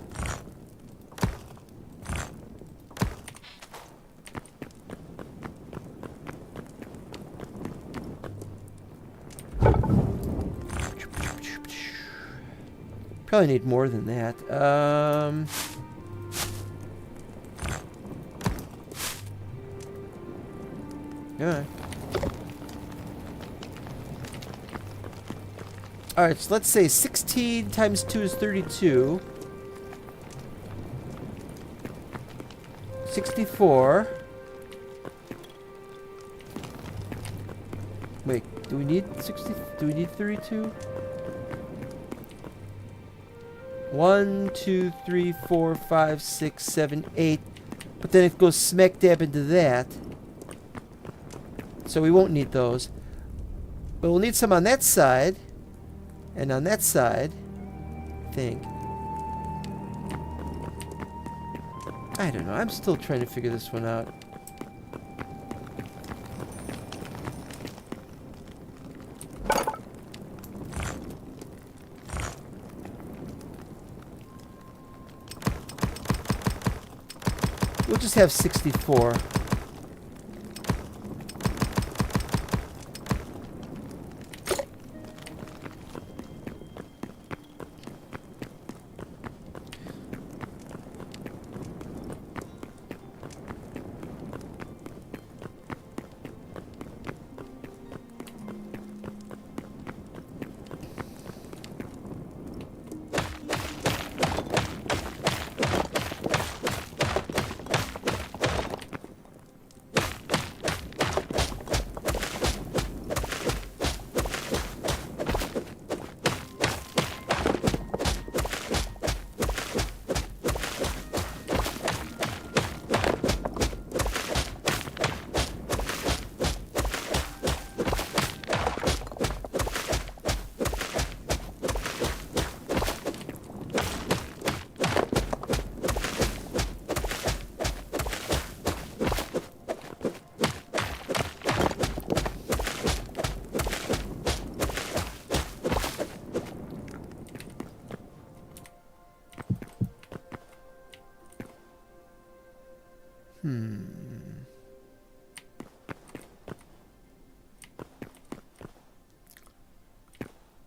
Probably need more than that. Yeah. Alright, so let's say 16 times 2 is 32. 64. Wait, do we need 60? Do we need 32? 1, 2, 3, 4, 5, 6, 7, 8. But then it goes smack dab into that. So we won't need those. But we'll need some on that side. And on that side, I think. I don't know. I'm still trying to figure this one out. We'll just have 64.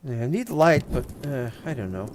Yeah, I need light, but I don't know.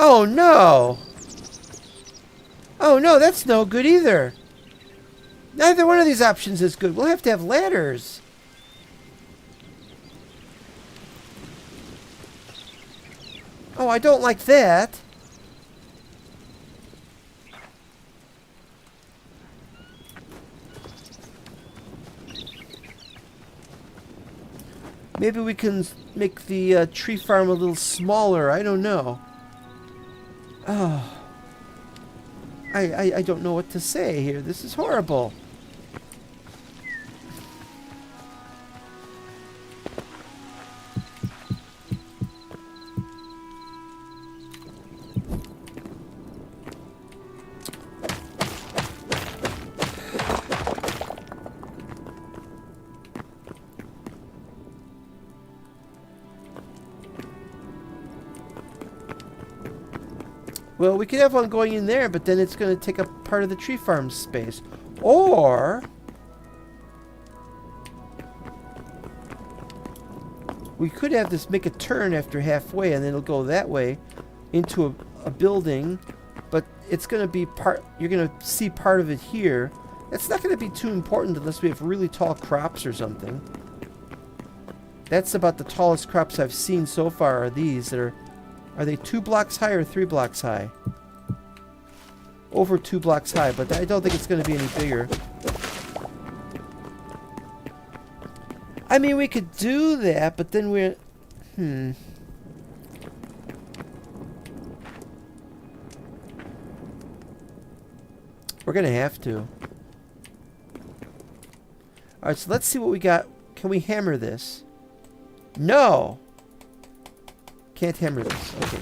Oh no! Oh no, that's no good either. Neither one of these options is good. We'll have to have ladders. Oh, I don't like that. Maybe we can make the tree farm a little smaller. I don't know. Oh. I don't know what to say here. This is horrible. Well, we could have one going in there, but then it's going to take up part of the tree farm space. Or we could have this make a turn after halfway, and then it'll go that way into a building, but it's going to be part, you're going to see part of it here. It's not going to be too important unless we have really tall crops or something. That's about the tallest crops I've seen so far are these that are they 2 blocks high or 3 blocks high? Over 2 blocks high, but I don't think it's going to be any bigger. I mean, we could do that, but then we're... We're going to have to. Alright, so let's see what we got. Can we hammer this? No! Can't hammer this. Okay.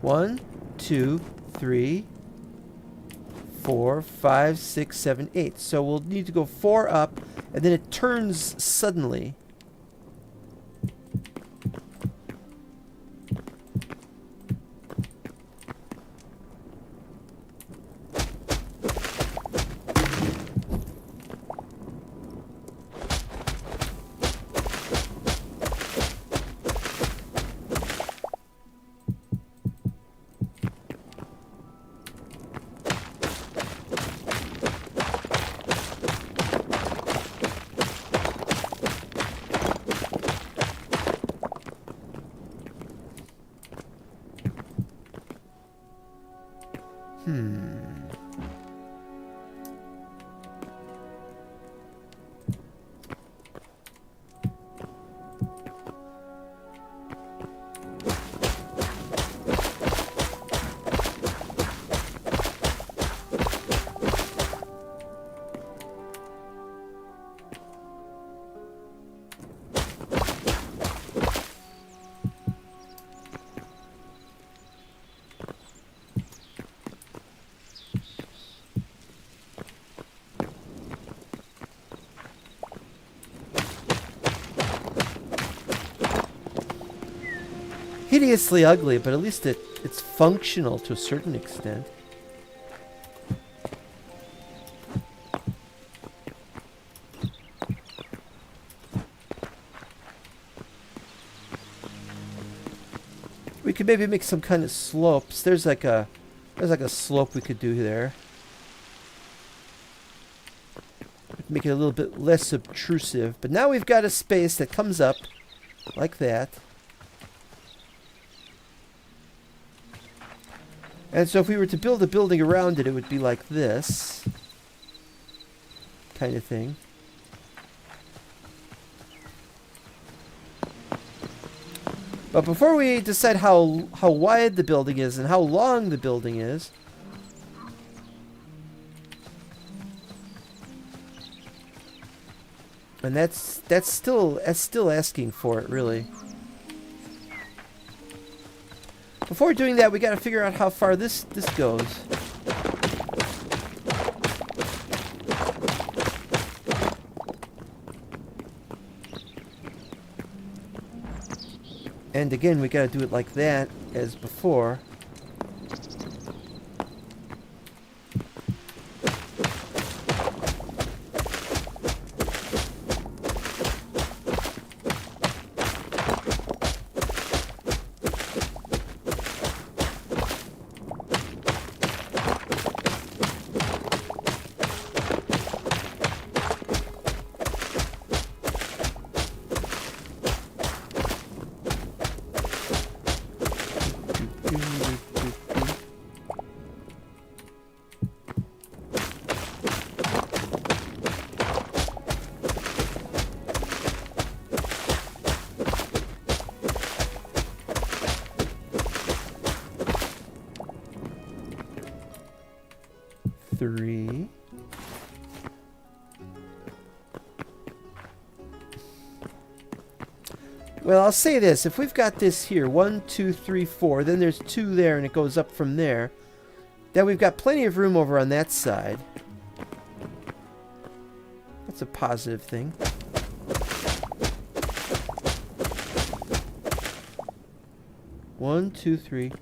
1, 2, 3, 4, 5, 6, 7, 8. So we'll need to go 4 up, and then it turns suddenly. Hideously ugly, but at least it's functional to a certain extent. We could maybe make some kind of slopes. There's like a slope we could do there. Make it a little bit less obtrusive. But now we've got a space that comes up like that. And so if we were to build a building around it, it would be like this kind of thing. But before we decide how wide the building is and how long the building is, and that's still asking for it, really. Before doing that, we got to figure out how far this goes. And again, we got to do it like that as before. 3. Well, I'll say this. If we've got this here, 1, 2, 3, 4, then there's 2 there, and it goes up from there. Then we've got plenty of room over on that side. That's a positive thing. One, two, three.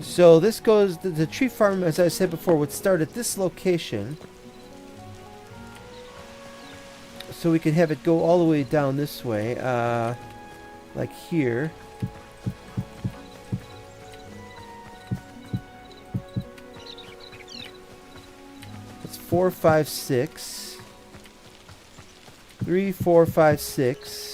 So this goes, the tree farm, as I said before, would start at this location. So we can have it go all the way down this way, like here. It's 4, 5, 6. 3, 4, 5, 6.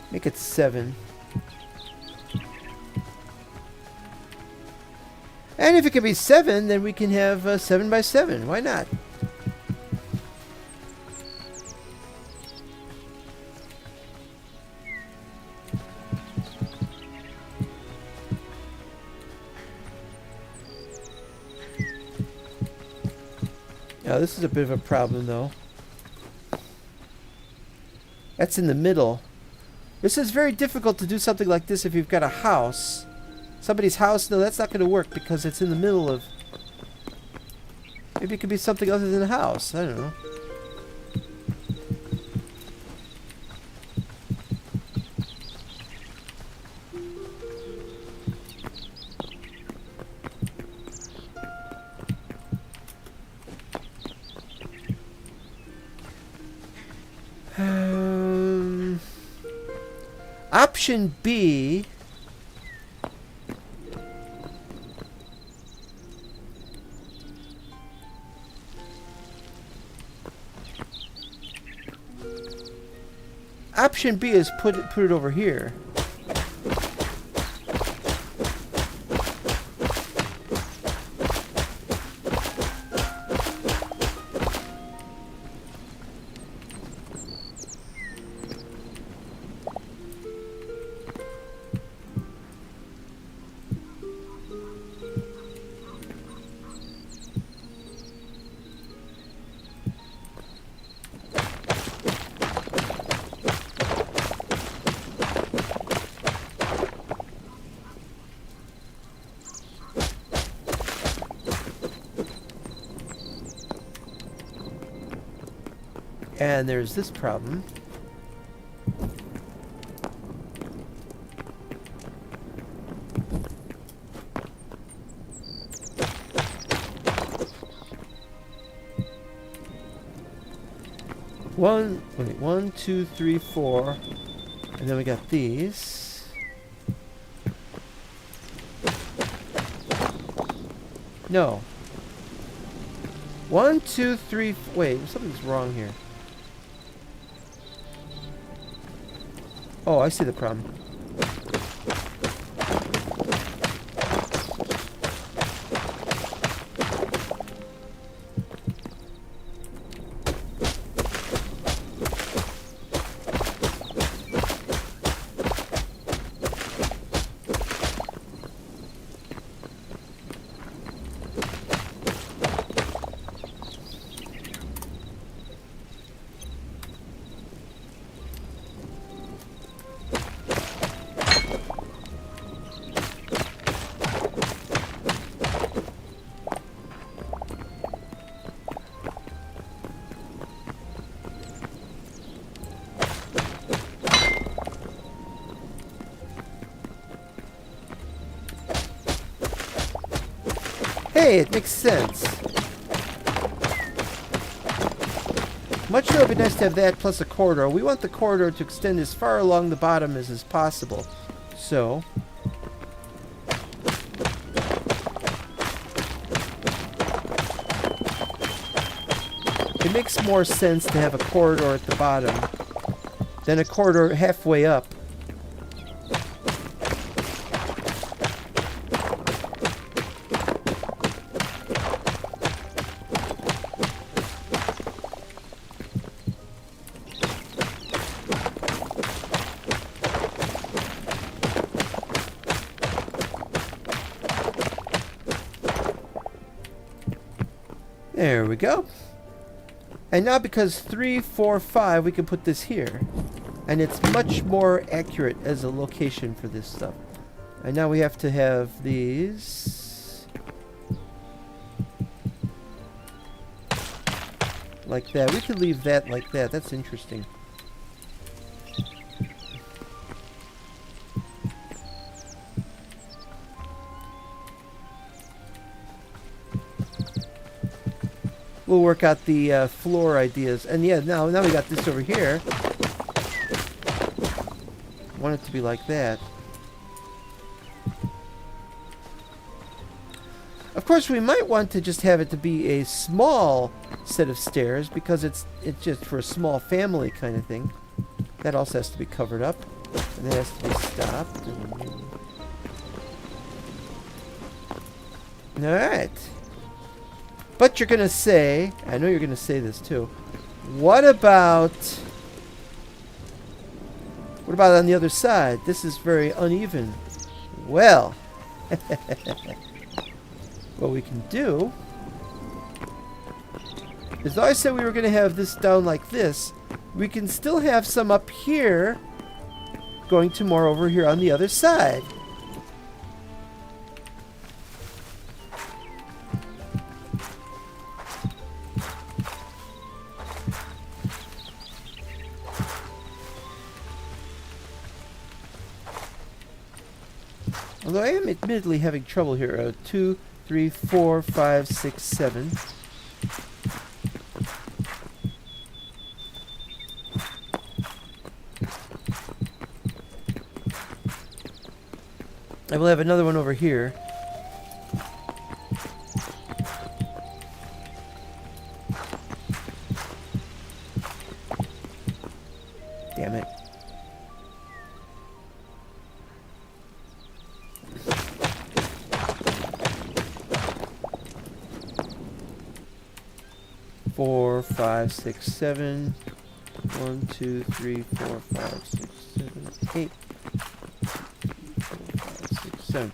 Make it 7. And if it can be 7, then we can have 7 by 7. Why not? Now this is a bit of a problem though. That's in the middle. This is very difficult to do something like this if you've got a house. Somebody's house, no, that's not going to work because it's in the middle of... Maybe it could be something other than a house. I don't know. Option B. Option B is put it over here. And there's this problem. One, 2, 3, 4, and then we got these. No. 1, 2, 3. Wait, something's wrong here. Oh, I see the problem. Hey, it makes sense. Much though, it'd be nice to have that plus a corridor. We want the corridor to extend as far along the bottom as is possible. So... it makes more sense to have a corridor at the bottom than a corridor halfway up. There we go. And now because 3, 4, 5, we can put this here. And it's much more accurate as a location for this stuff. And now we have to have these... like that. We could leave that like that. That's interesting. We'll work out the floor ideas. And yeah, now we got this over here. I want it to be like that. Of course, we might want to just have it to be a small set of stairs because it's just for a small family kind of thing. That also has to be covered up. And that has to be stopped. Alright. But you're going to say, I know you're going to say this too, what about on the other side? This is very uneven. Well, what we can do is, though I said we were going to have this down like this, we can still have some up here going to more over here on the other side. Although I am admittedly having trouble here. 2, 3, 4, 5, 6, 7. I will have another one over here. Damn it. Four, 5, 6, 7. 1, 2, 3, 4, 5, 6, 7, 8. 4, 5, 6, 7.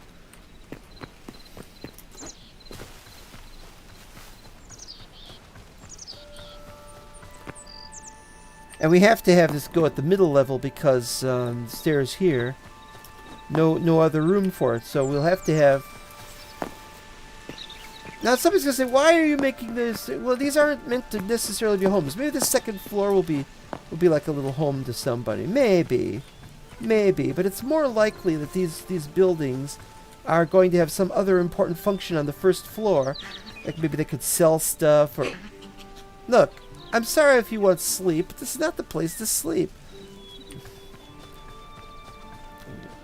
And we have to have this go at the middle level because the stairs here, no other room for it. So we'll have to have. Now somebody's gonna say, why are you making this? Well, these aren't meant to necessarily be homes. Maybe the second floor will be like a little home to somebody. Maybe, but it's more likely that these buildings are going to have some other important function on the first floor. Like maybe they could sell stuff or. Look, I'm sorry if you want sleep, but this is not the place to sleep.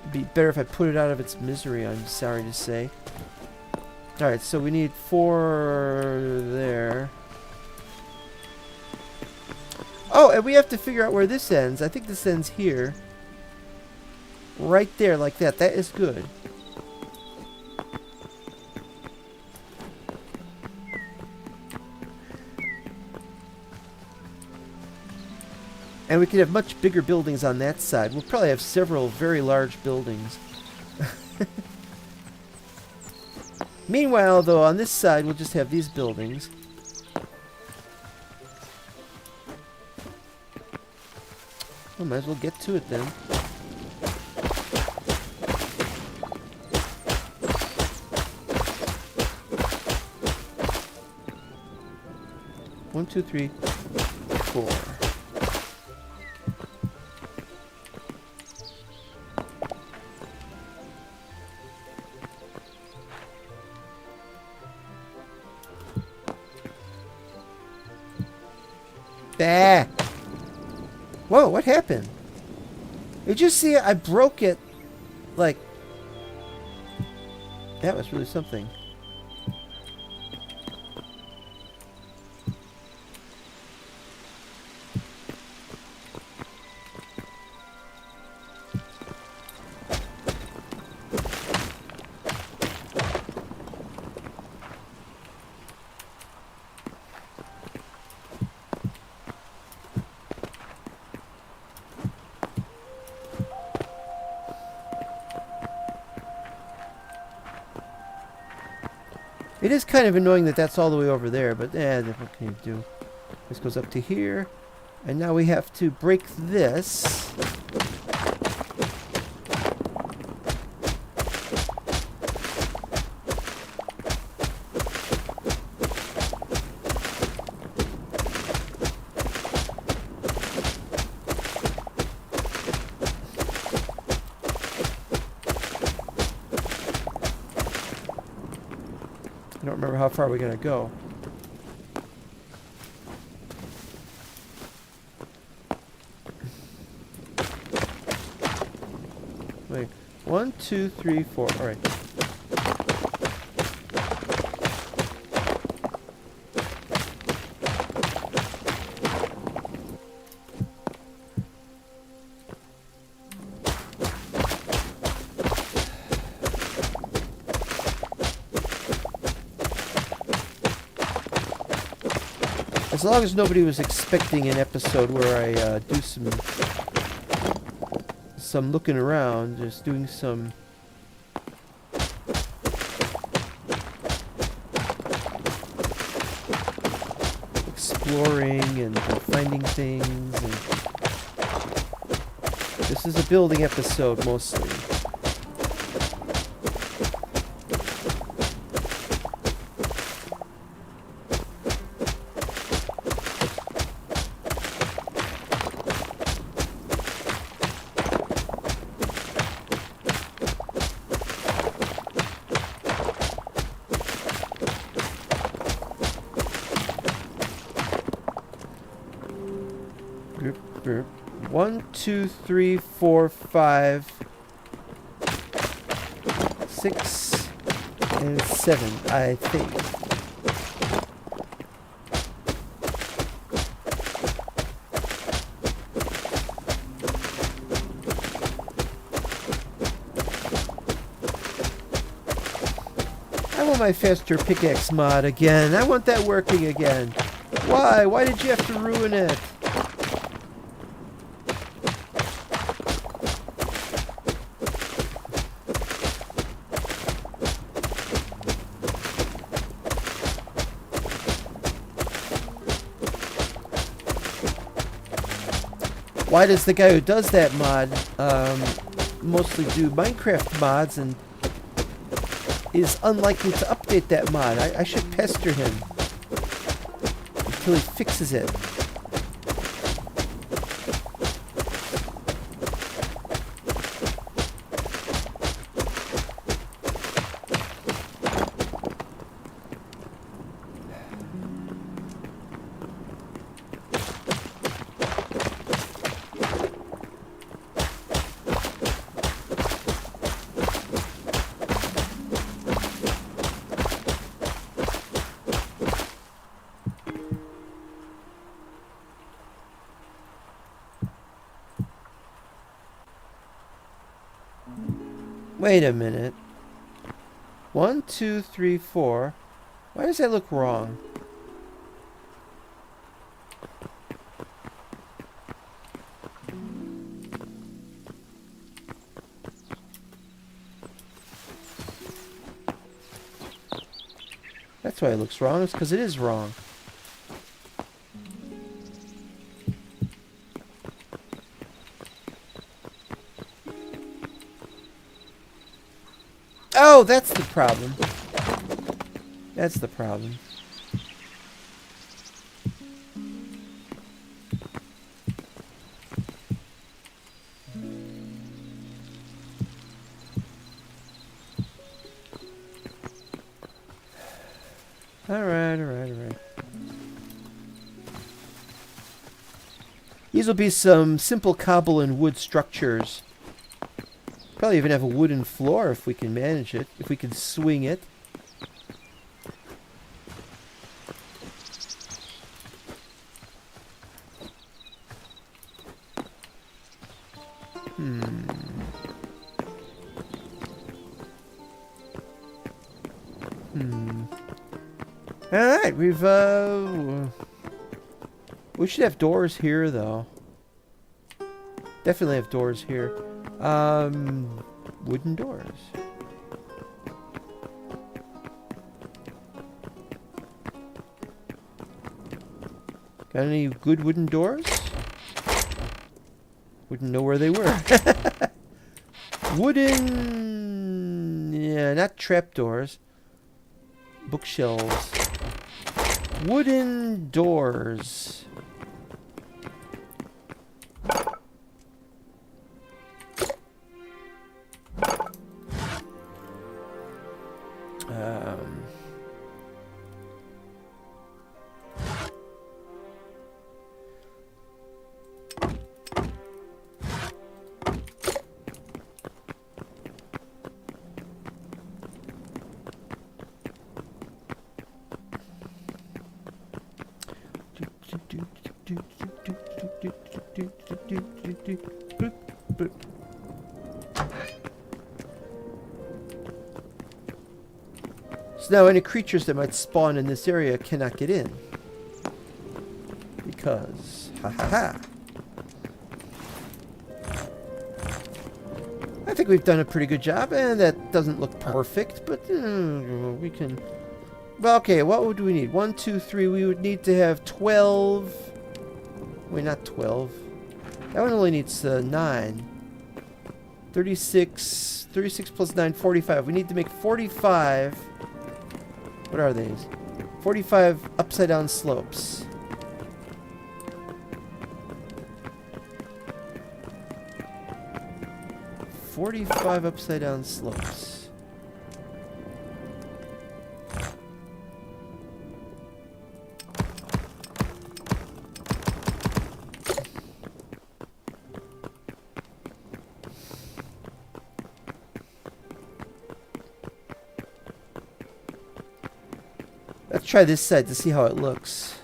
It'd be better if I put it out of its misery, I'm sorry to say. Alright, so we need 4 there. Oh, and we have to figure out where this ends. I think this ends here. Right there, like that. That is good. And we could have much bigger buildings on that side. We'll probably have several very large buildings. Meanwhile, though, on this side, we'll just have these buildings. Well, might as well get to it then. One, two, three, 4. Ah! Whoa, what happened? Did you see it? I broke it. Like, that was really something. It is kind of annoying that that's all the way over there, but what can you do? This goes up to here, and now we have to break this. I don't remember how far we're going to go. Wait, 1, 2, 3, 4. All right. As long as nobody was expecting an episode where I do some looking around, just doing some exploring and finding things. And this is a building episode mostly. Group 1, 2, 3, 4, 5, 6, and 7, I think. I want my faster pickaxe mod again. I want that working again. Why? Why did you have to ruin it? Why does the guy who does that mod mostly do Minecraft mods and is unlikely to update that mod? I should pester him until he fixes it. Wait a minute. 1, 2, 3, 4. Why does that look wrong? That's why it looks wrong. It's because it is wrong. Oh, that's the problem. That's the problem. Alright. These will be some simple cobble and wood structures. Probably even have a wooden floor if we can manage it, if we can swing it. Alright, we should have doors here, though. Definitely have doors here. Wooden doors. Got any good wooden doors? Wouldn't know where they were. Wooden... yeah, not trapdoors. Bookshelves. Wooden doors. So now any creatures that might spawn in this area cannot get in. Because, ha ha ha. I think we've done a pretty good job, and that doesn't look perfect, but we can... Well, okay, what would we need? 1, 2, 3, we would need to have 12... Wait, not 12. That one only needs 9. 36 plus 9, 45. We need to make 45... What are these? 45 upside down slopes. "45 upside down slopes. Let's try this side to see how it looks.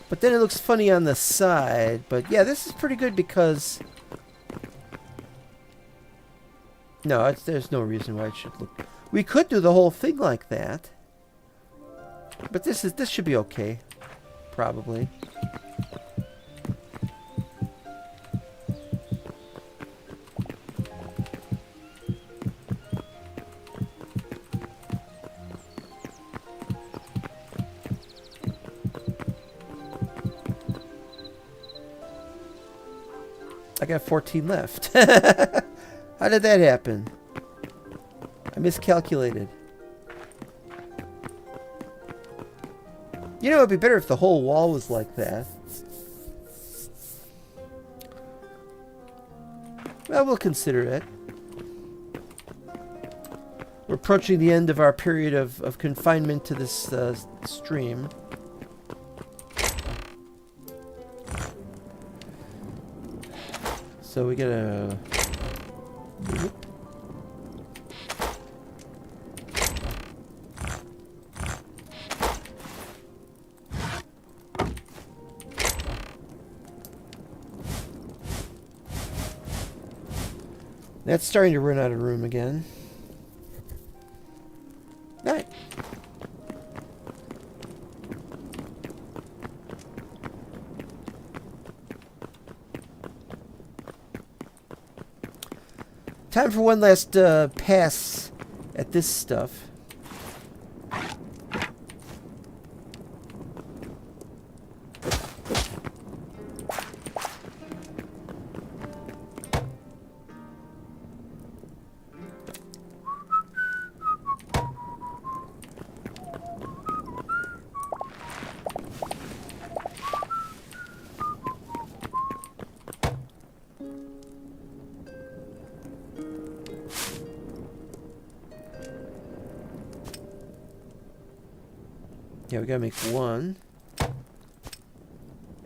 But then it looks funny on the side. But yeah, this is pretty good because... No, there's no reason why it should look... We could do the whole thing like that. But this should be okay. Probably. I got 14 left. How did that happen? I miscalculated. You know, it'd be better if the whole wall was like that. Well, we'll consider it. We're approaching the end of our period of confinement to this stream. So we gotta... That's starting to run out of room again. Alright. Time for one last pass at this stuff. Yeah, we gotta make one. And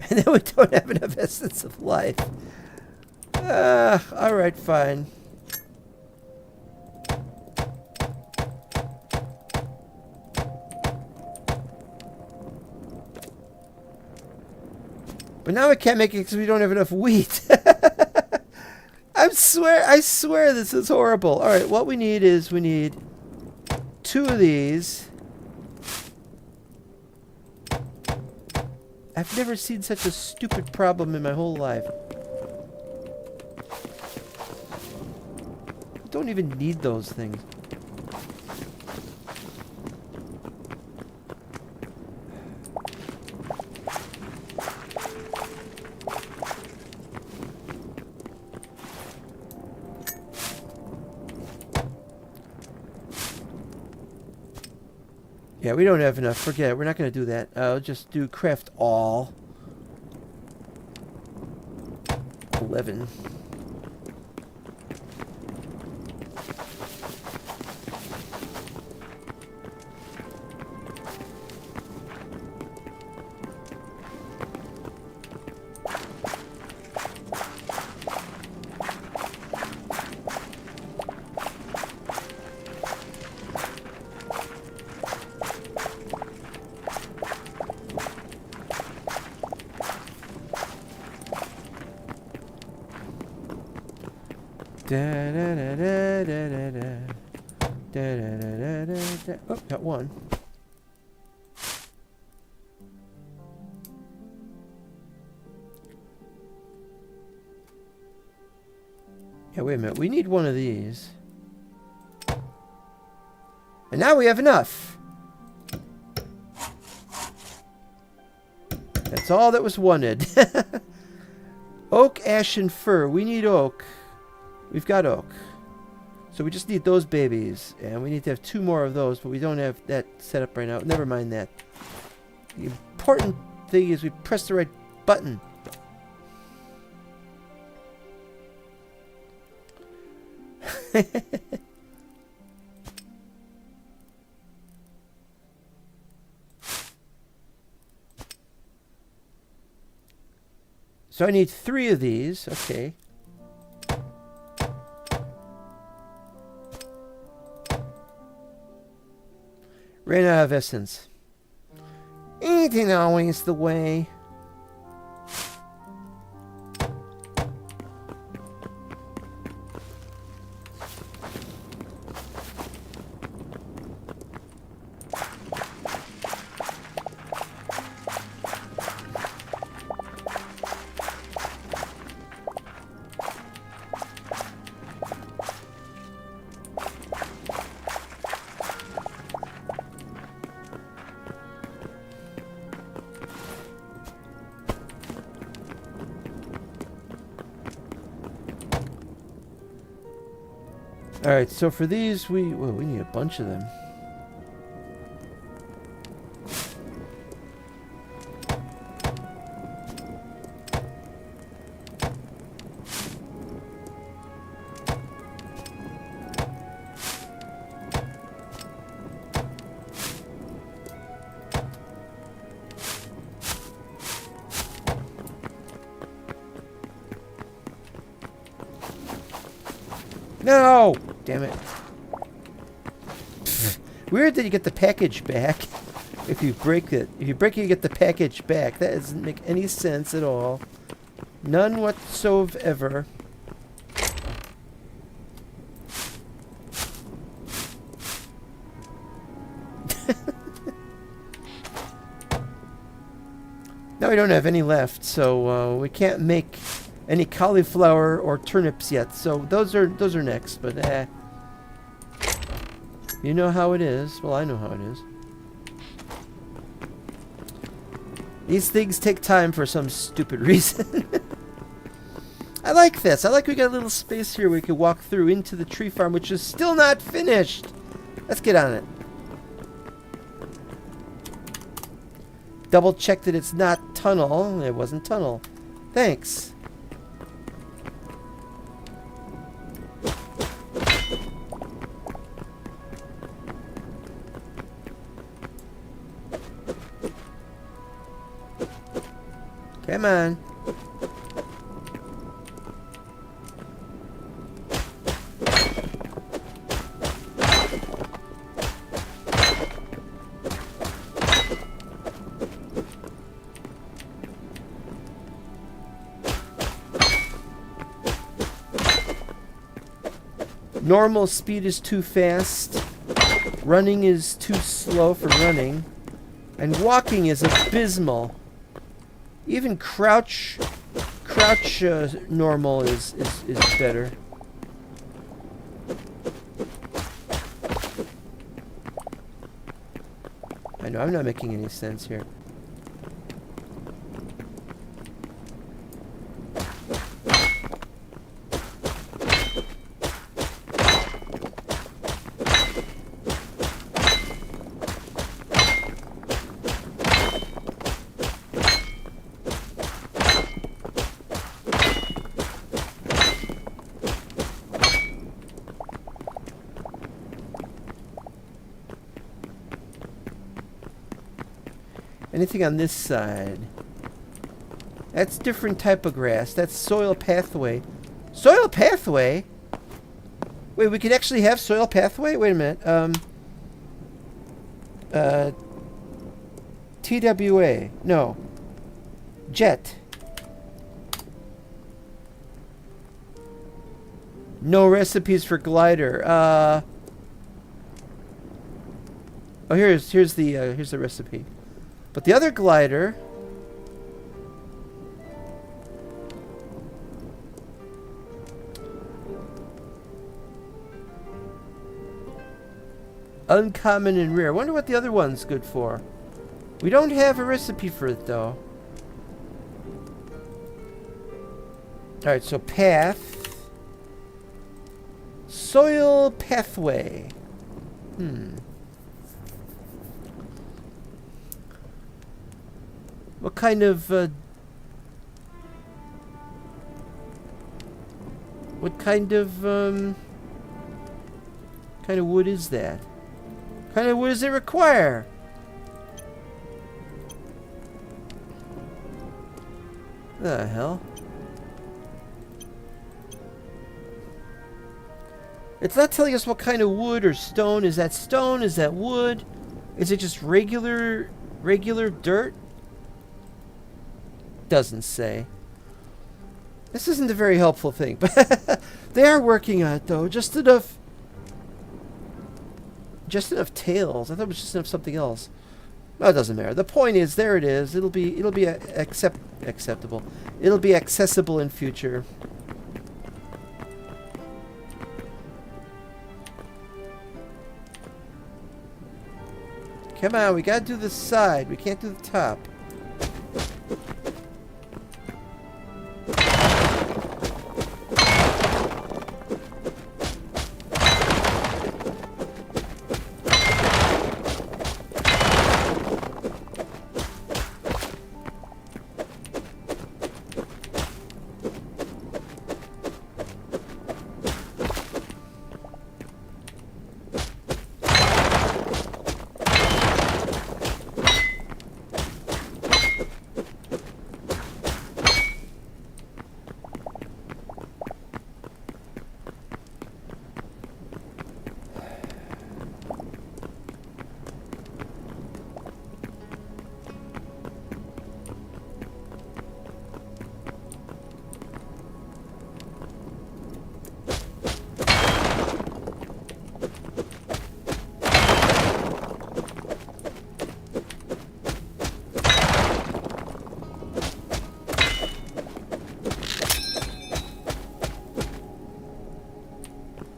then we don't have enough essence of life. Alright, fine. But now we can't make it because we don't have enough wheat. I swear this is horrible. Alright, what we need is we need 2 of these. I've never seen such a stupid problem in my whole life. You don't even need those things. Yeah, we don't have enough. Forget it. We're not going to do that. I'll just do craft all. 11. Oh, got one. Yeah, wait a minute. We need one of these. And now we have enough. That's all that was wanted. Oak, ash, and fir. We need oak. We've got oak. So we just need those babies. And we need to have 2 more of those, but we don't have that set up right now. Never mind that. The important thing is we press the right button. So I need 3 of these. Okay. Ran out of essence. Ain't always the way. Alright, so for these, we need a bunch of them. No! Damn it. Weird that you get the package back if you break it. If you break it, you get the package back. That doesn't make any sense at all. None whatsoever. Now we don't have any left, so we can't make any cauliflower or turnips yet. So those are next, but you know how it is. Well, I know how it is. These things take time for some stupid reason. I like this. I like we got a little space here we can walk through into the tree farm, which is still not finished. Let's get on it. Double check that it's not tunnel. It wasn't tunnel. Thanks. Come on. Normal speed is too fast. Running is too slow for running. And walking is abysmal. Even crouch normal is better. I know, I'm not making any sense here. Anything on this side? That's different type of grass. That's soil pathway. Soil pathway? Wait, we could actually have soil pathway? Wait a minute. TWA. No. Jet. No recipes for glider. Oh, here's the recipe. But the other glider, uncommon and rare. I wonder what the other one's good for. We don't have a recipe for it though. Alright, so path. Soil pathway. What kind of kind of wood is that? What kind of wood does it require? The hell? It's not telling us what kind of wood or stone. Is that stone? Is that wood? Is it just regular dirt? Doesn't say. This isn't a very helpful thing, but they are working on it though. Just enough tails. I thought it was just enough something else. No, it doesn't matter. The point is, there it is. It'll be acceptable. It'll be accessible in future. Come on, we gotta do the side. We can't do the top.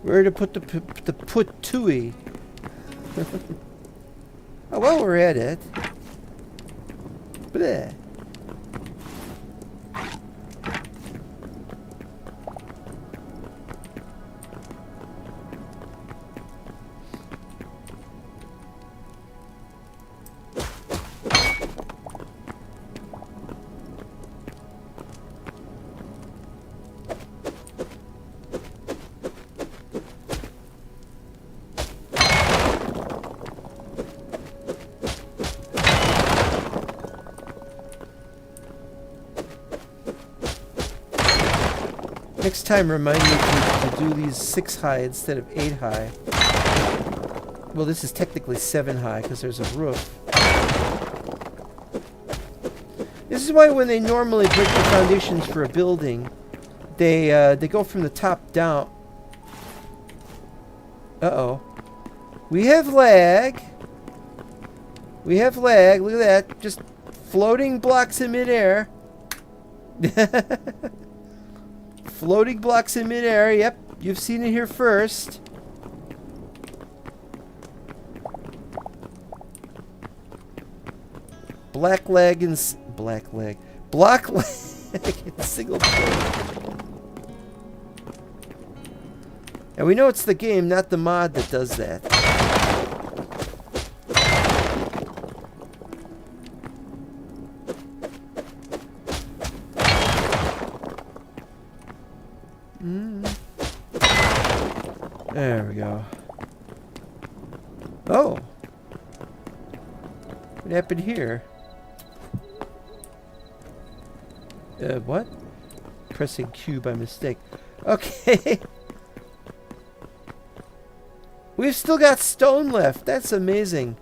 Where to put the put-tui? Oh, well, we're at it. Bleh. Next time, remind me to do these 6 high instead of 8 high. Well, this is technically 7 high because there's a roof. This is why when they normally break the foundations for a building, they go from the top down. Uh-oh. We have lag. We have lag. Look at that. Just floating blocks in midair. Floating blocks in midair. Yep, you've seen it here first. Block lag in single player. And we know it's the game, not the mod, that does that. There we go. Oh. What happened here? What? Pressing Q by mistake. Okay. We've still got stone left. That's amazing.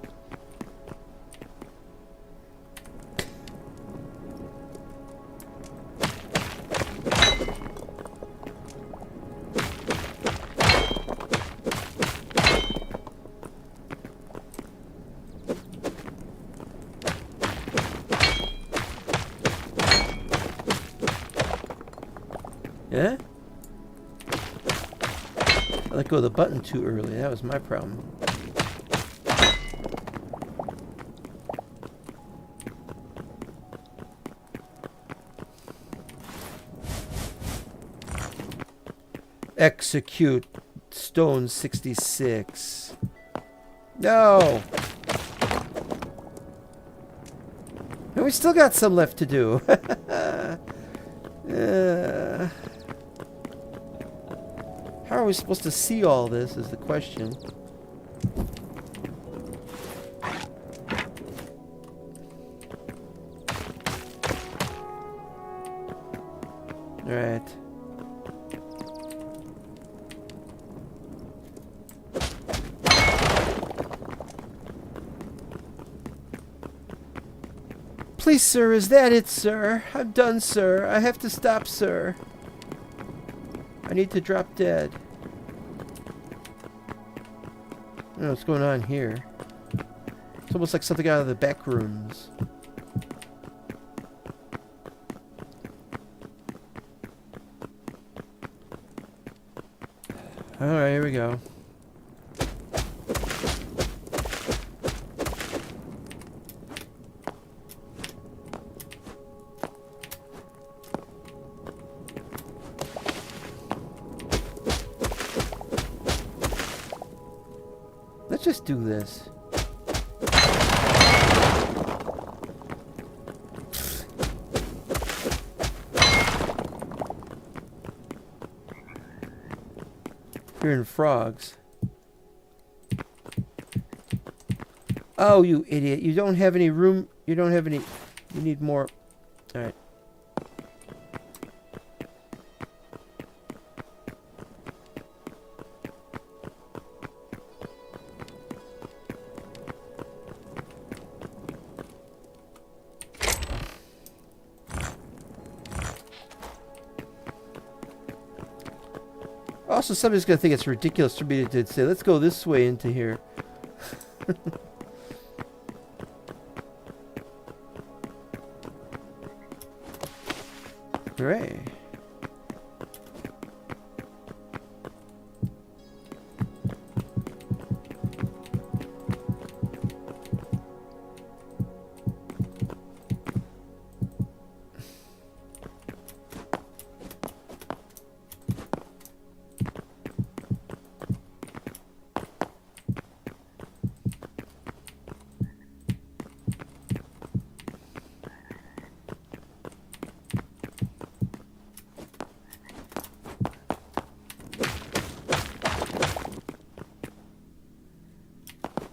Yeah? I let go of the button too early. That was my problem. Execute stone 66. No! And we still got some left to do. How are we supposed to see all this is the question. Alright. Please, sir, is that it, sir? I'm done, sir. I have to stop, sir. I need to drop dead. I don't know what's going on here. It's almost like something out of the back rooms. Alright, here we go. Let's just do this. Hearing frogs. Oh, you idiot. You don't have any room. You don't have any. You need more. Alright. Also, somebody's going to think it's ridiculous for me to say, let's go this way into here. Hooray.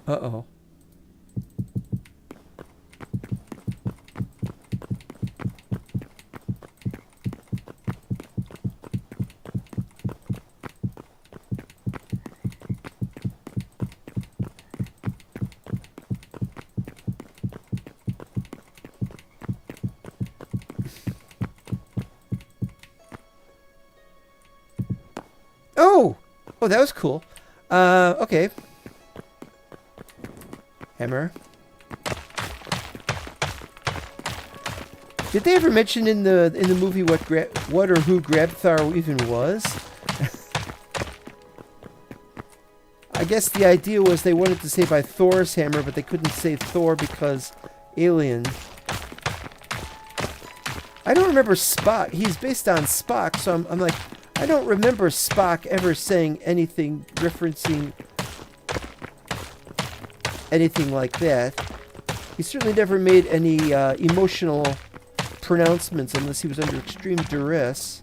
Uh-oh. Oh, that was cool. Okay. Hammer. Did they ever mention in the movie what or who Grabthar even was? I guess the idea was they wanted to say by Thor's hammer, but they couldn't say Thor because alien. I don't remember Spock. He's based on Spock, so I'm like, I don't remember Spock ever saying anything referencing anything like that. He certainly never made any emotional pronouncements unless he was under extreme duress.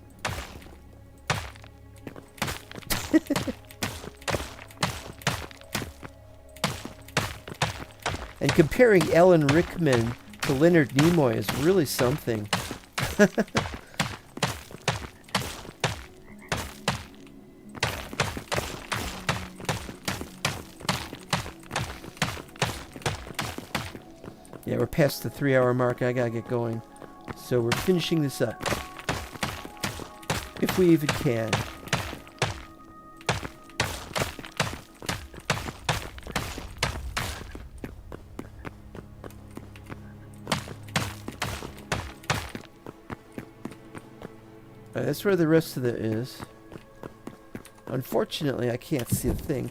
And comparing Alan Rickman to Leonard Nimoy is really something. Yeah, we're past the 3-hour mark. I gotta get going. So we're finishing this up. If we even can. That's where the rest of it is. Unfortunately, I can't see a thing.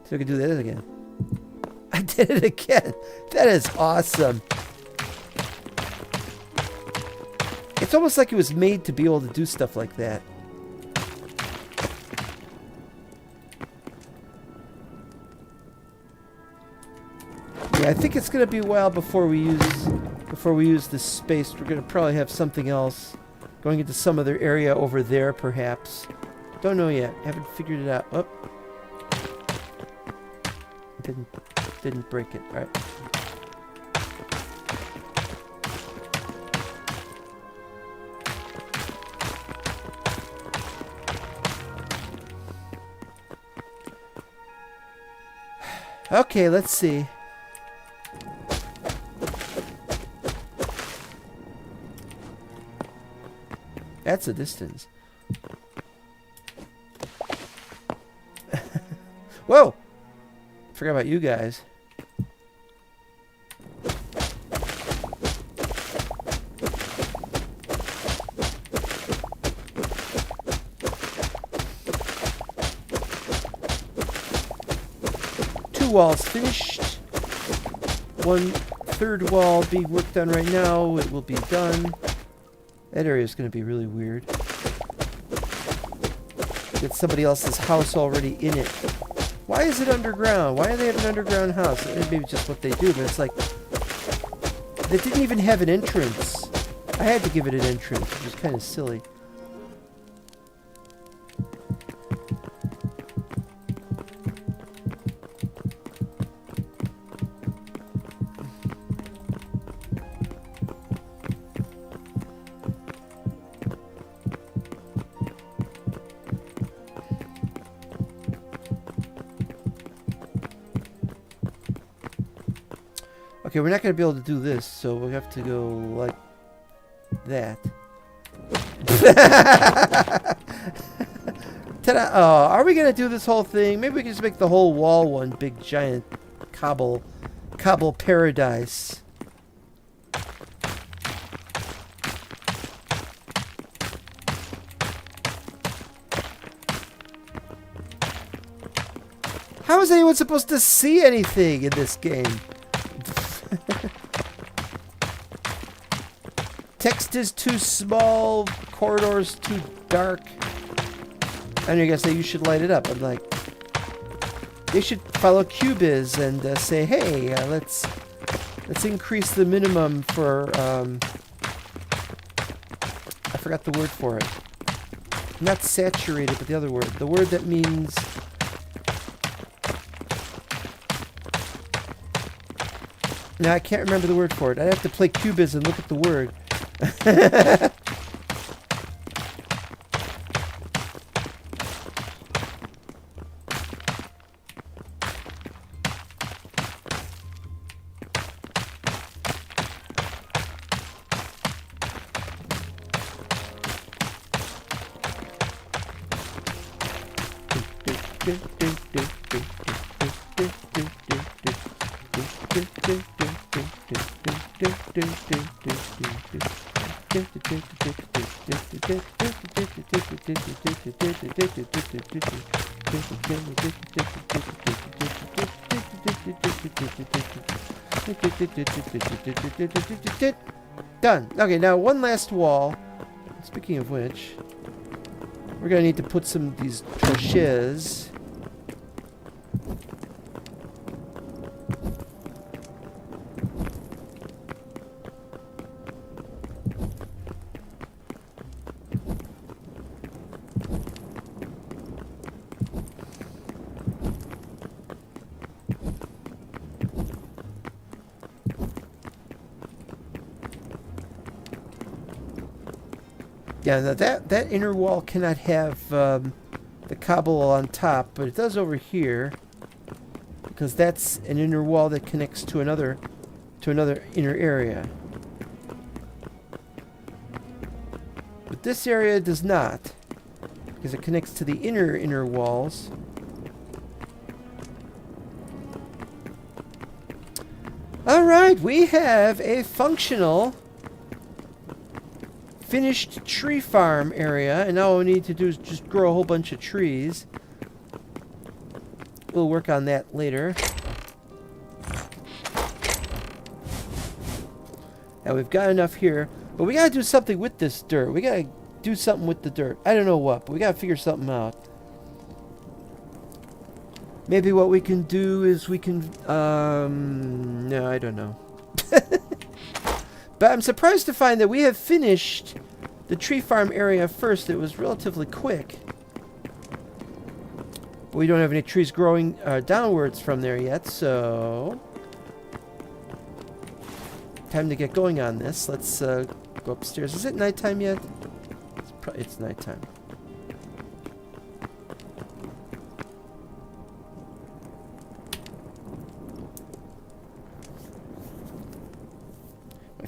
So I can do that again. I did it again. That is awesome. It's almost like it was made to be able to do stuff like that. Yeah, I think it's gonna be a while before we use this space. We're gonna probably have something else going into some other area over there, perhaps. Don't know yet. Haven't figured it out. Oh. Didn't break it. All right. Okay, let's see. That's a distance. Whoa! Forgot about you guys. Two walls finished. 1/3 wall being worked on right now. It will be done. That area is going to be really weird. Get somebody else's house already in it. Why is it underground? Why do they have an underground house? Maybe just what they do, but it's like... They didn't even have an entrance. I had to give it an entrance, which is kind of silly. Okay, we're not going to be able to do this, so we have to go like that. Ta-da! Oh, are we going to do this whole thing? Maybe we can just make the whole wall one big giant cobble paradise. How is anyone supposed to see anything in this game? Text is too small, corridors too dark. And you're gonna say you should light it up. I'm like, they should follow QBiz and say, hey, let's increase the minimum for forgot the word for it. Not saturated, but the other word. The word that means... No, I can't remember the word for it. I'd have to play Cubis and look at the word. Done. Okay, now one last wall. Speaking of which, we're gonna need to put some of these torches. Yeah, now that inner wall cannot have the cobble on top, but it does over here, because that's an inner wall that connects to another inner area. But this area does not, because it connects to the inner walls. All right, we have a functional finished tree farm area, and now all we need to do is just grow a whole bunch of trees. We'll work on that later. Now we've got enough here, but we gotta do something with this dirt. We gotta do something with the dirt. I don't know what, but we gotta figure something out. Maybe what we can do is we can, no, I don't know. But I'm surprised to find that we have finished the tree farm area first. It was relatively quick. We don't have any trees growing downwards from there yet, so... Time to get going on this. Let's go upstairs. Is it nighttime yet? It's nighttime.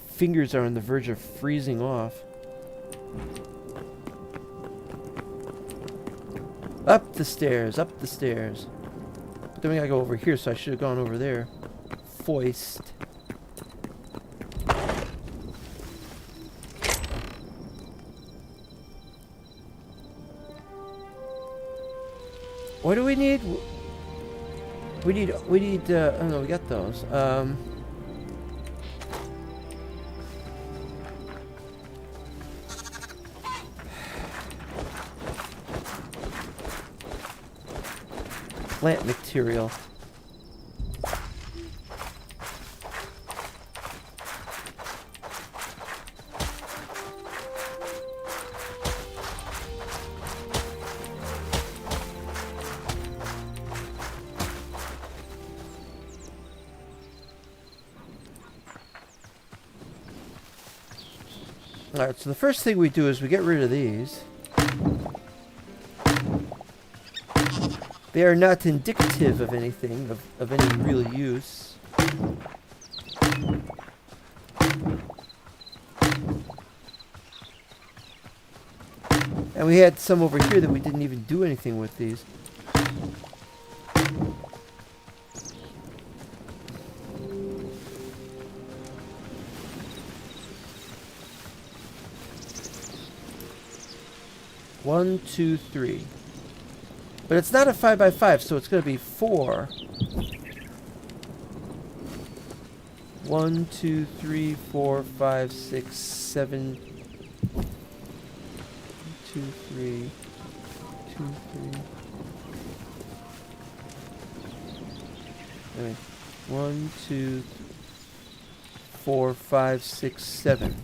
Fingers are on the verge of freezing off. Up the stairs, up the stairs. But then we gotta go over here, so I should have gone over there. Foist. What do we need? We need, oh no, we got those. Plant material. Alright, so the first thing we do is we get rid of these. They are not indicative of anything, of any real use. And we had some over here that we didn't even do anything with these. One, two, three. But it's not a 5x5, so it's going to be 4. 1, 2, 3, 4, 5, 6, 7. 2, 3. 2, 3. Anyway, 1, 2, 4, 5, 6, 7.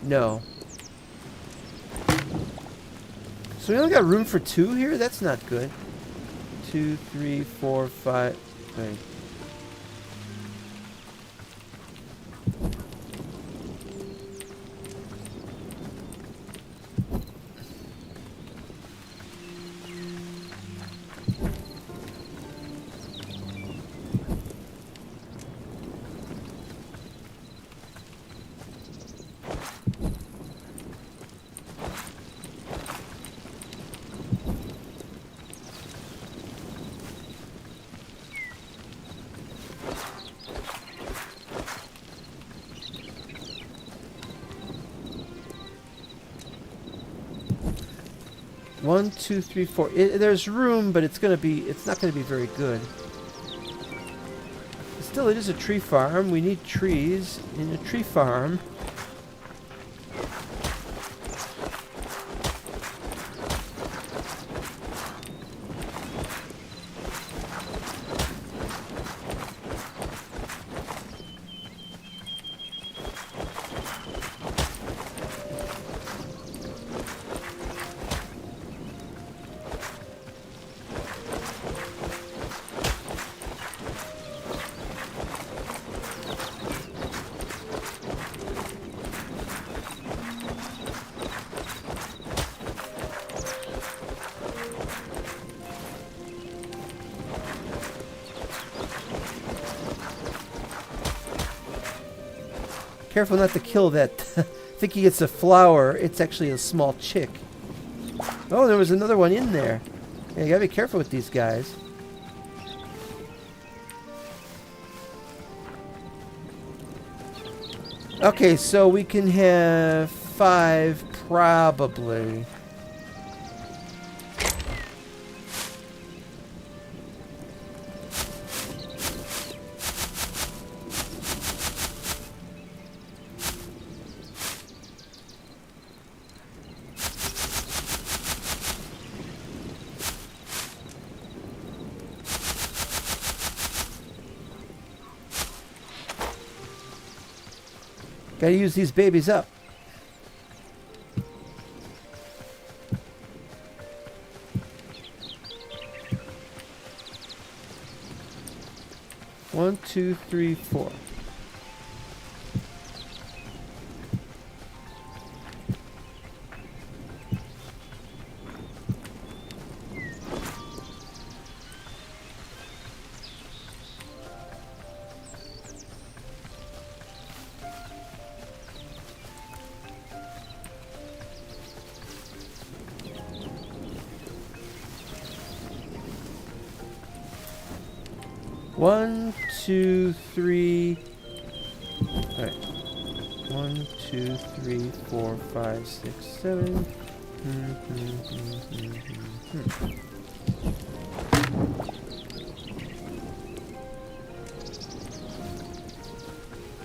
No. So we only got room for 2 here? That's not good. 2, 3, 4, 5. Wait. One, two, three, four. There's room, but it's not gonna be very good. Still, it is a tree farm. We need trees in a tree farm. Careful not to kill that. I think he gets a flower. It's actually a small chick. Oh, there was another one in there. Yeah, you gotta be careful with these guys. Okay, so we can have 5 probably. Gotta use these babies up. One, two, three, four. One, two, three. All right. 1, 2, 3, 4, 5, 6, 7.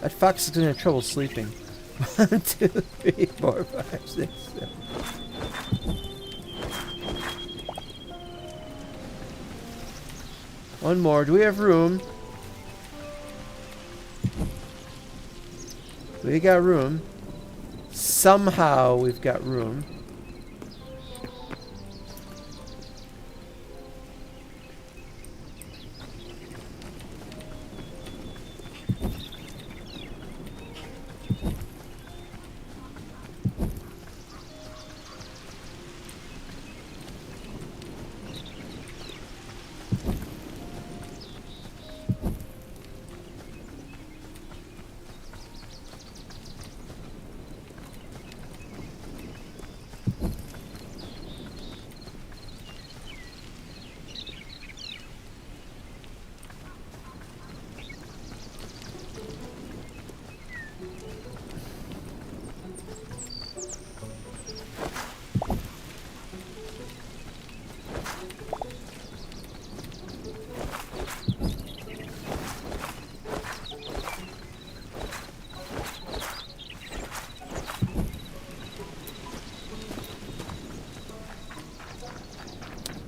That fox is gonna have trouble sleeping. 1, 2, 3, 4, 5, 6, 7. One more. Do we have room? We got room. Somehow we've got room.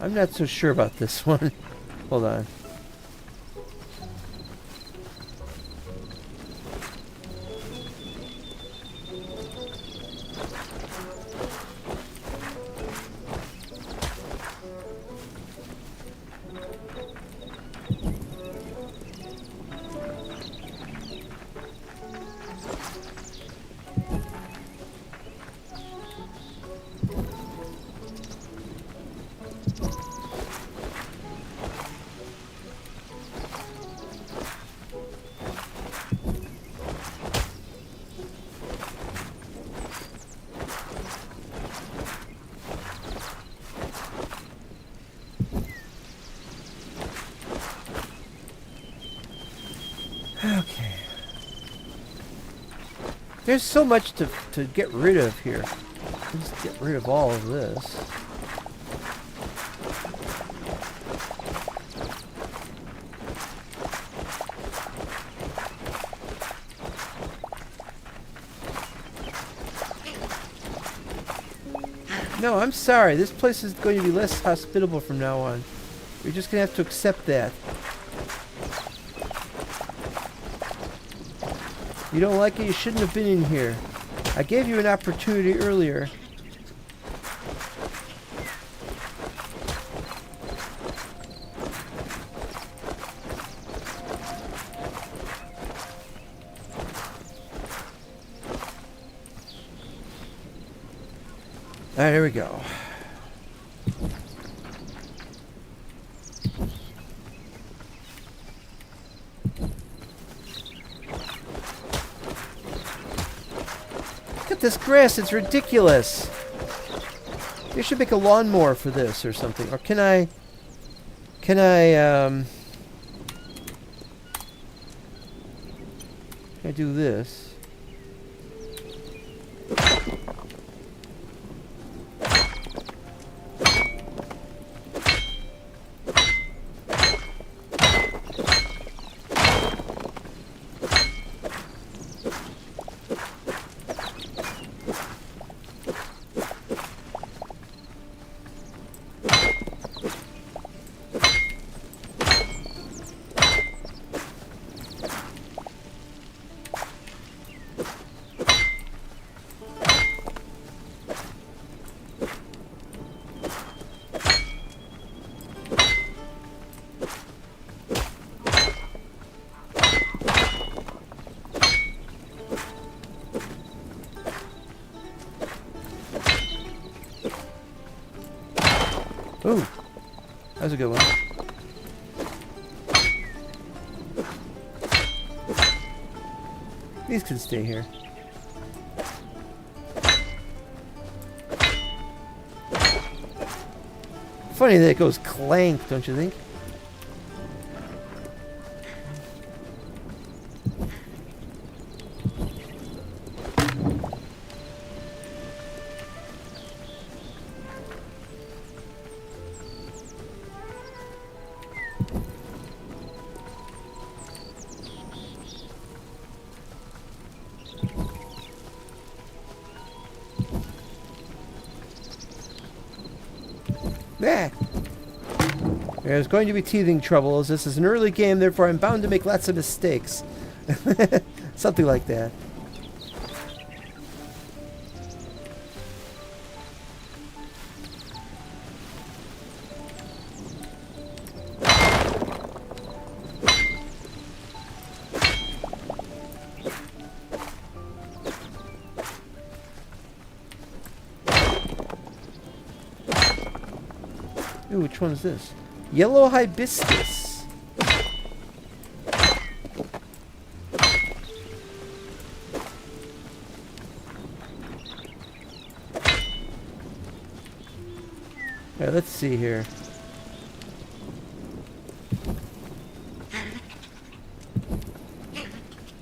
I'm not so sure about this one. Hold on. Okay. There's so much to get rid of here. Let's get rid of all of this. No, I'm sorry. This place is going to be less hospitable from now on. You're just going to have to accept that. You don't like it, you shouldn't have been in here. I gave you an opportunity earlier. Alright, here we go. Look at this grass, it's ridiculous. They should make a lawnmower for this or something. Or can I do this? Ooh, that was a good one. These can stay here. Funny that it goes clank, don't you think? Yeah. There's going to be teething troubles. This is an early game, therefore I'm bound to make lots of mistakes. Something like that. Ooh, which one is this? Yellow hibiscus. Alright, let's see here.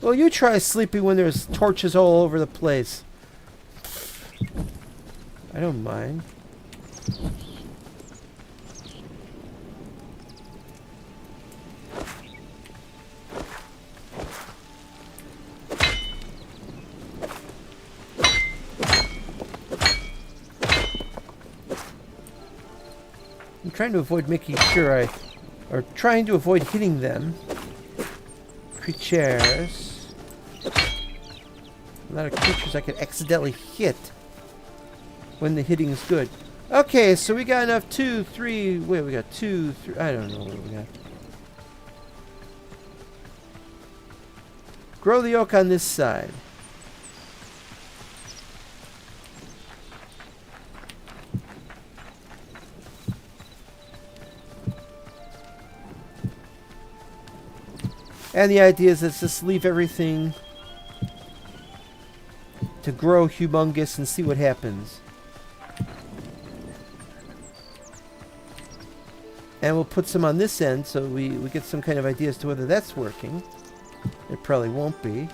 Well, you try sleeping when there's torches all over the place. I don't mind. I'm trying to avoid making sure or trying to avoid hitting them. Creatures. A lot of creatures I could accidentally hit when the hitting is good. Okay, so we got enough. 2, 3. Wait, we got 2, 3. I don't know what we got. Grow the oak on this side. And the idea is let's just leave everything to grow humongous and see what happens. And we'll put some on this end so we get some kind of idea as to whether that's working. It probably won't be.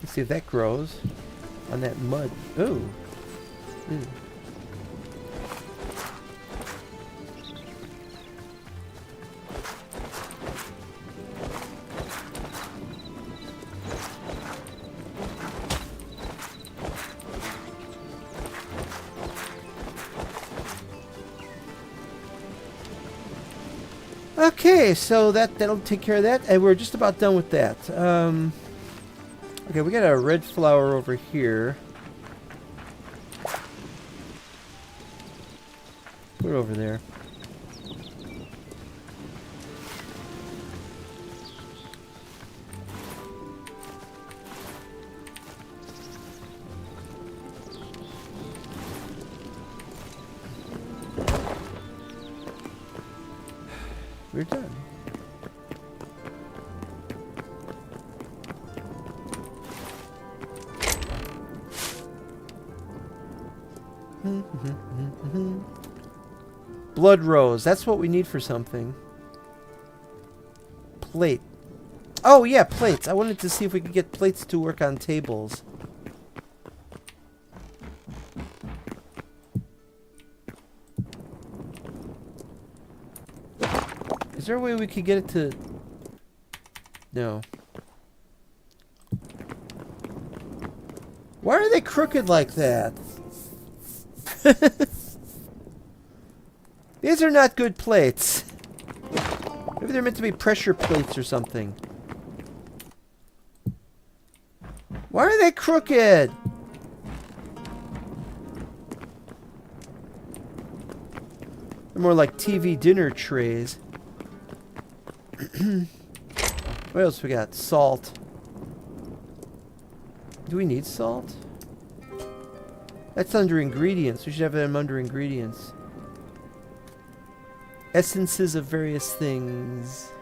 Let's see if that grows on that mud. Oh. Ew. Okay, so that'll take care of that, and we're just about done with that. Okay, we got a red flower over here. Put it over there. We're done. Blood rose. That's what we need for something. Plate. Oh, yeah, plates. I wanted to see if we could get plates to work on tables. Is there a way we could get it to... No. Why are they crooked like that? These are not good plates. Maybe they're meant to be pressure plates or something. Why are they crooked? They're more like TV dinner trays. What else we got? Salt. Do we need salt? That's under ingredients. We should have them under ingredients. Essences of various things.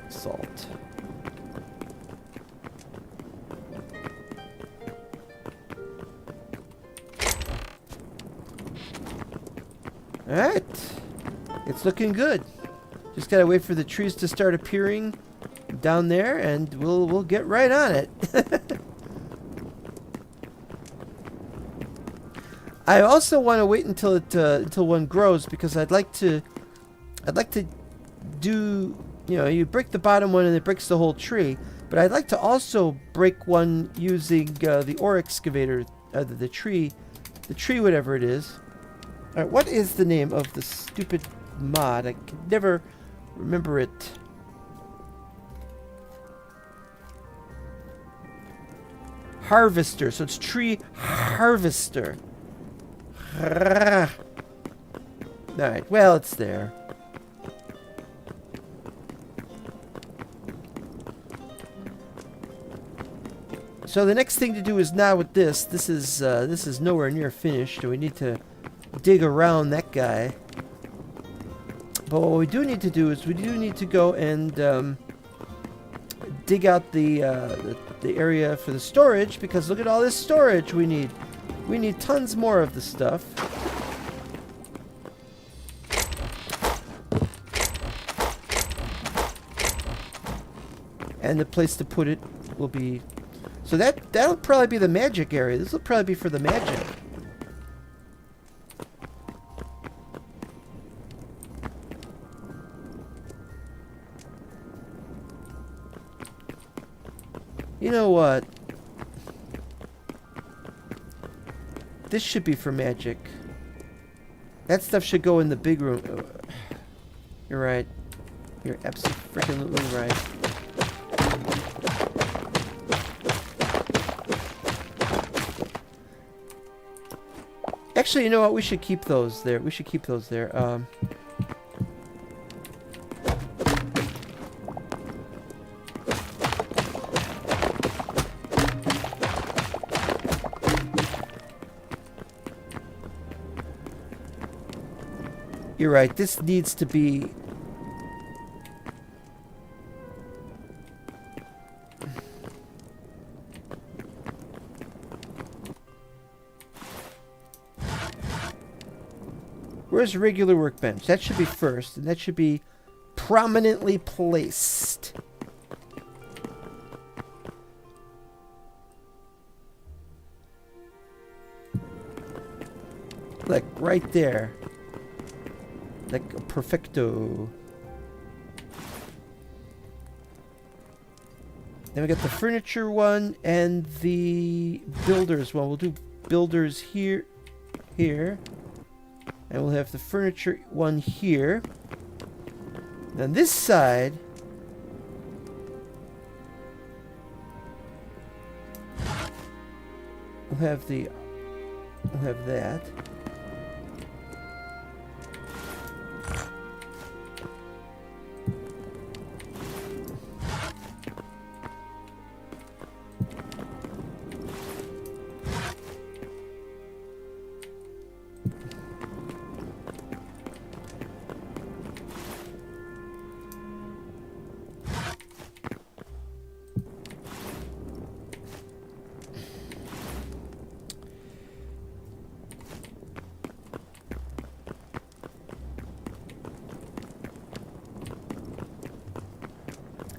Salt. Alright. It's looking good. Just gotta wait for the trees to start appearing down there, and we'll get right on it. I also want to wait until until one grows, because I'd like to do, you know, you break the bottom one and it breaks the whole tree, but I'd like to also break one using the ore excavator, the tree whatever it is. All right, what is the name of the stupid mod? I can never remember it. Harvester. So it's tree harvester. Alright, well, it's there. So the next thing to do is now with this. This is nowhere near finished. We need to dig around that guy. But what we do need to do is we do need to go and dig out the area for the storage, because look at all this storage we need. We need tons more of the stuff. And the place to put it will be... So that'll probably be the magic area. This will probably be for the magic. You know what? This should be for magic. That stuff should go in the big room. You're right. You're absolutely right. Actually, you know what? We should keep those there. We should keep those there. You're right. This needs to be... Where's a regular workbench? That should be first, and that should be prominently placed. Like right there. Like perfecto. Then we got the furniture one and the builders one. We'll do builders here, here. And we'll have the furniture one here. Then this side, we'll have that.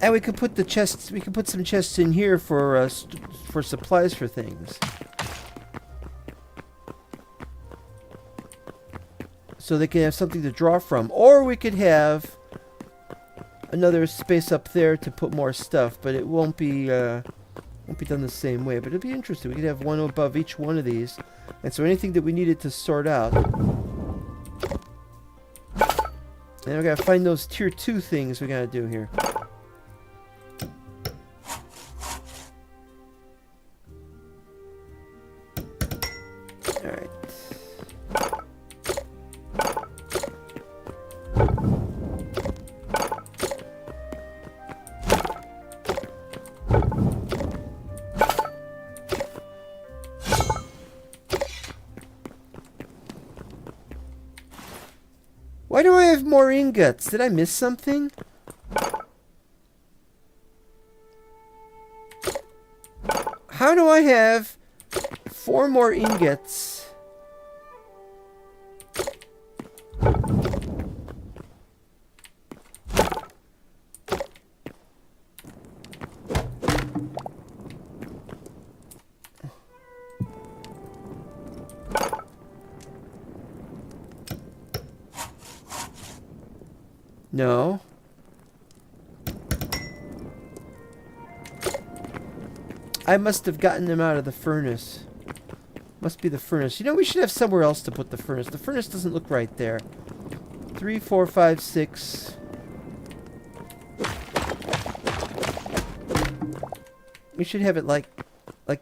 And we could put the chests. We could put some chests in here for supplies for things. So they can have something to draw from, or we could have another space up there to put more stuff. But it won't be done the same way. But it'll be interesting. We could have one above each one of these, and so anything that we needed to sort out. And we gotta find those tier 2 things we gotta do here. Why do I have more ingots? Did I miss something? How do I have 4 more ingots? No. I must have gotten them out of the furnace. Must be the furnace. You know, we should have somewhere else to put the furnace. The furnace doesn't look right there. 3, 4, 5, 6. We should have it like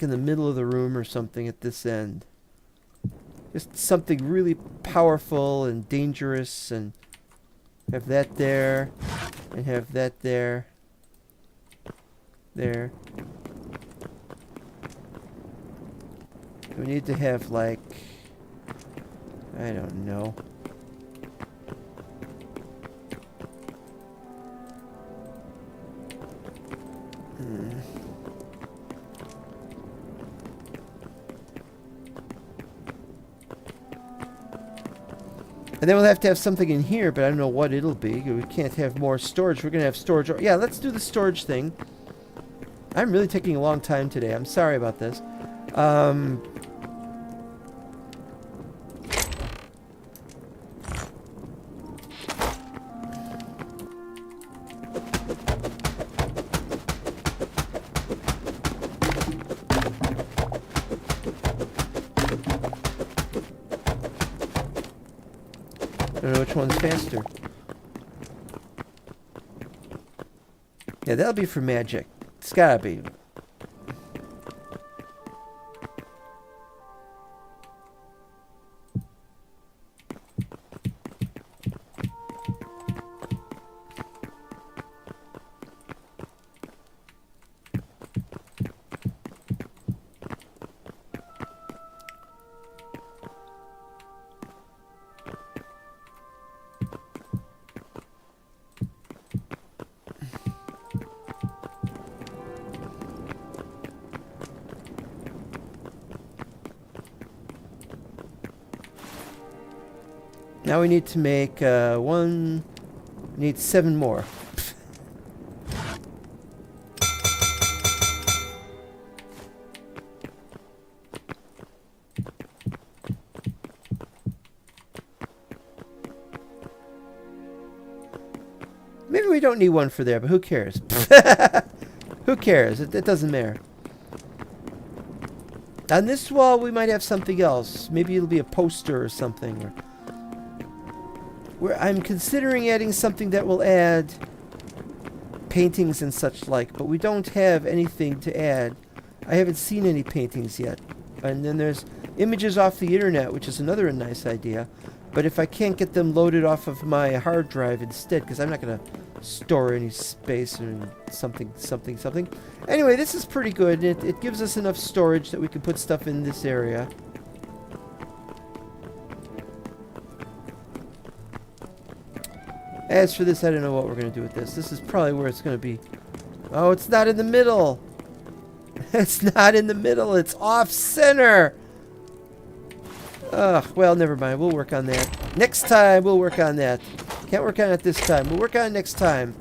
in the middle of the room or something at this end. Just something really powerful and dangerous, and have that there, and have that there. There. We need to have, like, I don't know. And then we'll have to have something in here, but I don't know what it'll be. We can't have more storage. We're going to have storage. Yeah, let's do the storage thing. I'm really taking a long time today. I'm sorry about this. I don't know which one's faster. Yeah, that'll be for magic. It's gotta be. Now we need to make one. We need 7 more. Maybe we don't need one for there, but who cares? Who cares? It doesn't matter. On this wall, we might have something else. Maybe it'll be a poster or something. I'm considering adding something that will add paintings and such like, but we don't have anything to add. I haven't seen any paintings yet. And then there's images off the internet, which is another nice idea. But if I can't get them loaded off of my hard drive instead, because I'm not going to store any space or something. Anyway, this is pretty good. It gives us enough storage that we can put stuff in this area. As for this, I don't know what we're going to do with this. This is probably where it's going to be. Oh, it's not in the middle. It's not in the middle. It's off-center. Ugh, well, never mind. We'll work on that. Next time, we'll work on that. Can't work on it this time. We'll work on it next time.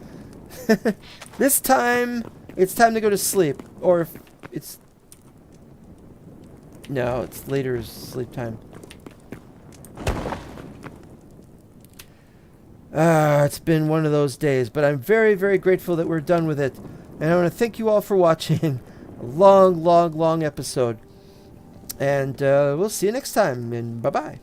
This time, it's time to go to sleep. Or if it's... No, it's later sleep time. It's been one of those days, but I'm very, very grateful that we're done with it. And I want to thank you all for watching. A long, long, long episode. And we'll see you next time, and bye-bye.